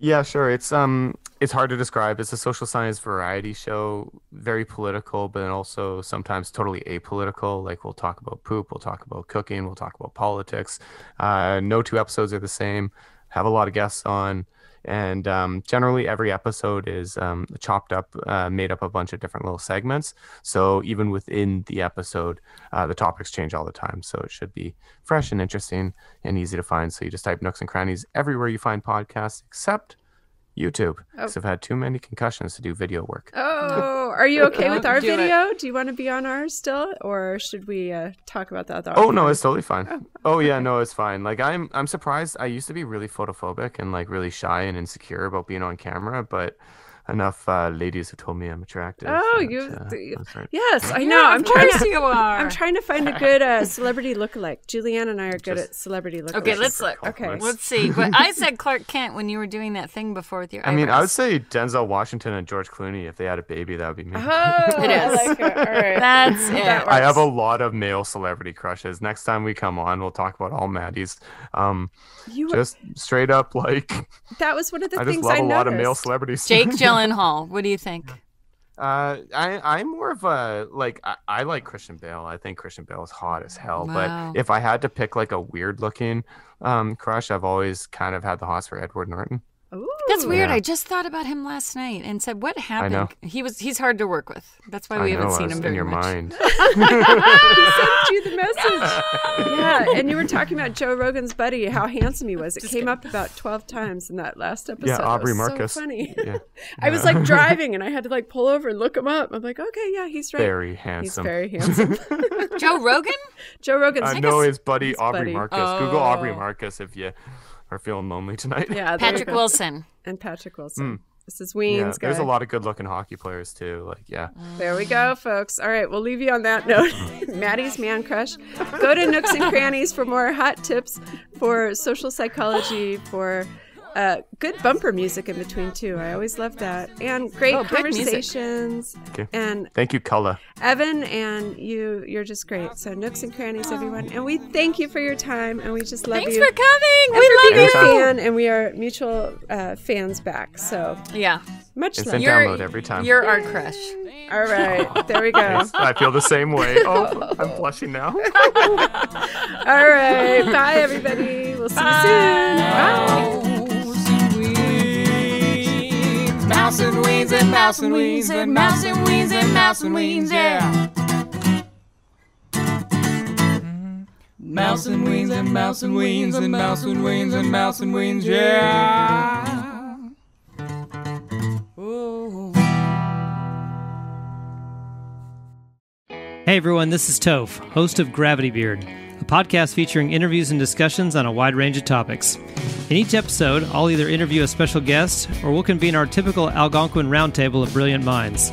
[SPEAKER 6] Yeah, sure. It's hard to describe. It's a social science variety show, very political, but then also sometimes totally apolitical. Like we'll talk about poop, we'll talk about cooking, we'll talk about politics. No two episodes are the same. Have a lot of guests on, and generally every episode is chopped up, made up a bunch of different little segments. So even within the episode, the topics change all the time. So it should be fresh and interesting and easy to find. So you just type Nooks and Crannies everywhere you find podcasts, except YouTube, because I've had too many concussions to do video work.
[SPEAKER 1] Oh, are you okay with our
[SPEAKER 5] Do it.
[SPEAKER 1] video? Do you want to be on ours still, or should we talk about that?
[SPEAKER 6] Oh no, it's totally fine. Oh yeah, no, it's fine. Like I'm surprised. I used to be really photophobic and like really shy and insecure about being on camera, but enough ladies have told me I'm attractive.
[SPEAKER 1] Oh,
[SPEAKER 6] that's right.
[SPEAKER 1] yes, I know. I'm
[SPEAKER 5] Of
[SPEAKER 1] trying
[SPEAKER 5] course
[SPEAKER 1] to.
[SPEAKER 5] you are.
[SPEAKER 1] I'm trying to find a good celebrity lookalike. Julianne and I are good at celebrity lookalikes.
[SPEAKER 5] Okay, let's look.
[SPEAKER 1] Okay.
[SPEAKER 5] Let's see. But I said Clark Kent when you were doing that thing before with your
[SPEAKER 6] I mean, I would
[SPEAKER 5] eyebrows.
[SPEAKER 6] say Denzel Washington and George Clooney. If they had a baby, that would be me.
[SPEAKER 1] Oh,
[SPEAKER 5] It
[SPEAKER 1] I
[SPEAKER 5] is.
[SPEAKER 1] like it. All right.
[SPEAKER 5] That's it.
[SPEAKER 1] That
[SPEAKER 6] I have a
[SPEAKER 1] works.
[SPEAKER 6] lot of male celebrity crushes. Next time we come on, we'll talk about all Maddie's.
[SPEAKER 1] You
[SPEAKER 6] Just straight up, like,
[SPEAKER 1] that was one of the
[SPEAKER 6] I just
[SPEAKER 1] things
[SPEAKER 6] love
[SPEAKER 1] I
[SPEAKER 6] a lot of male
[SPEAKER 1] noticed.
[SPEAKER 6] celebrities.
[SPEAKER 5] Jake Gyllenhaal. What do you think?
[SPEAKER 6] I'm more of a I like Christian Bale. I think Christian Bale is hot as hell.
[SPEAKER 5] Wow.
[SPEAKER 6] But if I had to pick like a weird looking crush, I've always kind of had the hots for Edward Norton.
[SPEAKER 1] Ooh.
[SPEAKER 5] That's weird.
[SPEAKER 6] Yeah.
[SPEAKER 5] I just thought about him last night and said, "What happened?"
[SPEAKER 6] know.
[SPEAKER 5] He's hard to work with. That's why we
[SPEAKER 6] I
[SPEAKER 5] haven't
[SPEAKER 6] know,
[SPEAKER 5] seen
[SPEAKER 6] I was
[SPEAKER 5] him very
[SPEAKER 6] in your
[SPEAKER 5] much.
[SPEAKER 6] mind.
[SPEAKER 1] He sent you the message. Yeah, and you were talking about Joe Rogan's buddy, how handsome he was. It came up about 12 times in that last episode.
[SPEAKER 6] Yeah, Aubrey
[SPEAKER 1] It was
[SPEAKER 6] Marcus.
[SPEAKER 1] So funny.
[SPEAKER 6] Yeah.
[SPEAKER 1] I was like driving, and I had to like pull over and look him up. I'm like, okay, yeah, he's right.
[SPEAKER 6] Very
[SPEAKER 1] He's
[SPEAKER 6] handsome.
[SPEAKER 1] very handsome.
[SPEAKER 5] Joe Rogan?
[SPEAKER 1] Joe Rogan's.
[SPEAKER 6] I know his buddy
[SPEAKER 1] his
[SPEAKER 6] Aubrey
[SPEAKER 1] buddy.
[SPEAKER 6] Marcus. Google Aubrey
[SPEAKER 5] Oh.
[SPEAKER 6] Marcus if you are feeling lonely tonight.
[SPEAKER 1] Yeah, there you
[SPEAKER 5] Patrick
[SPEAKER 1] go.
[SPEAKER 5] Wilson.
[SPEAKER 1] And Patrick Wilson. This is
[SPEAKER 6] Yeah,
[SPEAKER 1] Ween's guy.
[SPEAKER 6] there's a lot of good looking hockey players too. Like, yeah.
[SPEAKER 1] There we go, folks. All right, we'll leave you on that note. Maddie's Man Crush. Go to Nooks and Crannies for more hot tips for social psychology, for good bumper music in between, too. I always love that. And great
[SPEAKER 5] Oh, good music.
[SPEAKER 1] conversations.
[SPEAKER 6] Okay.
[SPEAKER 1] And
[SPEAKER 6] Thank you, Culla.
[SPEAKER 1] Evan and you're just great. So Nooks and Crannies, everyone. And we thank you for your time, and we just love
[SPEAKER 5] Thanks
[SPEAKER 1] you.
[SPEAKER 5] for coming.
[SPEAKER 1] And
[SPEAKER 5] We
[SPEAKER 1] for
[SPEAKER 5] love
[SPEAKER 1] being
[SPEAKER 5] you.
[SPEAKER 6] Anytime.
[SPEAKER 1] a fan, and we are mutual fans back. So
[SPEAKER 5] Yeah.
[SPEAKER 1] much love.
[SPEAKER 6] Instant download every time.
[SPEAKER 5] You're our crush.
[SPEAKER 1] All right, there we go.
[SPEAKER 6] I feel the same way. Oh, I'm blushing now.
[SPEAKER 1] All right. Bye, everybody. We'll see you soon. Bye.
[SPEAKER 7] Mouse and wings and mouse and wings and mouse and wings and mouse and wings, yeah. Mouse and wings and mouse and wings and mouse and wings and mouse and wings, yeah. Ooh.
[SPEAKER 8] Hey everyone, this is Toph, host of Gravity Beard, a podcast featuring interviews and discussions on a wide range of topics. In each episode, I'll either interview a special guest or we'll convene our typical Algonquin roundtable of brilliant minds.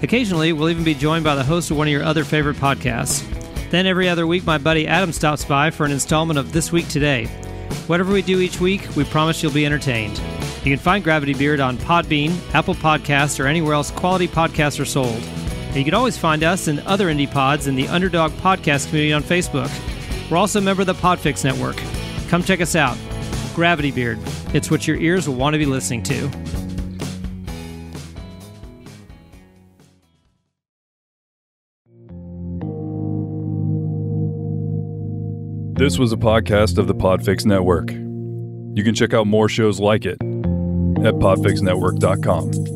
[SPEAKER 8] Occasionally, we'll even be joined by the host of one of your other favorite podcasts. Then every other week, my buddy Adam stops by for an installment of This Week Today. Whatever we do each week, we promise you'll be entertained. You can find Gravity Beard on Podbean, Apple Podcasts, or anywhere else quality podcasts are sold. And you can always find us and other indie pods in the Underdog Podcast community on Facebook. We're also a member of the Podfix Network. Come check us out. Gravity Beard. It's what your ears will want to be listening to.
[SPEAKER 9] This was a podcast of the Podfix Network. You can check out more shows like it at podfixnetwork.com.